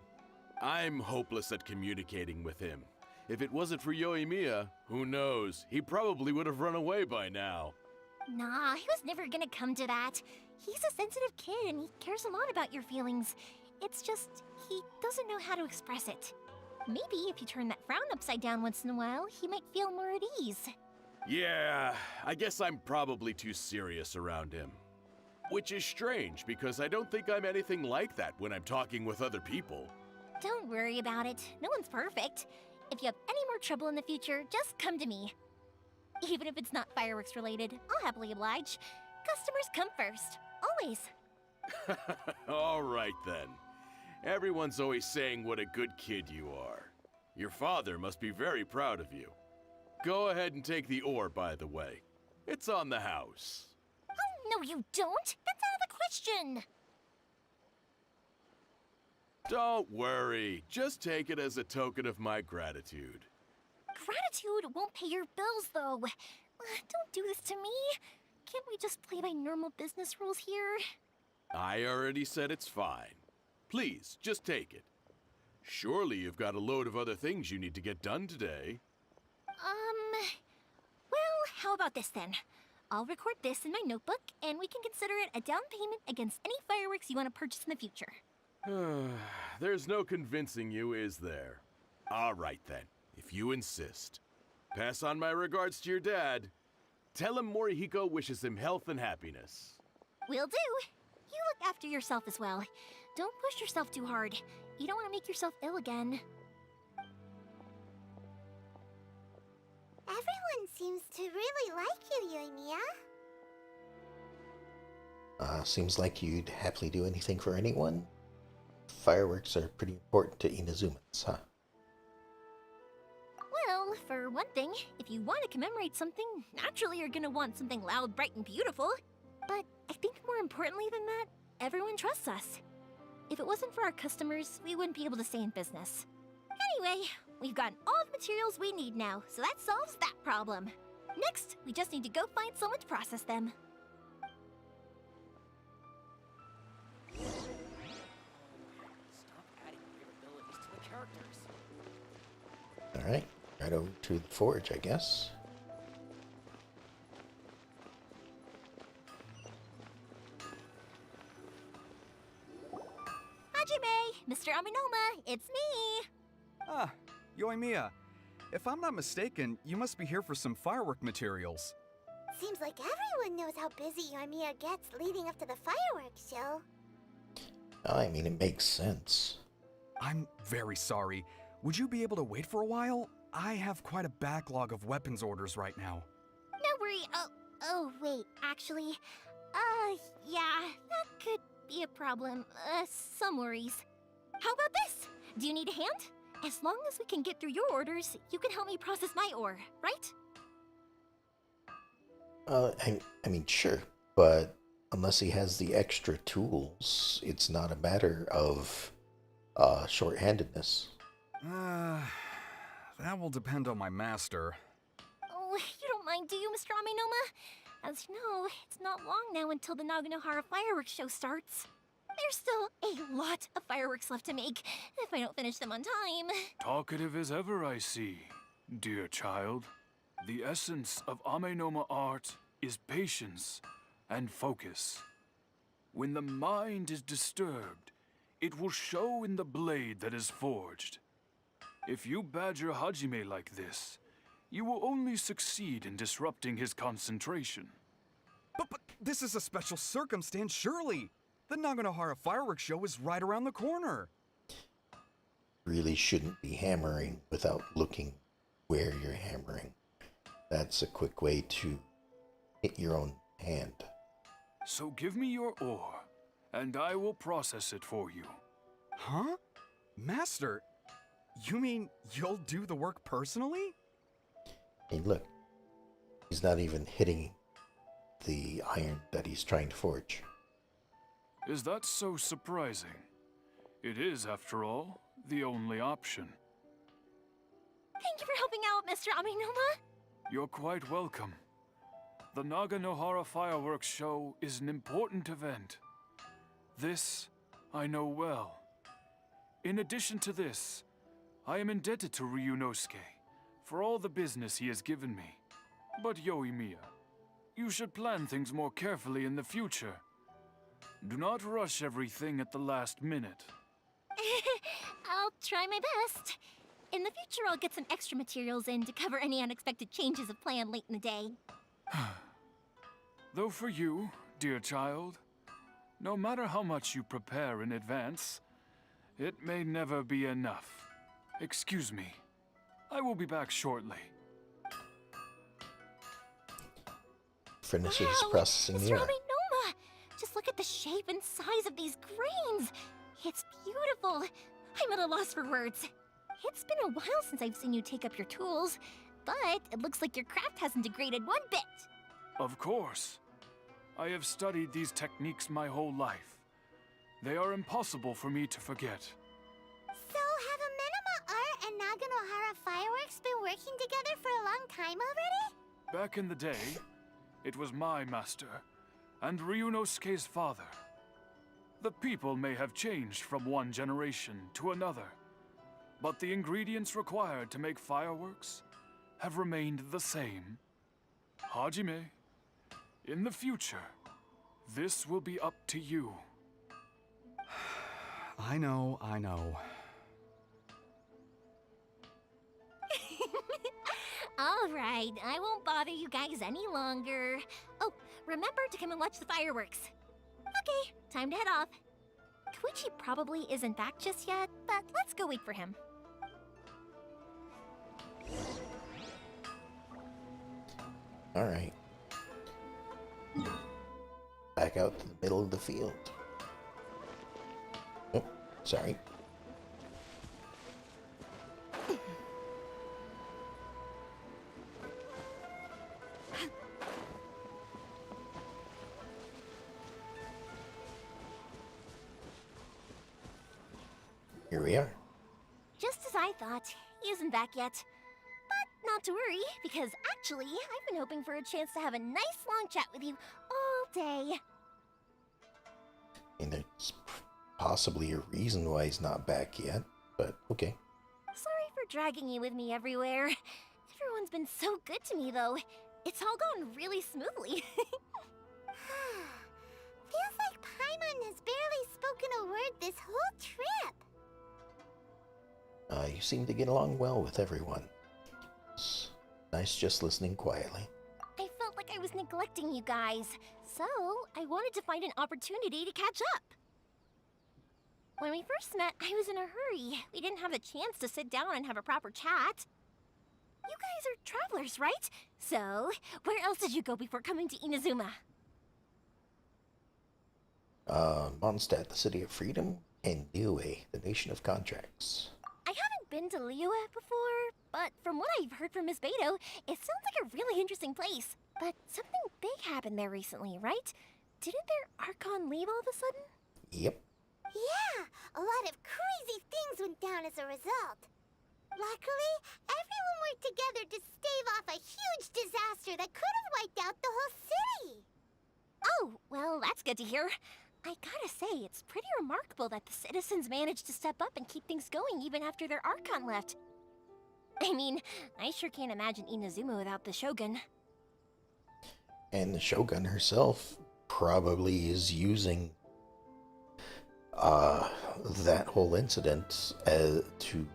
I'm hopeless at communicating with him. If it wasn't for Yoimiya, who knows? He probably would have run away by now. Nah, he was never gonna come to that. He's a sensitive kid and he cares a lot about your feelings. It's just, he doesn't know how to express it. Maybe if you turn that frown upside down once in a while, he might feel more at ease. Yeah, I guess I'm probably too serious around him. Which is strange, because I don't think I'm anything like that when I'm talking with other people. Don't worry about it. No one's perfect. If you have any more trouble in the future, just come to me. Even if it's not fireworks related, I'll happily oblige. Customers come first. Always. All right then. Everyone's always saying what a good kid you are. Your father must be very proud of you. Go ahead and take the ore, by the way. It's on the house. Oh, no you don't! That's out of the question! Don't worry. Just take it as a token of my gratitude. Gratitude won't pay your bills, though. Don't do this to me. Can't we just play by normal business rules here? I already said it's fine. Please, just take it. Surely you've got a load of other things you need to get done today. Well, how about this then? I'll record this in my notebook, and we can consider it a down payment against any fireworks you want to purchase in the future. There's no convincing you, is there? All right then, if you insist. Pass on my regards to your dad. Tell him Morihiko wishes him health and happiness. Will do. You look after yourself as well. Don't push yourself too hard. You don't want to make yourself ill again. Everyone seems to really like you, Yoimiya. Seems like you'd happily do anything for anyone. Fireworks are pretty important to Inazumans, huh? Well, for one thing, if you want to commemorate something, naturally you're gonna want something loud, bright, and beautiful. But I think more importantly than that, everyone trusts us. If it wasn't for our customers, we wouldn't be able to stay in business. Anyway, we've gotten all the materials we need now, so that solves that problem. Next, we just need to go find someone to process them. Stop adding weird abilities to the characters. Alright, right over to the forge, I guess. Hajime! Mr. Aminoma, it's me! Ah, Yoimiya. If I'm not mistaken, you must be here for some firework materials. Seems like everyone knows how busy Yoimiya gets leading up to the fireworks show. I mean, it makes sense. I'm very sorry. Would you be able to wait for a while? I have quite a backlog of weapons orders right now. No worry. Oh, wait, actually. Yeah, that could be a problem. Some worries. How about this? Do you need a hand? As long as we can get through your orders, you can help me process my ore, right? I mean, sure, but unless he has the extra tools, it's not a matter of shorthandedness. That will depend on my master. Oh, you don't mind, do you, Mr. Aminoma? As you know, it's not long now until the Naganohara fireworks show starts. There's still a lot of fireworks left to make, if I don't finish them on time. Talkative as ever, I see, dear child. The essence of Amenoma art is patience and focus. When the mind is disturbed, it will show in the blade that is forged. If you badger Hajime like this, you will only succeed in disrupting his concentration. But this is a special circumstance, surely. The Naganohara fireworks show is right around the corner. Really shouldn't be hammering without looking where you're hammering. That's a quick way to hit your own hand. So give me your ore, and I will process it for you. Huh? Master, you mean you'll do the work personally? Hey, look. He's not even hitting the iron that he's trying to forge. Is that so surprising? It is, after all, the only option. Thank you for helping out, Mr. Aminoma. You're quite welcome. The Naganohara fireworks show is an important event. This I know well. In addition to this, I am indebted to Ryunosuke for all the business he has given me. But Yoimiya, you should plan things more carefully in the future. Do not rush everything at the last minute. I'll try my best. In the future, I'll get some extra materials in to cover any unexpected changes of plan late in the day. Though for you, dear child, no matter how much you prepare in advance, it may never be enough. Excuse me. I will be back shortly. Finishes Wow, processing Mr. the ore. Aminoma! Just look at the shape and size of these grains. It's beautiful. I'm at a loss for words. It's been a while since I've seen you take up your tools, but it looks like your craft hasn't degraded one bit. Of course. I have studied these techniques my whole life. They are impossible for me to forget. So, have Amenoma Art and Naganohara Fireworks been working together for a long time already? Back in the day, it was my master, and Ryunosuke's father. The people may have changed from one generation to another, but the ingredients required to make fireworks have remained the same. Hajime, in the future, this will be up to you. I know. All right, I won't bother you guys any longer. Oh, remember to come and watch the fireworks. Okay, time to head off. Koichi probably isn't back just yet, but let's go wait for him. Alright. Back out to the middle of the field. Oh, sorry. Here we are. Just as I thought, he isn't back yet. But not to worry, because actually, I've been hoping for a chance to have a nice long chat with you all day. And there's possibly a reason why he's not back yet, but okay. Sorry for dragging you with me everywhere. Everyone's been so good to me, though. It's all gone really smoothly. Feels like Paimon has barely spoken spoken a word this whole trip. You seem to get along well with everyone. It's nice just listening quietly. I felt like I was neglecting you guys, so I wanted to find an opportunity to catch up. When we first met, I was in a hurry. We didn't have the chance to sit down and have a proper chat. You guys are travelers, right? So, where else did you go before coming to Inazuma? Mondstadt, the City of Freedom, and Liyue, the Nation of Contracts. I haven't been to Liyue before, but from what I've heard from Miss Beto, it sounds like a really interesting place. But something big happened there recently, right? Didn't their Archon leave all of a sudden? Yep. Yeah, a lot of crazy things went down as a result. Luckily, everyone worked together to stave off a huge disaster that could have wiped out the whole city. Oh, well, that's good to hear. I gotta say, it's pretty remarkable that the citizens managed to step up and keep things going even after their Archon left. I mean, I sure can't imagine Inazuma without the Shogun. And the Shogun herself probably is using that whole incident to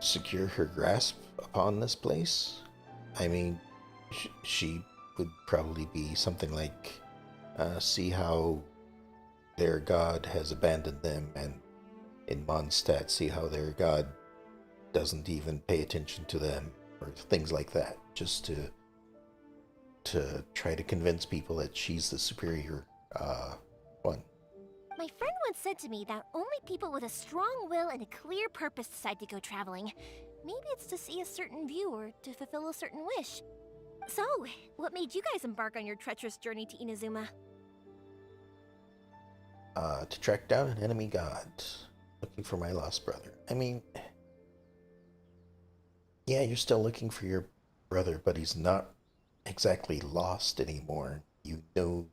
secure her grasp upon this place. I mean, she would probably be something like, see how their god has abandoned them, and in Mondstadt, see how their god doesn't even pay attention to them, or things like that, just to try to convince people that she's the superior one. My friend once said to me that only people with a strong will and a clear purpose decide to go traveling. Maybe it's to see a certain view or to fulfill a certain wish. So, what made you guys embark on your treacherous journey to Inazuma? To track down an enemy god, looking for my lost brother. I mean, yeah, you're still looking for your brother, but he's not exactly lost anymore. You know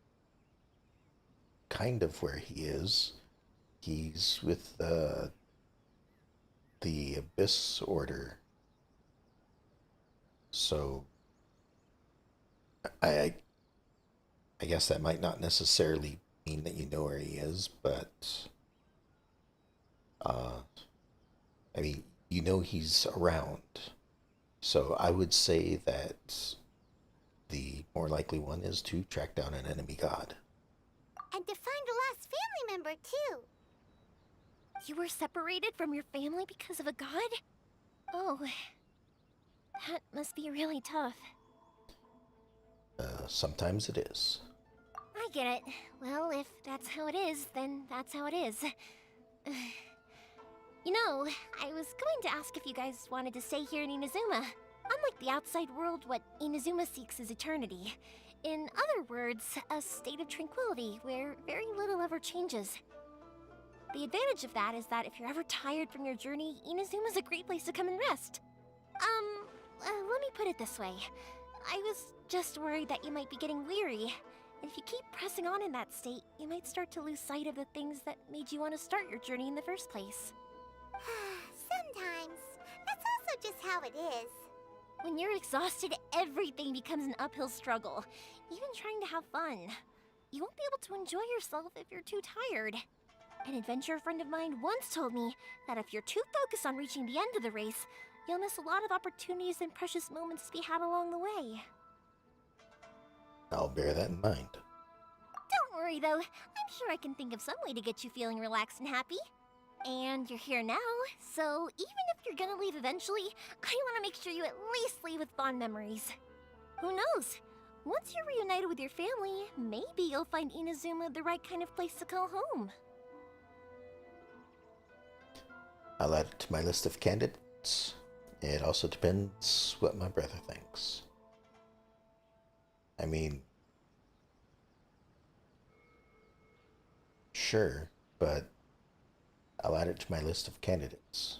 kind of where he is. He's with the Abyss Order. So I guess that might not necessarily mean that you know where he is, but I mean, you know he's around. So I would say that the more likely one is to track down an enemy god. And to find a lost family member, too. You were separated from your family because of a god? Oh, that must be really tough. Sometimes it is. I get it. Well, if that's how it is, then that's how it is. You know, I was going to ask if you guys wanted to stay here in Inazuma. Unlike the outside world, what Inazuma seeks is eternity. In other words, a state of tranquility where very little ever changes. The advantage of that is that if you're ever tired from your journey, Inazuma's a great place to come and rest. Let me put it this way. I was just worried that you might be getting weary. And if you keep pressing on in that state, you might start to lose sight of the things that made you want to start your journey in the first place. Sometimes. That's also just how it is. When you're exhausted, everything becomes an uphill struggle. Even trying to have fun. You won't be able to enjoy yourself if you're too tired. An adventurer friend of mine once told me that if you're too focused on reaching the end of the race, you'll miss a lot of opportunities and precious moments to be had along the way. I'll bear that in mind. Don't worry though, I'm sure I can think of some way to get you feeling relaxed and happy. And you're here now, so even if you're gonna leave eventually, I want to make sure you at least leave with fond memories. Who knows? Once you're reunited with your family, maybe you'll find Inazuma the right kind of place to call home. I'll add it to my list of candidates. It also depends what my brother thinks. I mean, sure, but I'll add it to my list of candidates.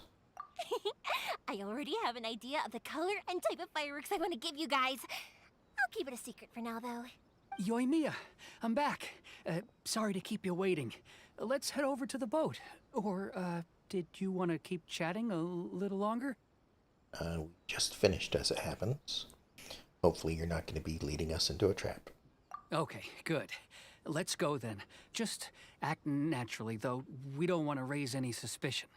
I already have an idea of the color and type of fireworks I want to give you guys. I'll keep it a secret for now, though. Yoimiya, I'm back. Sorry to keep you waiting. Let's head over to the boat. Or, did you want to keep chatting a little longer? We just finished, as it happens. Hopefully you're not going to be leading us into a trap. Okay, good. Let's go then. Just act naturally, though we don't want to raise any suspicion.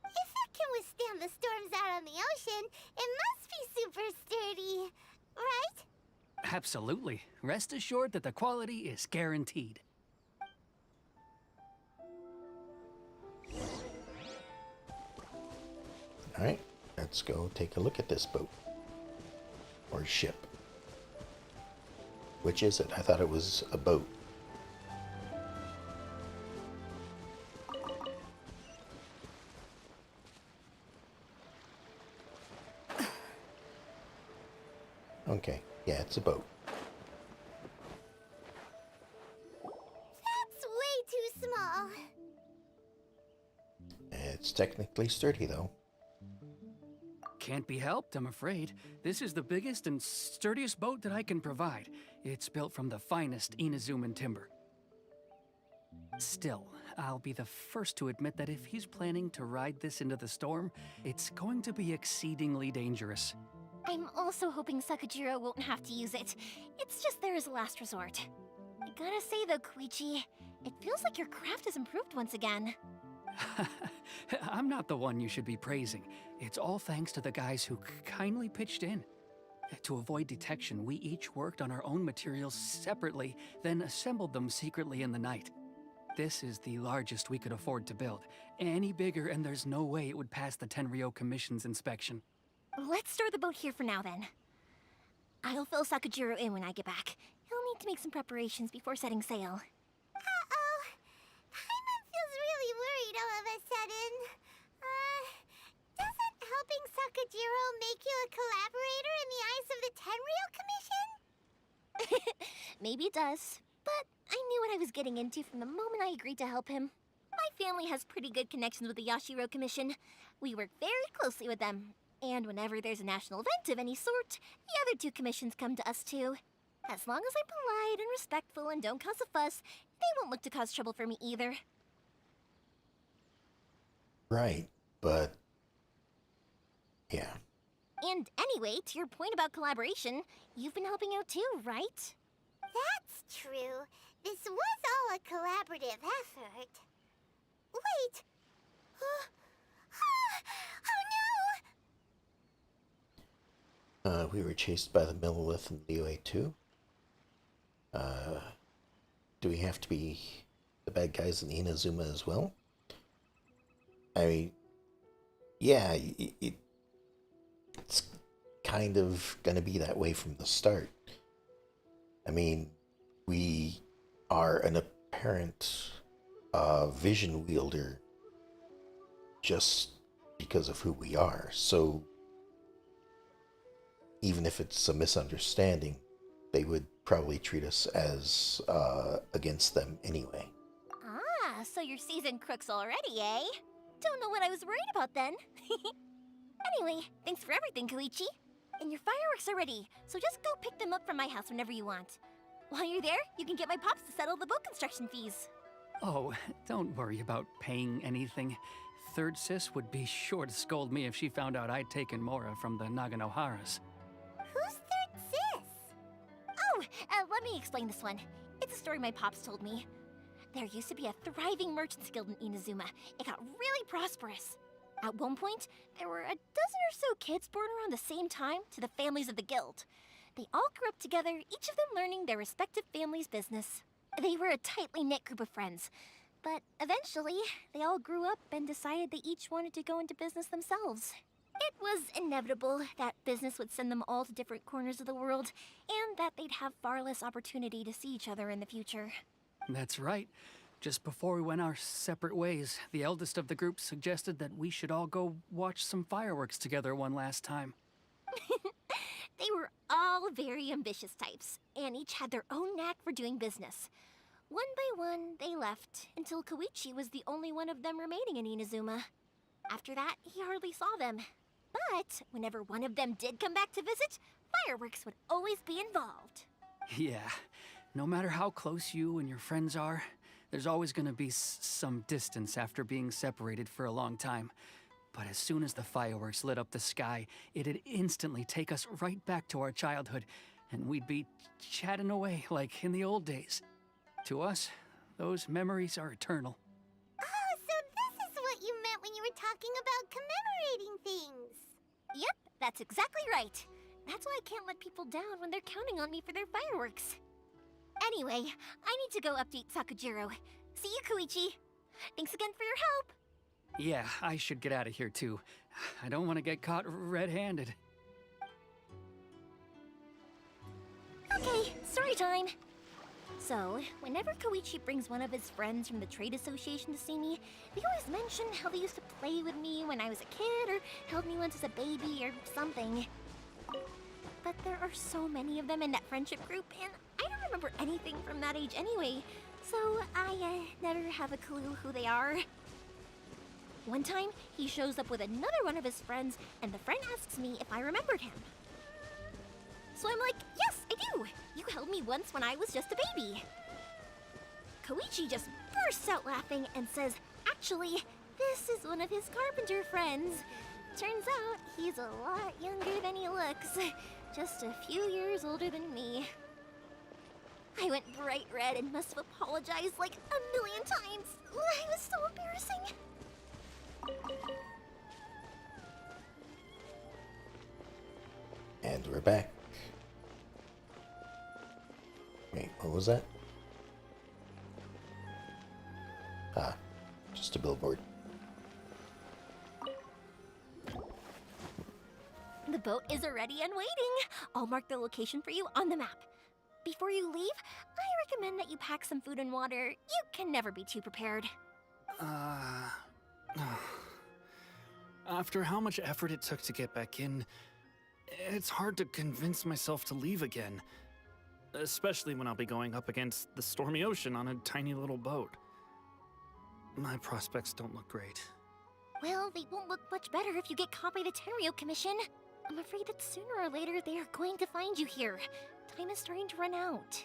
If it can withstand the storms out on the ocean, it must be super sturdy, right? Absolutely. Rest assured that the quality is guaranteed. Alright, let's go take a look at this boat. Or ship. Which is it? I thought it was a boat. Okay, yeah, it's a boat. That's way too small. It's technically sturdy, though. Can't be helped, I'm afraid. This is the biggest and sturdiest boat that I can provide. It's built from the finest Inazuman timber. Still, I'll be the first to admit that if he's planning to ride this into the storm, it's going to be exceedingly dangerous. I'm also hoping Sakajiro won't have to use it. It's just there as a last resort. I gotta say though, Koichi, it feels like your craft has improved once again. I'm not the one you should be praising. It's all thanks to the guys who kindly pitched in. To avoid detection, we each worked on our own materials separately, then assembled them secretly in the night. This is the largest we could afford to build. Any bigger and there's no way it would pass the Tenryou Commission's inspection. Let's store the boat here for now then. I'll fill Sakajiro in when I get back. He'll need to make some preparations before setting sail. Uh-oh. Paimon feels really worried all of a sudden. Doesn't helping Sakajiro make you a collaborator in the eyes of the Tenryou Commission? Maybe it does, but I knew what I was getting into from the moment I agreed to help him. My family has pretty good connections with the Yashiro Commission. We work very closely with them. And whenever there's a national event of any sort, the other two commissions come to us too. As long as I'm polite and respectful and don't cause a fuss, they won't look to cause trouble for me either. Right, but... yeah. And anyway, to your point about collaboration, you've been helping out too, right? That's true. This was all a collaborative effort. Wait! Oh no! We were chased by the Millilith and Liyue too. Do we have to be the bad guys in Inazuma as well? I mean, yeah, it's kind of gonna be that way from the start. I mean, we are an apparent vision wielder just because of who we are, so even if it's a misunderstanding, they would probably treat us as against them anyway. Ah, so you're seasoned crooks already, eh? Don't know what I was worried about then. Anyway, thanks for everything, Koichi. And your fireworks are ready, so just go pick them up from my house whenever you want. While you're there, you can get my pops to settle the boat construction fees. Oh, don't worry about paying anything. Third Sis would be sure to scold me if she found out I'd taken Mora from the Naganoharas. Who's Third Sis? Oh, let me explain this one. It's a story my pops told me. There used to be a thriving merchants guild in Inazuma. It got really prosperous. At one point, there were a dozen or so kids born around the same time to the families of the guild. They all grew up together, each of them learning their respective family's business. They were a tightly knit group of friends. But eventually, they all grew up and decided they each wanted to go into business themselves. It was inevitable that business would send them all to different corners of the world, and that they'd have far less opportunity to see each other in the future. That's right. Just before we went our separate ways, the eldest of the group suggested that we should all go watch some fireworks together one last time. They were all very ambitious types, and each had their own knack for doing business. One by one, they left, until Koichi was the only one of them remaining in Inazuma. After that, he hardly saw them. But whenever one of them did come back to visit, fireworks would always be involved. Yeah, no matter how close you and your friends are, there's always gonna be some distance after being separated for a long time. But as soon as the fireworks lit up the sky, it'd instantly take us right back to our childhood, and we'd be chatting away like in the old days. To us, those memories are eternal. Oh, so this is what you meant when you were talking about commemorating things. Yep, that's exactly right. That's why I can't let people down when they're counting on me for their fireworks. Anyway, I need to go update Sakujiro. See you, Koichi. Thanks again for your help. Yeah, I should get out of here too. I don't want to get caught red-handed. Okay, story time. So, whenever Koichi brings one of his friends from the trade association to see me, they always mention how they used to play with me when I was a kid or held me once as a baby or something. But there are so many of them in that friendship group, and I don't remember anything from that age anyway, so I never have a clue who they are. One time, he shows up with another one of his friends, and the friend asks me if I remembered him. So I'm like, yes, I do! You held me once when I was just a baby. Koichi just bursts out laughing and says, actually, this is one of his carpenter friends. Turns out, he's a lot younger than he looks. Just a few years older than me. I went bright red and must have apologized like a million times. It was so embarrassing. And we're back. Wait, what was that? Ah, just a billboard. The boat is ready and waiting. I'll mark the location for you on the map. Before you leave, I recommend that you pack some food and water. You can never be too prepared. After how much effort it took to get back in, it's hard to convince myself to leave again. Especially when I'll be going up against the stormy ocean on a tiny little boat. My prospects don't look great. Well, they won't look much better if you get caught by the Tenryo Commission. I'm afraid that sooner or later they are going to find you here. Time is starting to run out.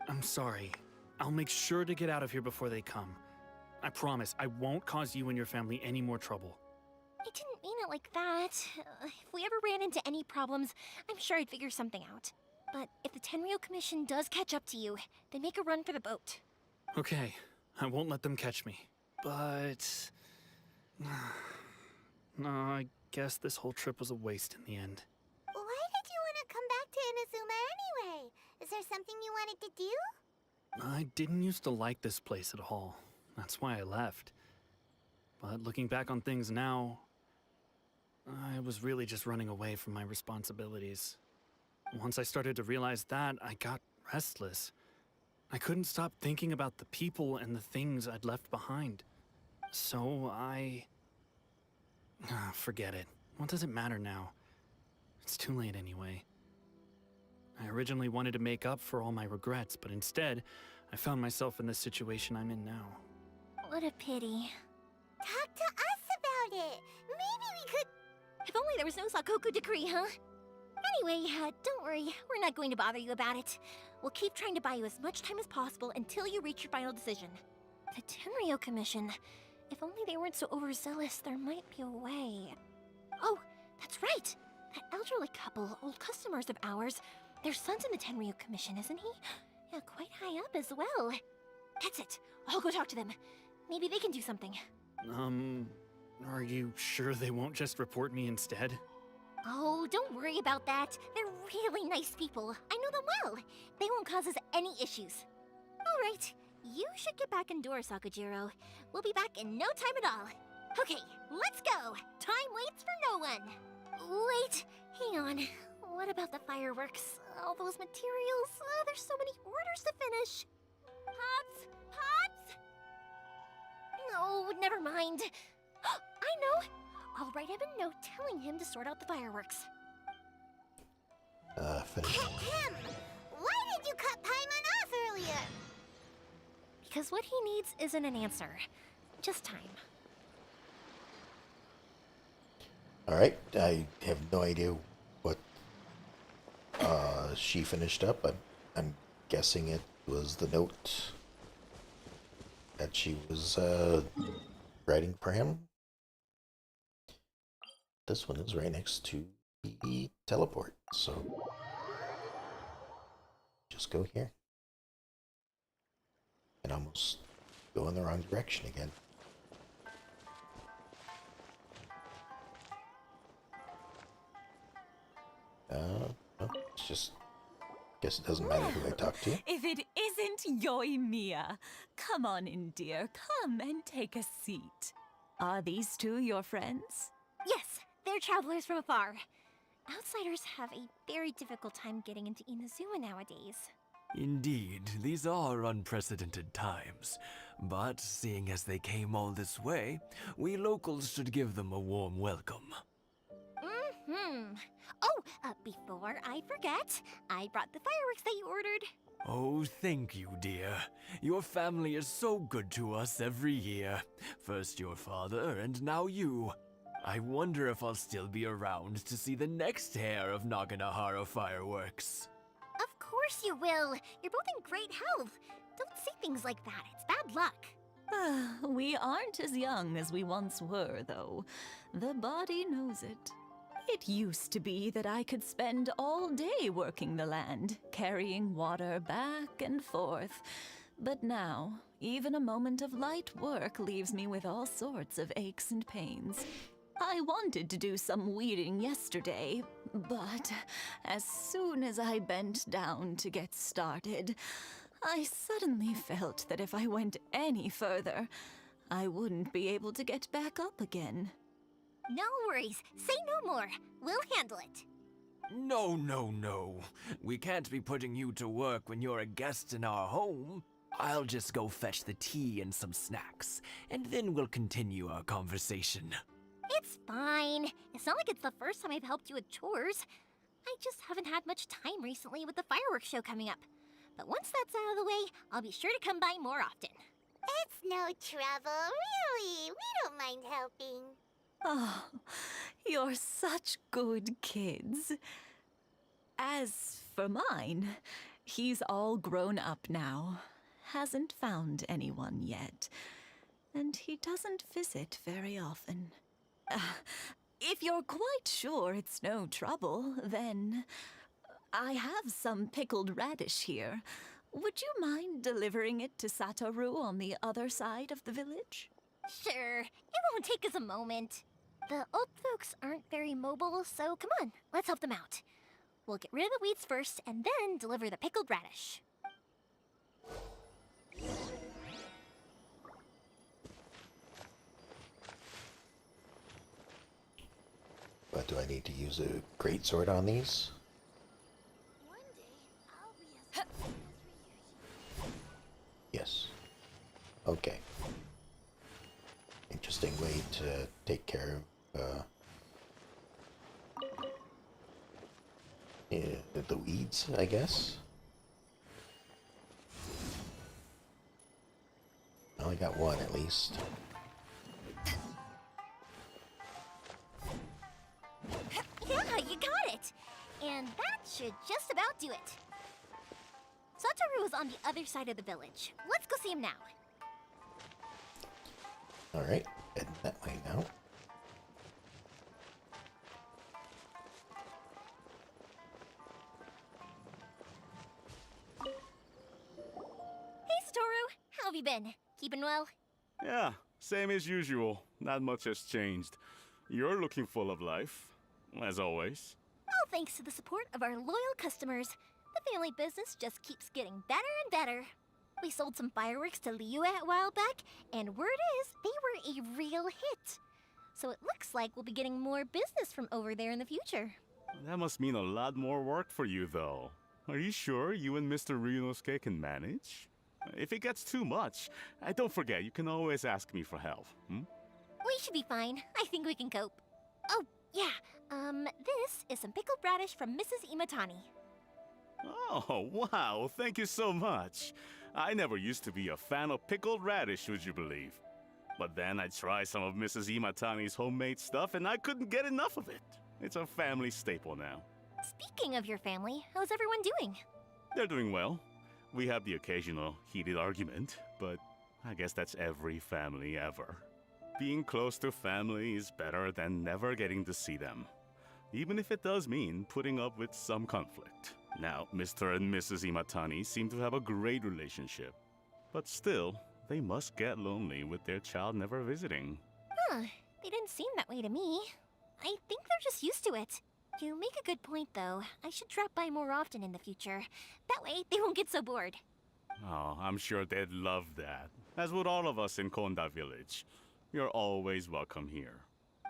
I'm sorry. I'll make sure to get out of here before they come. I promise I won't cause you and your family any more trouble. I didn't mean it like that. If we ever ran into any problems, I'm sure I'd figure something out. But if the Tenryo Commission does catch up to you, then make a run for the boat. Okay, I won't let them catch me. But... no, I guess this whole trip was a waste in the end. Why did you want to come back to Inazuma anyway? Is there something you wanted to do? I didn't used to like this place at all. That's why I left. But looking back on things now, I was really just running away from my responsibilities. Once I started to realize that, I got restless. I couldn't stop thinking about the people and the things I'd left behind. So forget it. What does it matter now? It's too late anyway. I originally wanted to make up for all my regrets, but instead, I found myself in the situation I'm in now. What a pity. Talk to us about it. Maybe we could... If only there was no Sakoku decree, huh? Anyway, don't worry. We're not going to bother you about it. We'll keep trying to buy you as much time as possible until you reach your final decision. The Tenryo Commission. If only they weren't so overzealous, there might be a way. Oh, that's right! That elderly couple, old customers of ours, their son's in the Tenryo Commission, isn't he? Yeah, quite high up as well. That's it. I'll go talk to them. Maybe they can do something. Are you sure they won't just report me instead? Oh, don't worry about that. They're really nice people. I know them well. They won't cause us any issues. All right, you should get back indoors, Sakujiro. We'll be back in no time at all. Okay, let's go. Time waits for no one. Wait, hang on. What about the fireworks? All those materials? Oh, there's so many orders to finish. Pops? Pops? No, never mind. I know. I'll write him a note telling him to sort out the fireworks. Finish. Ahem. Why did you cut Paimon off earlier? Because what he needs isn't an answer. Just time. Alright, I have no idea what she finished up. I'm guessing it was the note that she was writing for him. This one is right next to the teleport, so just go here. and almost go in the wrong direction again. No, it's just, guess it doesn't matter who I talk to. If it isn't Yoimiya, come on in, dear. Come and take a seat. Are these two your friends? Yes, they're travelers from afar. Outsiders have a very difficult time getting into Inazuma nowadays. Indeed, these are unprecedented times. But seeing as they came all this way, we locals should give them a warm welcome. Oh, before I forget, I brought the fireworks that you ordered. Oh, thank you, dear. Your family is so good to us every year. First your father, and now you. I wonder if I'll still be around to see the next hair of Naganohara fireworks. Of course you will. You're both in great health. Don't say things like that. It's bad luck. We aren't as young as we once were, though. The body knows it. It used to be that I could spend all day working the land, carrying water back and forth. But now, even a moment of light work leaves me with all sorts of aches and pains. I wanted to do some weeding yesterday, but as soon as I bent down to get started, I suddenly felt that if I went any further, I wouldn't be able to get back up again. No worries. Say no more. We'll handle it. No. We can't be putting you to work when you're a guest in our home. I'll just go fetch the tea and some snacks, and then we'll continue our conversation. It's fine. It's not like it's the first time I've helped you with chores. I just haven't had much time recently with the fireworks show coming up. But once that's out of the way, I'll be sure to come by more often. It's no trouble, really. We don't mind helping. Oh, you're such good kids. As for mine, he's all grown up now. Hasn't found anyone yet. And he doesn't visit very often. If you're quite sure it's no trouble, then I have some pickled radish here. Would you mind delivering it to Satoru on the other side of the village? Sure. It won't take us a moment. The old folks aren't very mobile, so come on, let's help them out. We'll get rid of the weeds first, and then deliver the pickled radish. But do I need to use a greatsword on these? Yes. Okay. Interesting way to take care of the weeds, I guess. I only got one at least. Yeah, you got it! And that should just about do it. Satoru is on the other side of the village. Let's go see him now. Alright, heading that way now. Hey, Satoru! How have you been? Keeping well? Yeah, same as usual. Not much has changed. You're looking full of life, as always. All thanks to the support of our loyal customers. The family business just keeps getting better and better. We sold some fireworks to Liyue a while back, and word is they were a real hit. So it looks like we'll be getting more business from over there in the future. That must mean a lot more work for you, though. Are you sure you and Mr. Ryunosuke can manage? If it gets too much, don't forget, you can always ask me for help, hmm? We should be fine. I think we can cope. Oh, yeah. This is some pickled radish from Mrs. Imatani. Oh, wow, thank you so much. I never used to be a fan of pickled radish, would you believe? But then I tried some of Mrs. Imatani's homemade stuff and I couldn't get enough of it. It's a family staple now. Speaking of your family, how's everyone doing? They're doing well. We have the occasional heated argument, but I guess that's every family ever. Being close to family is better than never getting to see them, even if it does mean putting up with some conflict. Now, Mr. and Mrs. Imatani seem to have a great relationship, But still, they must get lonely with their child never visiting. Huh, they didn't seem that way to me. I think they're just used to it. You make a good point, though. I should drop by more often in the future. That way, they won't get so bored. Oh, I'm sure they'd love that. As would all of us in Konda Village. You're always welcome here.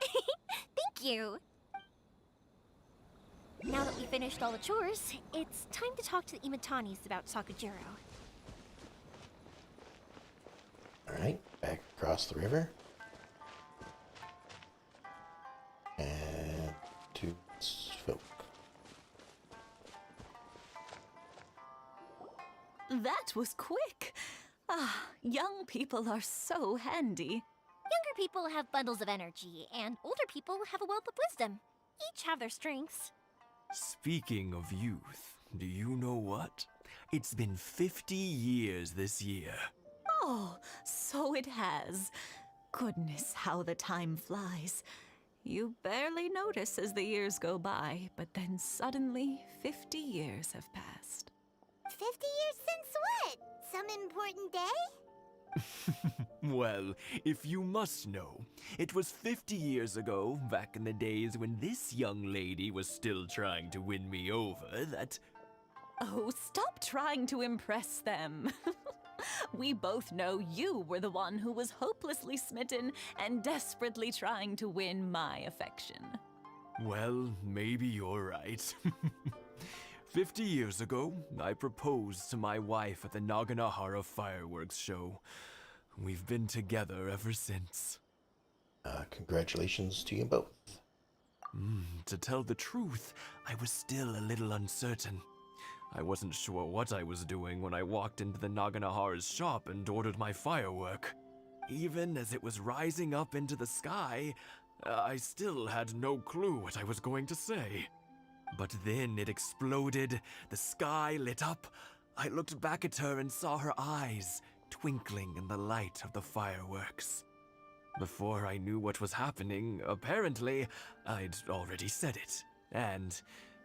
Thank you! Now that we finished all the chores, it's time to talk to the Imatanis about Sakujiro. Alright, back across the river. And to folk. That was quick. Ah, young people are so handy. Younger people have bundles of energy, and older people have a wealth of wisdom. Each have their strengths. Speaking of youth, do you know what? It's been 50 years this year. Oh, so it has. Goodness, how the time flies. You barely notice as the years go by, but then suddenly 50 years have passed. 50 years since what? Some important day? Well, if you must know, it was 50 years ago, back in the days when this young lady was still trying to win me over, that... Oh, stop trying to impress them. We both know you were the one who was hopelessly smitten and desperately trying to win my affection. Well, maybe you're right. 50 years ago, I proposed to my wife at the Naganahara fireworks show. We've been together ever since. Congratulations to you both. To tell the truth, I was still a little uncertain. I wasn't sure what I was doing when I walked into the Naganahara's shop and ordered my firework. Even as it was rising up into the sky, I still had no clue what I was going to say. But then it exploded, the sky lit up. I looked back at her and saw her eyes twinkling in the light of the fireworks. Before I knew what was happening, apparently, I'd already said it. And,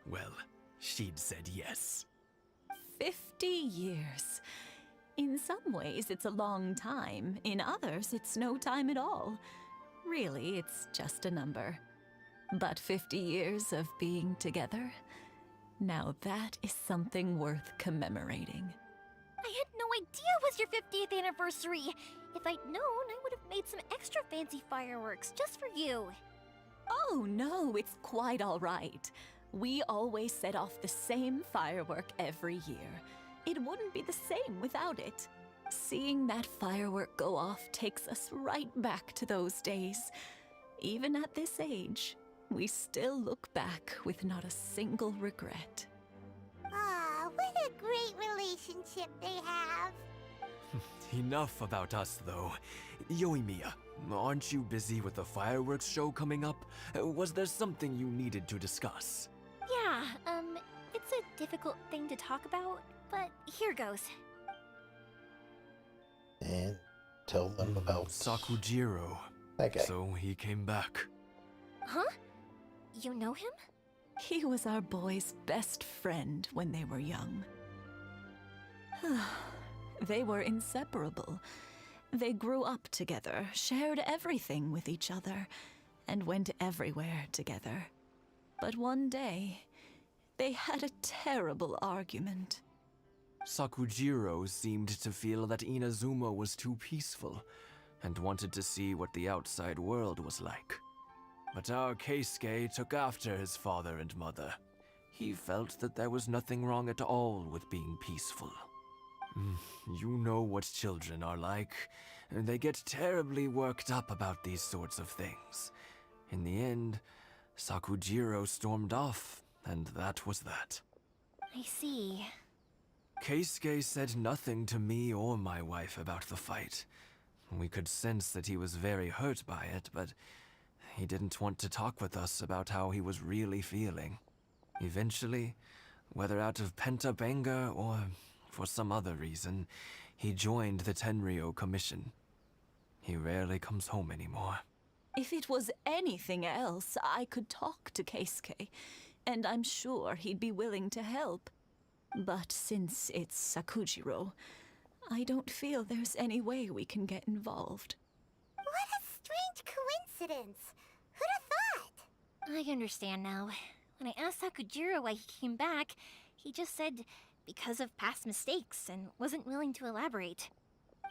well, she'd said yes. 50 years. In some ways, it's a long time. In others, it's no time at all. Really, it's just a number. But 50 years of being together, now that is something worth commemorating. I had no idea it was your 50th anniversary. If I'd known, I would have made some extra fancy fireworks just for you. Oh no, it's quite all right. We always set off the same firework every year. It wouldn't be the same without it. Seeing that firework go off takes us right back to those days. Even at this age, we still look back with not a single regret. Ah, what a great relationship they have. Enough about us, though. Yoimiya, aren't you busy with the fireworks show coming up? Was there something you needed to discuss? Yeah, it's a difficult thing to talk about, but here goes. And tell them about Sakujiro. That guy. So he came back. Huh? You know him? He was our boy's best friend when they were young. They were inseparable. They grew up together, shared everything with each other, and went everywhere together. But one day, they had a terrible argument. Sakujiro seemed to feel that Inazuma was too peaceful, and wanted to see what the outside world was like. But our Keisuke took after his father and mother. He felt that there was nothing wrong at all with being peaceful. You know what children are like. They get terribly worked up about these sorts of things. In the end, Sakujiro stormed off, and that was that. I see. Keisuke said nothing to me or my wife about the fight. We could sense that he was very hurt by it, but he didn't want to talk with us about how he was really feeling. Eventually, whether out of pent-up anger or for some other reason, he joined the Tenryo Commission. He rarely comes home anymore. If it was anything else, I could talk to Keisuke, and I'm sure he'd be willing to help. But since it's Sakujiro, I don't feel there's any way we can get involved. What a strange coincidence. Who'd have thought? I understand now. When I asked Sakujiro why he came back, he just said because of past mistakes and wasn't willing to elaborate.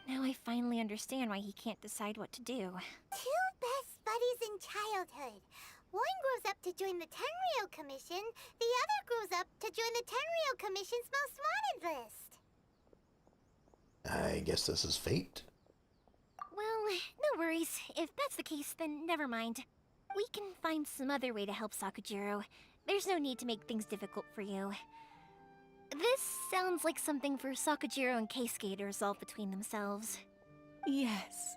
Now I finally understand why he can't decide what to do. Two best buddies in childhood. One grows up to join the Tenryou Commission, the other grows up to join the Tenryou Commission's most wanted list. I guess this is fate. Well, no worries. If that's the case, then never mind. We can find some other way to help Sakujiro. There's no need to make things difficult for you. This sounds like something for Sakujiro and Keisuke to resolve between themselves. Yes.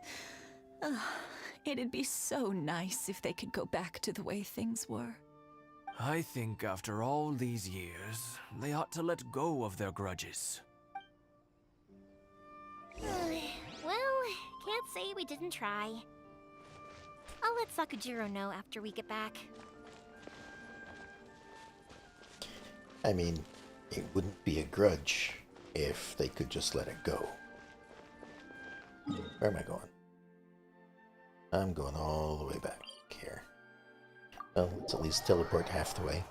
It'd be so nice if they could go back to the way things were. I think after all these years, they ought to let go of their grudges. Well, can't say we didn't try. I'll let Sakujiro know after we get back. I mean, it wouldn't be a grudge if they could just let it go. Where am I going? I'm going all the way back here. Well, let's at least teleport half the way.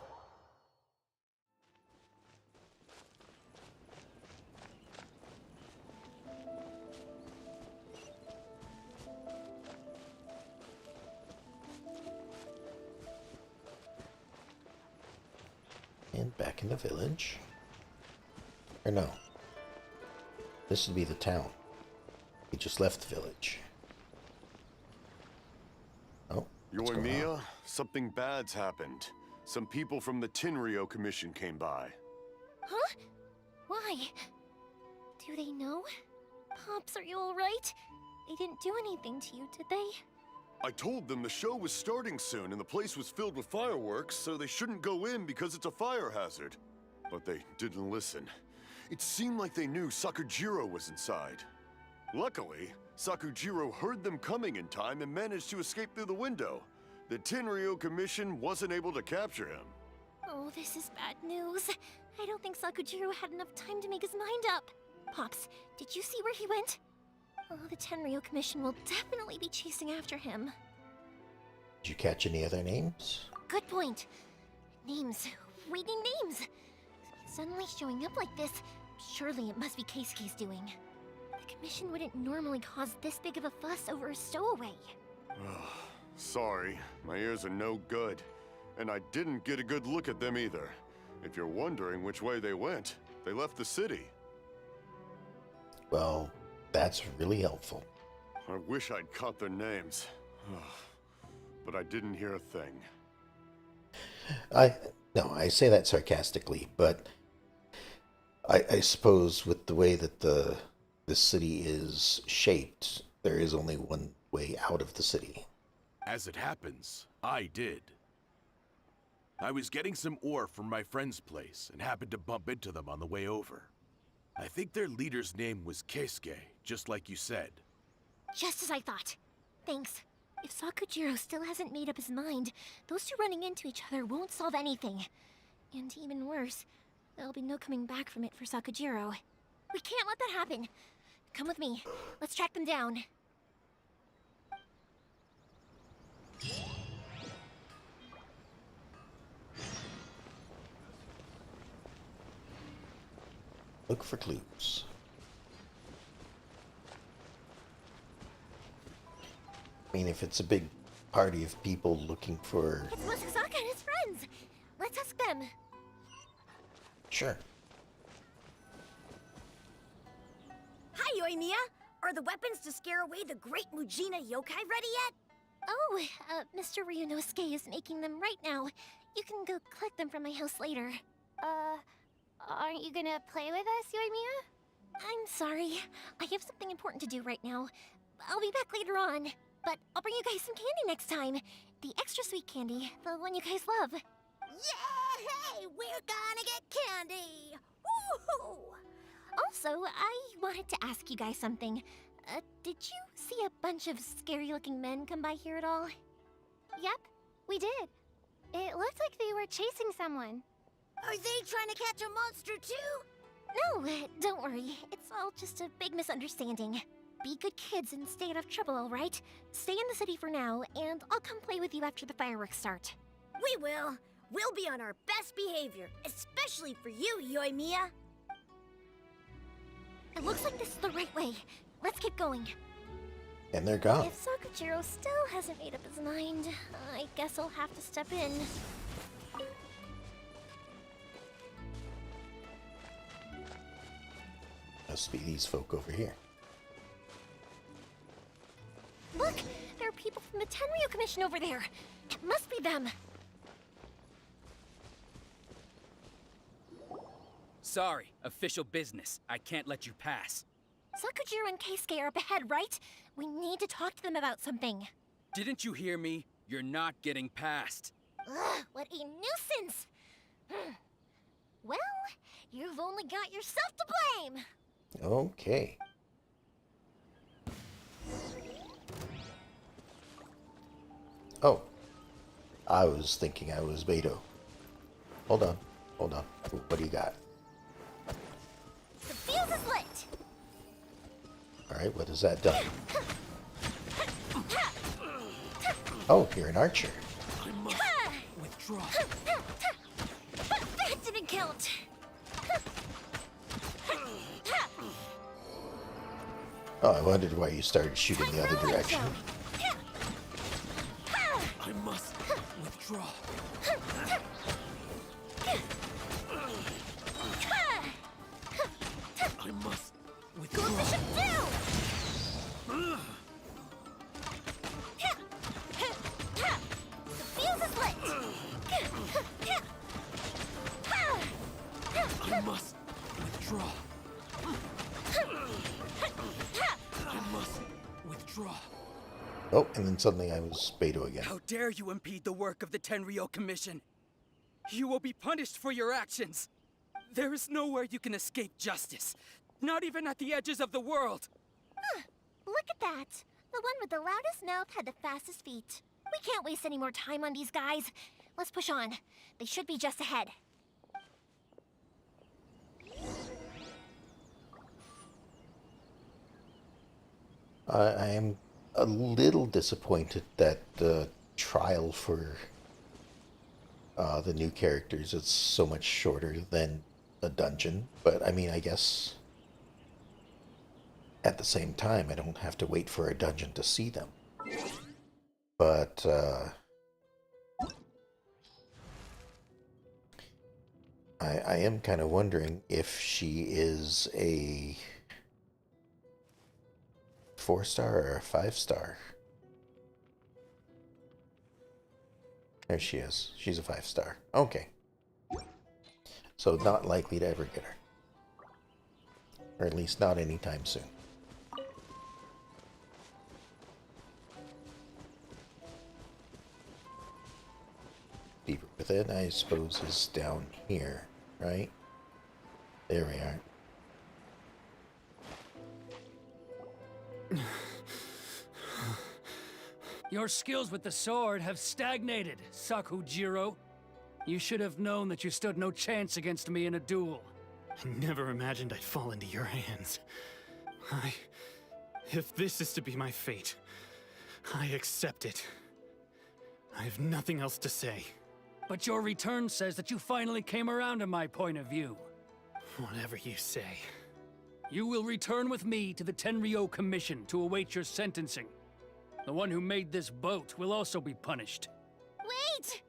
And back in the village. Or no. This would be the town. We just left the village. Oh. Yoimiya, something bad's happened. Some people from the Tenryou Commission came by. Huh? Why? Do they know? Pops, are you alright? They didn't do anything to you, did they? I told them the show was starting soon and the place was filled with fireworks, so they shouldn't go in because it's a fire hazard. But they didn't listen. It seemed like they knew Sakujiro was inside. Luckily, Sakujiro heard them coming in time and managed to escape through the window. The Tenryou Commission wasn't able to capture him. Oh, this is bad news. I don't think Sakujiro had enough time to make his mind up. Pops, did you see where he went? Oh, the Tenryou Commission will definitely be chasing after him. Did you catch any other names? Good point. Names. We need names. Suddenly showing up like this, surely it must be Keisuke's doing. The Commission wouldn't normally cause this big of a fuss over a stowaway. Sorry, my ears are no good. And I didn't get a good look at them either. If you're wondering which way they went, they left the city. Well, that's really helpful. I wish I'd caught their names. But I didn't hear a thing. I say that sarcastically, but I suppose with the way that the city is shaped, there is only one way out of the city. As it happens, I did. I was getting some ore from my friend's place and happened to bump into them on the way over. I think their leader's name was Keisuke, just like you said. Just as I thought. Thanks. If Sakujiro still hasn't made up his mind, those two running into each other won't solve anything. And even worse, there'll be no coming back from it for Sakujiro. We can't let that happen. Come with me. Let's track them down. Look for clues. I mean, if it's a big party of people looking for... It's Masazaka and his friends! Let's ask them. Sure. Hi, Yoimiya! Are the weapons to scare away the great Mujina yokai ready yet? Oh, Mr. Ryunosuke is making them right now. You can go collect them from my house later. Aren't you gonna play with us, Yoimiya? I'm sorry. I have something important to do right now. I'll be back later on. But I'll bring you guys some candy next time. The extra sweet candy, the one you guys love. Yay! We're gonna get candy! Woohoo! Also, I wanted to ask you guys something. Did you see a bunch of scary-looking men come by here at all? Yep, we did. It looked like they were chasing someone. Are they trying to catch a monster too? No, don't worry. It's all just a big misunderstanding. Be good kids and stay out of trouble, alright? Stay in the city for now, and I'll come play with you after the fireworks start. We will. We'll be on our best behavior, especially for you, Yoimiya. It looks like this is the right way. Let's keep going. And they're gone. If Sakujiro still hasn't made up his mind, I guess I'll have to step in. Must be these folk over here. Look! There are people from the Tenryu Commission over there! It must be them! Sorry, official business. I can't let you pass. Sakujiro and Keisuke are up ahead, right? We need to talk to them about something. Didn't you hear me? You're not getting past. Ugh, what a nuisance! Well, you've only got yourself to blame! Okay. Oh. I was thinking I was Beto. Hold on. Hold on. What do you got? The fuse is lit! Alright, what has that done? Oh, you're an archer. I must withdraw. That didn't count! Oh, I wondered why you started shooting the other direction. I must withdraw. I must withdraw. Go Bishop down! The fuse is lit! I must withdraw. I must withdraw. Oh, and then suddenly I was Beto again. How dare you impede the work of the Tenryo Commission? You will be punished for your actions. There is nowhere you can escape justice. Not even at the edges of the world. Look at that! The one with the loudest mouth had the fastest feet. We can't waste any more time on these guys. Let's push on. They should be just ahead. I am a little disappointed that the trial for the new characters is so much shorter than a dungeon. But I mean, I guess at the same time, I don't have to wait for a dungeon to see them. But I am kind of wondering if she is a 4-star or a 5-star. There she is. She's a 5-star. Okay. So not likely to ever get her. Or at least not anytime soon. Deeper within, I suppose, is down here, right? There we are. Your skills with the sword have stagnated, Sakujiro. You should have known that you stood no chance against me in a duel. I never imagined I'd fall into your hands. If this is to be my fate, I accept it. I have nothing else to say. But your return says that you finally came around to my point of view. Whatever you say. You will return with me to the Tenryo Commission to await your sentencing. The one who made this boat will also be punished. Wait!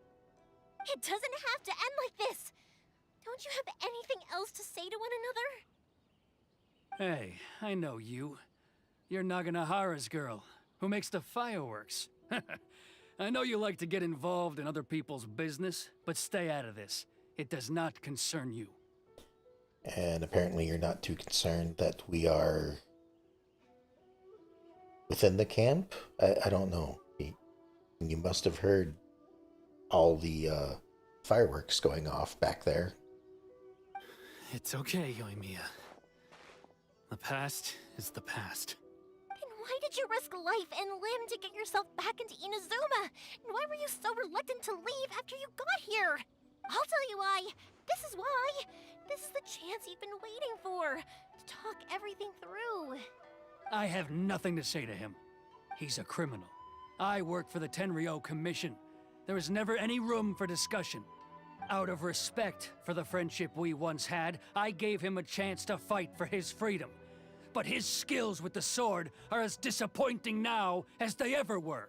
It doesn't have to end like this! Don't you have anything else to say to one another? Hey, I know you. You're Naganahara's girl, who makes the fireworks. I know you like to get involved in other people's business, but stay out of this. It does not concern you. And apparently you're not too concerned that we are within the camp? I don't know. You must have heard all the fireworks going off back there. It's okay, Yoimiya. The past is the past. Then why did you risk life and limb to get yourself back into Inazuma? And why were you so reluctant to leave after you got here? I'll tell you why. This is why. This is the chance you've been waiting for. To talk everything through. I have nothing to say to him. He's a criminal. I work for the Tenryo Commission. There is never any room for discussion. Out of respect for the friendship we once had, I gave him a chance to fight for his freedom. But his skills with the sword are as disappointing now as they ever were.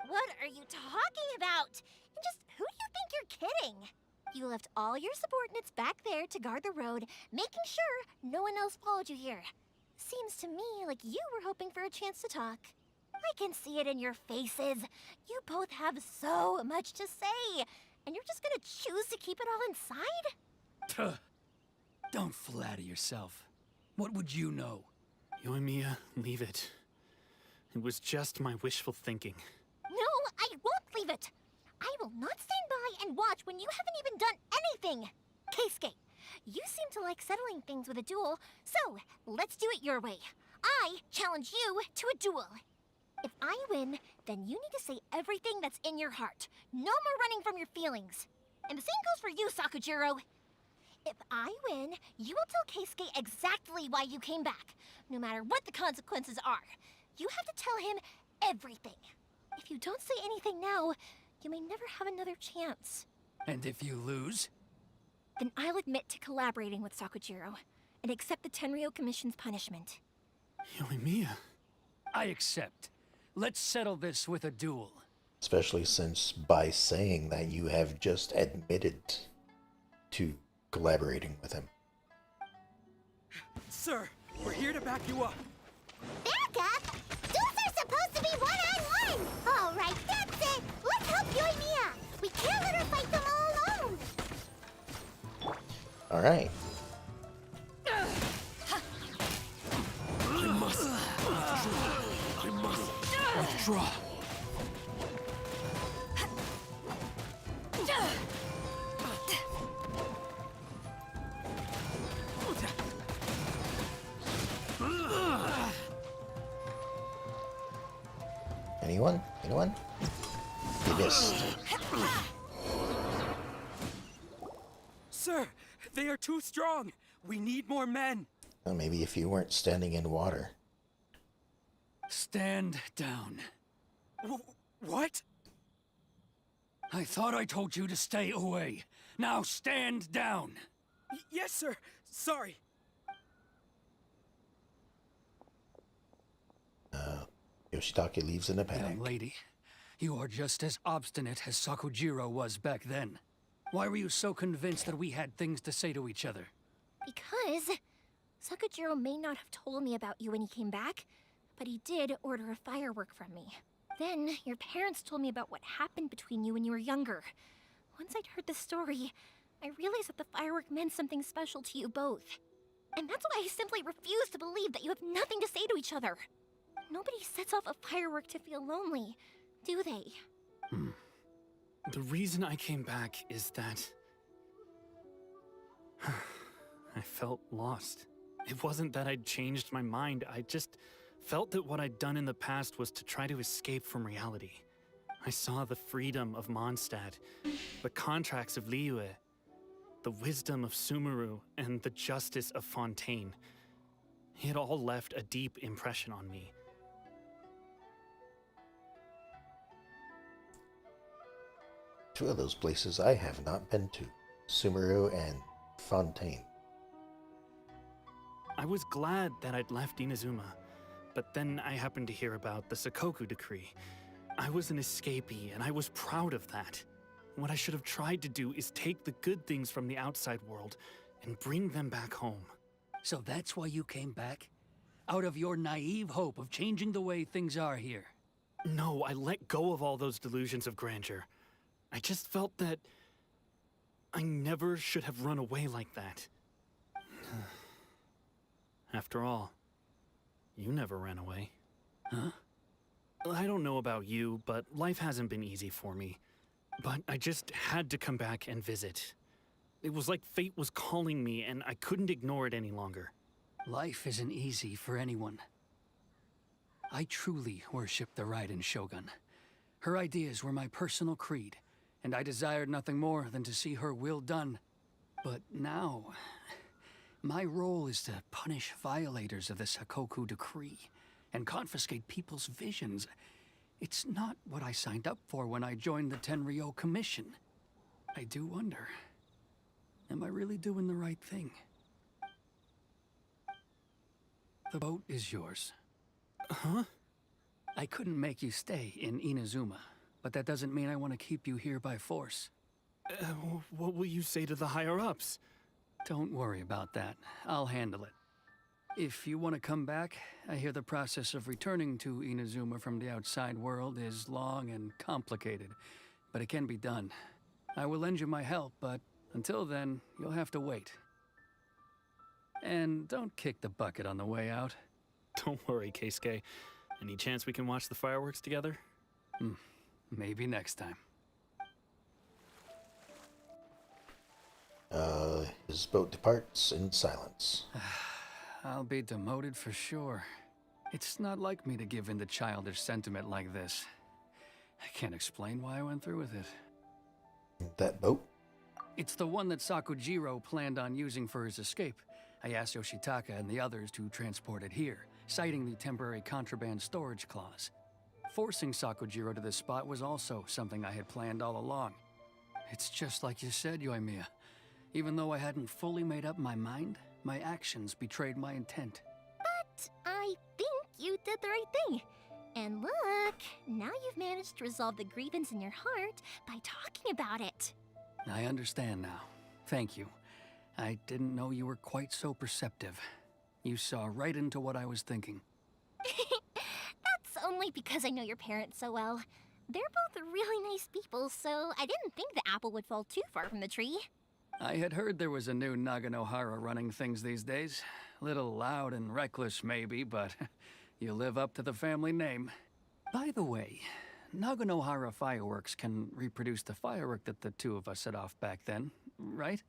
What are you talking about? And just who do you think you're kidding? You left all your subordinates back there to guard the road, making sure no one else followed you here. Seems to me like you were hoping for a chance to talk. I can see it in your faces. You both have so much to say, and you're just gonna choose to keep it all inside? Tuh. Don't flatter yourself. What would you know? Yoimiya, leave it. It was just my wishful thinking. No, I won't leave it. I will not stand by and watch when you haven't even done anything. Keisuke, you seem to like settling things with a duel, so let's do it your way. I challenge you to a duel. If I win, then you need to say everything that's in your heart. No more running from your feelings. And the same goes for you, Sakujiro. If I win, you will tell Keisuke exactly why you came back, no matter what the consequences are. You have to tell him everything. If you don't say anything now, you may never have another chance. And if you lose? Then I'll admit to collaborating with Sakujiro and accept the Tenryo Commission's punishment. Yoimiya. I accept. Let's settle this with a duel. Especially since by saying that you have just admitted to collaborating with him. Sir, we're here to back you up. Back up? Duels are supposed to be one-on-one! All right, that's it! Let's help Yoimiya! We can't let her fight them all alone! Alright. I must withdraw. I must withdraw. Anyone? Anyone? You missed. Sir, they are too strong. We need more men. Well, maybe if you weren't standing in water. Stand down. What? I thought I told you to stay away. Now stand down. Yes, sir. Sorry. Yoshitake leaves in a panic. Young lady, you are just as obstinate as Sakujiro was back then. Why were you so convinced that we had things to say to each other? Because Sakujiro may not have told me about you when he came back, but he did order a firework from me. Then your parents told me about what happened between you when you were younger. Once I'd heard the story, I realized that the firework meant something special to you both. And that's why I simply refuse to believe that you have nothing to say to each other. Nobody sets off a firework to feel lonely, do they? The reason I came back is that I felt lost. It wasn't that I'd changed my mind, I just felt that what I'd done in the past was to try to escape from reality. I saw the freedom of Mondstadt, the contracts of Liyue, the wisdom of Sumeru, and the justice of Fontaine. It all left a deep impression on me. Two of those places I have not been to. Sumeru and Fontaine. I was glad that I'd left Inazuma, but then I happened to hear about the Sakoku decree. I was an escapee, and I was proud of that. What I should have tried to do is take the good things from the outside world and bring them back home. So that's why you came back? Out of your naive hope of changing the way things are here? No, I let go of all those delusions of grandeur. I just felt that I never should have run away like that. After all, you never ran away. Huh? I don't know about you, but life hasn't been easy for me. But I just had to come back and visit. It was like fate was calling me, and I couldn't ignore it any longer. Life isn't easy for anyone. I truly worship the Raiden Shogun. Her ideas were my personal creed, and I desired nothing more than to see her will done. But now, my role is to punish violators of the Sakoku decree and confiscate people's visions. It's not what I signed up for when I joined the Tenryo Commission. I do wonder, am I really doing the right thing? The boat is yours. Huh? I couldn't make you stay in Inazuma, but that doesn't mean I want to keep you here by force. What will you say to the higher-ups? Don't worry about that. I'll handle it. If you want to come back, I hear the process of returning to Inazuma from the outside world is long and complicated, but it can be done. I will lend you my help, but until then, you'll have to wait. And don't kick the bucket on the way out. Don't worry, Keisuke. Any chance we can watch the fireworks together? Maybe next time. His boat departs in silence. I'll be demoted for sure. It's not like me to give in to childish sentiment like this. I can't explain why I went through with it. That boat? It's the one that Sakujiro planned on using for his escape. I asked Yoshitaka and the others to transport it here, citing the temporary contraband storage clause. Forcing Sakujiro to this spot was also something I had planned all along. It's just like you said, Yoimiya. Even though I hadn't fully made up my mind, my actions betrayed my intent. But I think you did the right thing. And look, now you've managed to resolve the grievance in your heart by talking about it. I understand now. Thank you. I didn't know you were quite so perceptive. You saw right into what I was thinking. That's only because I know your parents so well. They're both really nice people, so I didn't think the apple would fall too far from the tree. I had heard there was a new Naganohara running things these days. Little loud and reckless, maybe, but you live up to the family name. By the way, Naganohara fireworks can reproduce the firework that the two of us set off back then, right?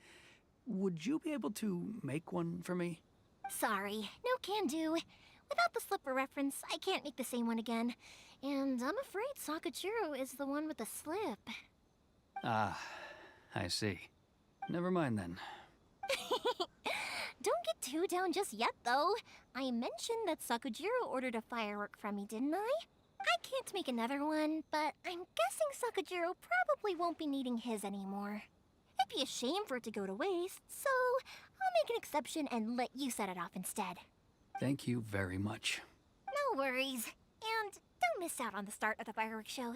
Would you be able to make one for me? Sorry, no can do. Without the slipper reference, I can't make the same one again. And I'm afraid Sakujiro is the one with the slip. Ah, I see. Never mind then. Don't get too down just yet, though. I mentioned that Sakujiro ordered a firework from me, didn't I? I can't make another one, but I'm guessing Sakujiro probably won't be needing his anymore. It'd be a shame for it to go to waste, so I'll make an exception and let you set it off instead. Thank you very much. No worries. And don't miss out on the start of the fireworks show.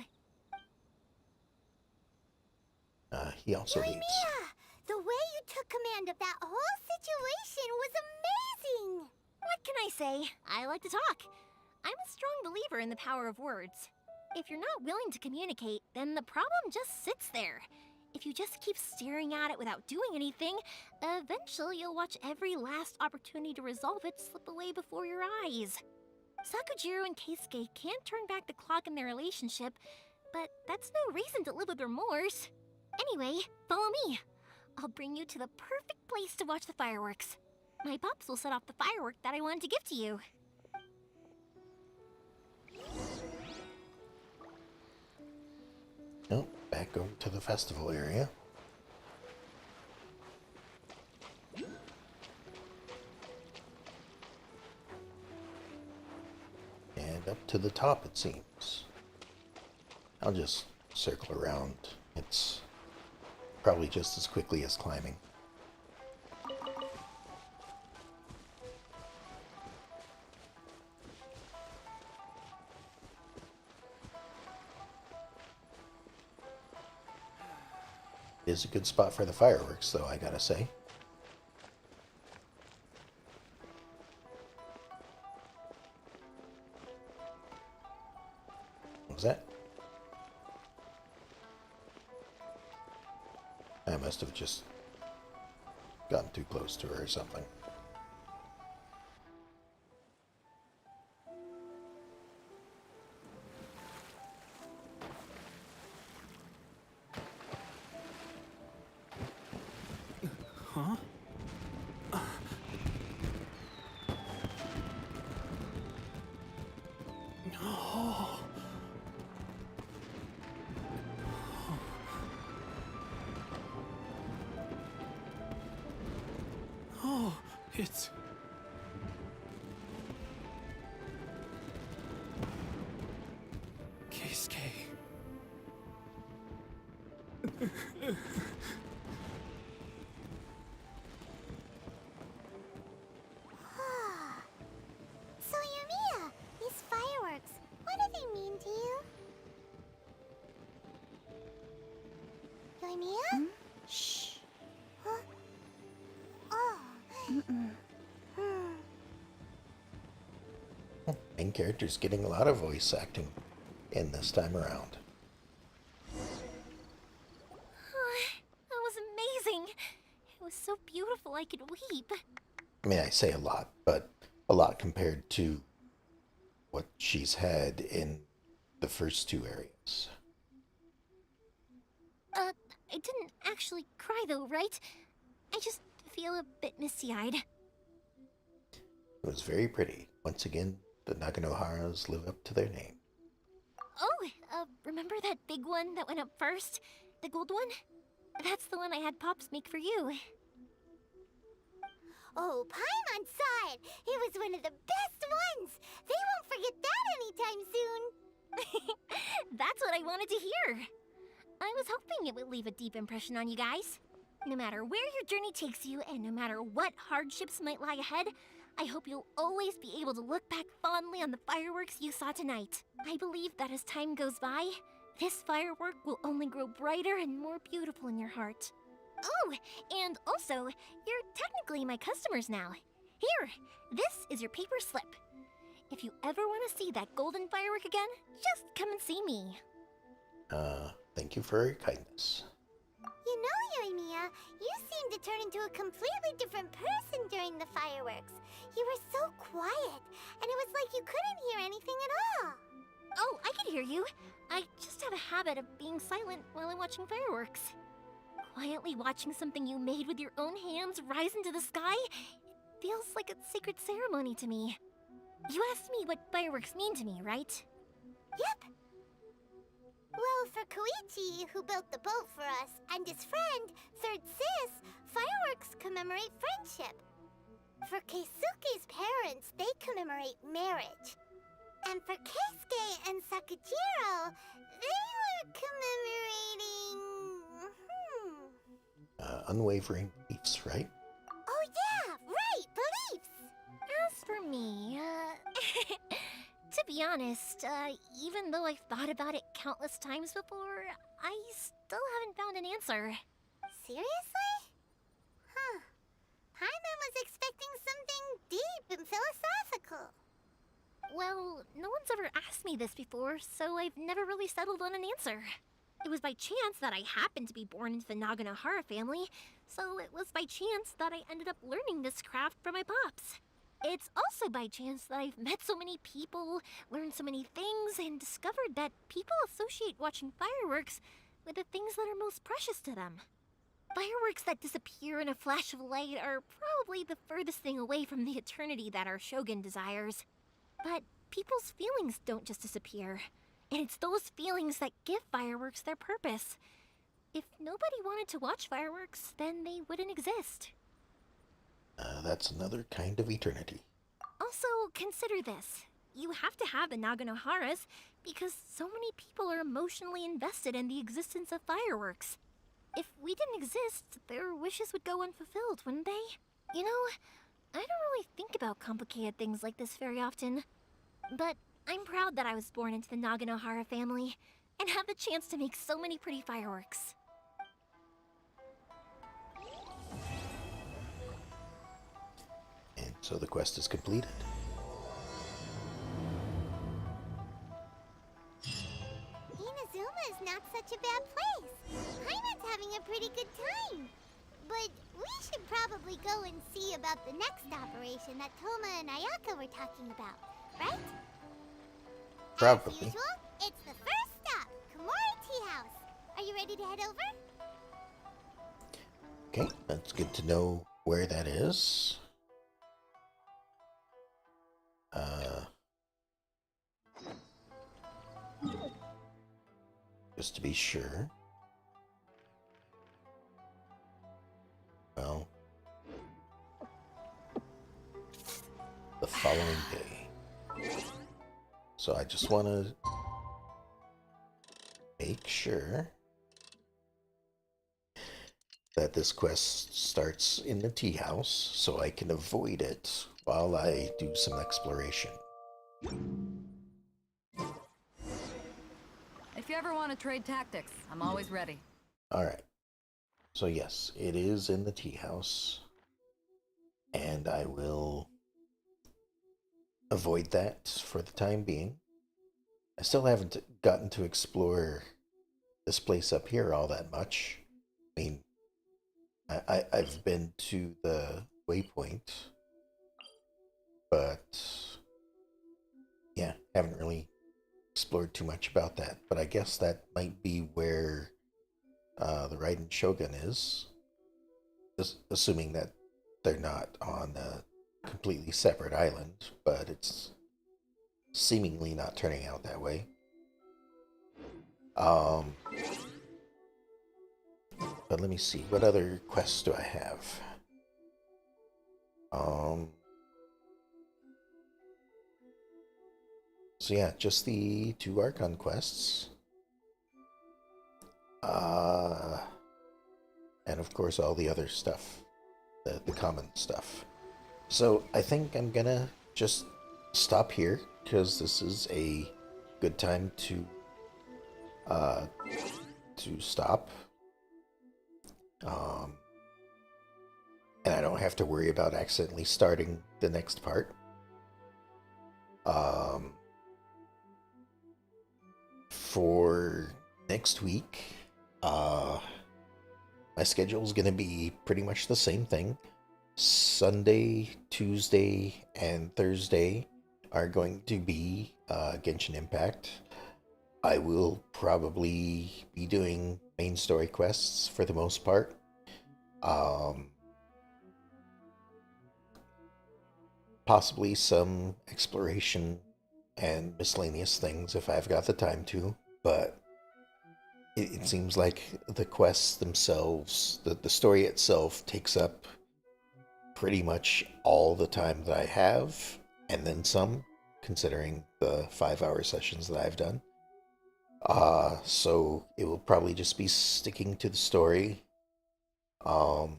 He also leaves. Yoimiya! The way you took command of that whole situation was amazing! What can I say? I like to talk. I'm a strong believer in the power of words. If you're not willing to communicate, then the problem just sits there. If you just keep staring at it without doing anything, eventually you'll watch every last opportunity to resolve it slip away before your eyes. Sakujiro and Keisuke can't turn back the clock in their relationship, but that's no reason to live with remorse. Anyway, follow me. I'll bring you to the perfect place to watch the fireworks. My pops will set off the firework that I wanted to give to you. Oh, back over to the festival area. And up to the top, it seems. I'll just circle around. It's probably just as quickly as climbing. It is a good spot for the fireworks, though, I gotta say. What was that? I must have just gotten too close to her or something. Huh? It's... Keisuke. So Yumiya, these fireworks, what do they mean to you? Yumiya? Shh. Huh? Oh. Main character's getting a lot of voice acting in this time around. That was amazing. It was so beautiful I could weep. I mean, I say a lot, but a lot compared to what she's had in the first two areas. I didn't actually cry though, right? I just feel a bit misty-eyed. It was very pretty. Once again, the Naganoharas live up to their name. Oh, remember that big one that went up first? The gold one? That's the one I had Pops make for you. Oh, Paimon saw it! It was one of the best ones! They won't forget that anytime soon! That's what I wanted to hear. I was hoping it would leave a deep impression on you guys. No matter where your journey takes you, and no matter what hardships might lie ahead, I hope you'll always be able to look back fondly on the fireworks you saw tonight. I believe that as time goes by, this firework will only grow brighter and more beautiful in your heart. Oh, and also, you're technically my customers now. Here, this is your paper slip. If you ever want to see that golden firework again, just come and see me. Thank you for your kindness. You know, Yoimiya, you seemed to turn into a completely different person during the fireworks. You were so quiet, and it was like you couldn't hear anything at all. Oh, I can hear you. I just have a habit of being silent while I'm watching fireworks. Quietly watching something you made with your own hands rise into the sky, it feels like a sacred ceremony to me. You asked me what fireworks mean to me, right? Yep. Well, for Koichi, who built the boat for us, and his friend, Third Sis, fireworks commemorate friendship. For Keisuke's parents, they commemorate marriage. And for Keisuke and Sakujiro, they were commemorating... Unwavering beliefs, right? Oh yeah, right, beliefs! As for me, to be honest, even though I've thought about it countless times before, I still haven't found an answer. Seriously? Huh. Paimon was expecting something deep and philosophical. Well, no one's ever asked me this before, so I've never really settled on an answer. It was by chance that I happened to be born into the Naganohara family, so it was by chance that I ended up learning this craft from my pops. It's also by chance that I've met so many people, learned so many things, and discovered that people associate watching fireworks with the things that are most precious to them. Fireworks that disappear in a flash of light are probably the furthest thing away from the eternity that our shogun desires. But people's feelings don't just disappear, and it's those feelings that give fireworks their purpose. If nobody wanted to watch fireworks, then they wouldn't exist. That's another kind of eternity. Also, consider this. You have to have the Naganoharas because so many people are emotionally invested in the existence of fireworks. If we didn't exist, their wishes would go unfulfilled, wouldn't they? You know, I don't really think about complicated things like this very often. But I'm proud that I was born into the Naganohara family and have the chance to make so many pretty fireworks. And so the quest is completed. Inazuma is not such a bad place. Paimon's having a pretty good time. But we should probably go and see about the next operation that Toma and Ayaka were talking about, right? Probably. As usual, it's the first stop, Komori Tea House. Are you ready to head over? Okay, that's good to know where that is. Just to be sure. Well, following day. So I just want to make sure that this quest starts in the tea house so I can avoid it while I do some exploration. If you ever want to trade tactics, I'm always ready. Alright. So yes, it is in the tea house. And I will avoid that for the time being. I still haven't gotten to explore this place up here all that much. I mean, I've been to the waypoint, but yeah, haven't really explored too much about that. But I guess that might be where the Raiden Shogun is, assuming that they're not on a completely separate island, but it's seemingly not turning out that way. But let me see, what other quests do I have? So yeah, just the 2 Archon quests. And of course all the other stuff, the common stuff. So I think I'm gonna just stop here, because this is a good time to stop. And I don't have to worry about accidentally starting the next part. For next week, my schedule is going to be pretty much the same thing. Sunday, Tuesday, and Thursday are going to be Genshin Impact. I will probably be doing main story quests for the most part. Possibly some exploration and miscellaneous things if I've got the time to, but it seems like the quests themselves, the story itself, takes up pretty much all the time that I have, and then some, considering the 5-hour sessions that I've done. So it will probably just be sticking to the story. And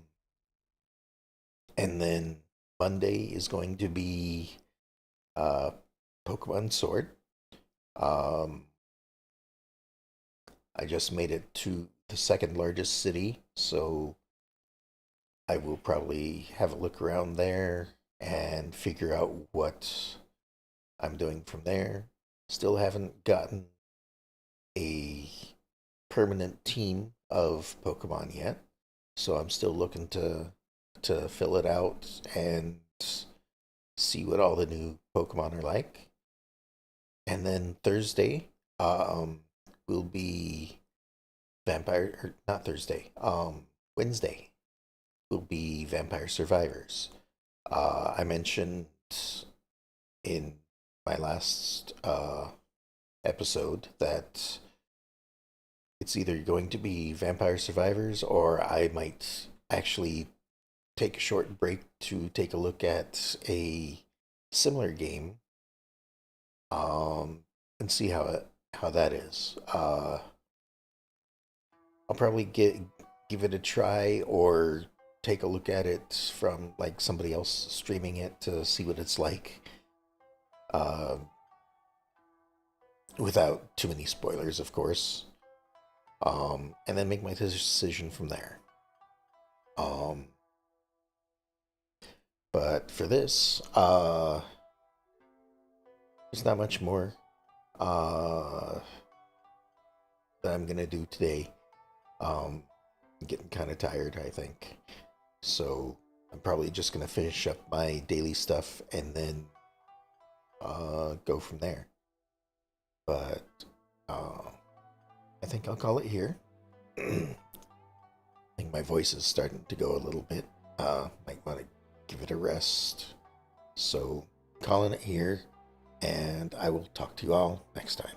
then Monday is going to be Pokemon Sword. I just made it to the 2nd largest city, so I will probably have a look around there and figure out what I'm doing from there. Still haven't gotten a permanent team of Pokemon yet, so I'm still looking to fill it out and see what all the new Pokemon are like. And then Thursday will be Wednesday will be Vampire Survivors. I mentioned in my last episode that it's either going to be Vampire Survivors, or I might actually take a short break to take a look at a similar game, and see how that is. I'll probably give it a try, or take a look at it from like somebody else streaming it to see what it's like, without too many spoilers, of course. And then make my decision from there. But for this, there's not much more that I'm gonna do today. I'm getting kind of tired, I think. So I'm probably just gonna finish up my daily stuff and then go from there. But I think I'll call it here. I think my voice is starting to go a little bit. Might want to give it a rest. So calling it here, and I will talk to you all next time.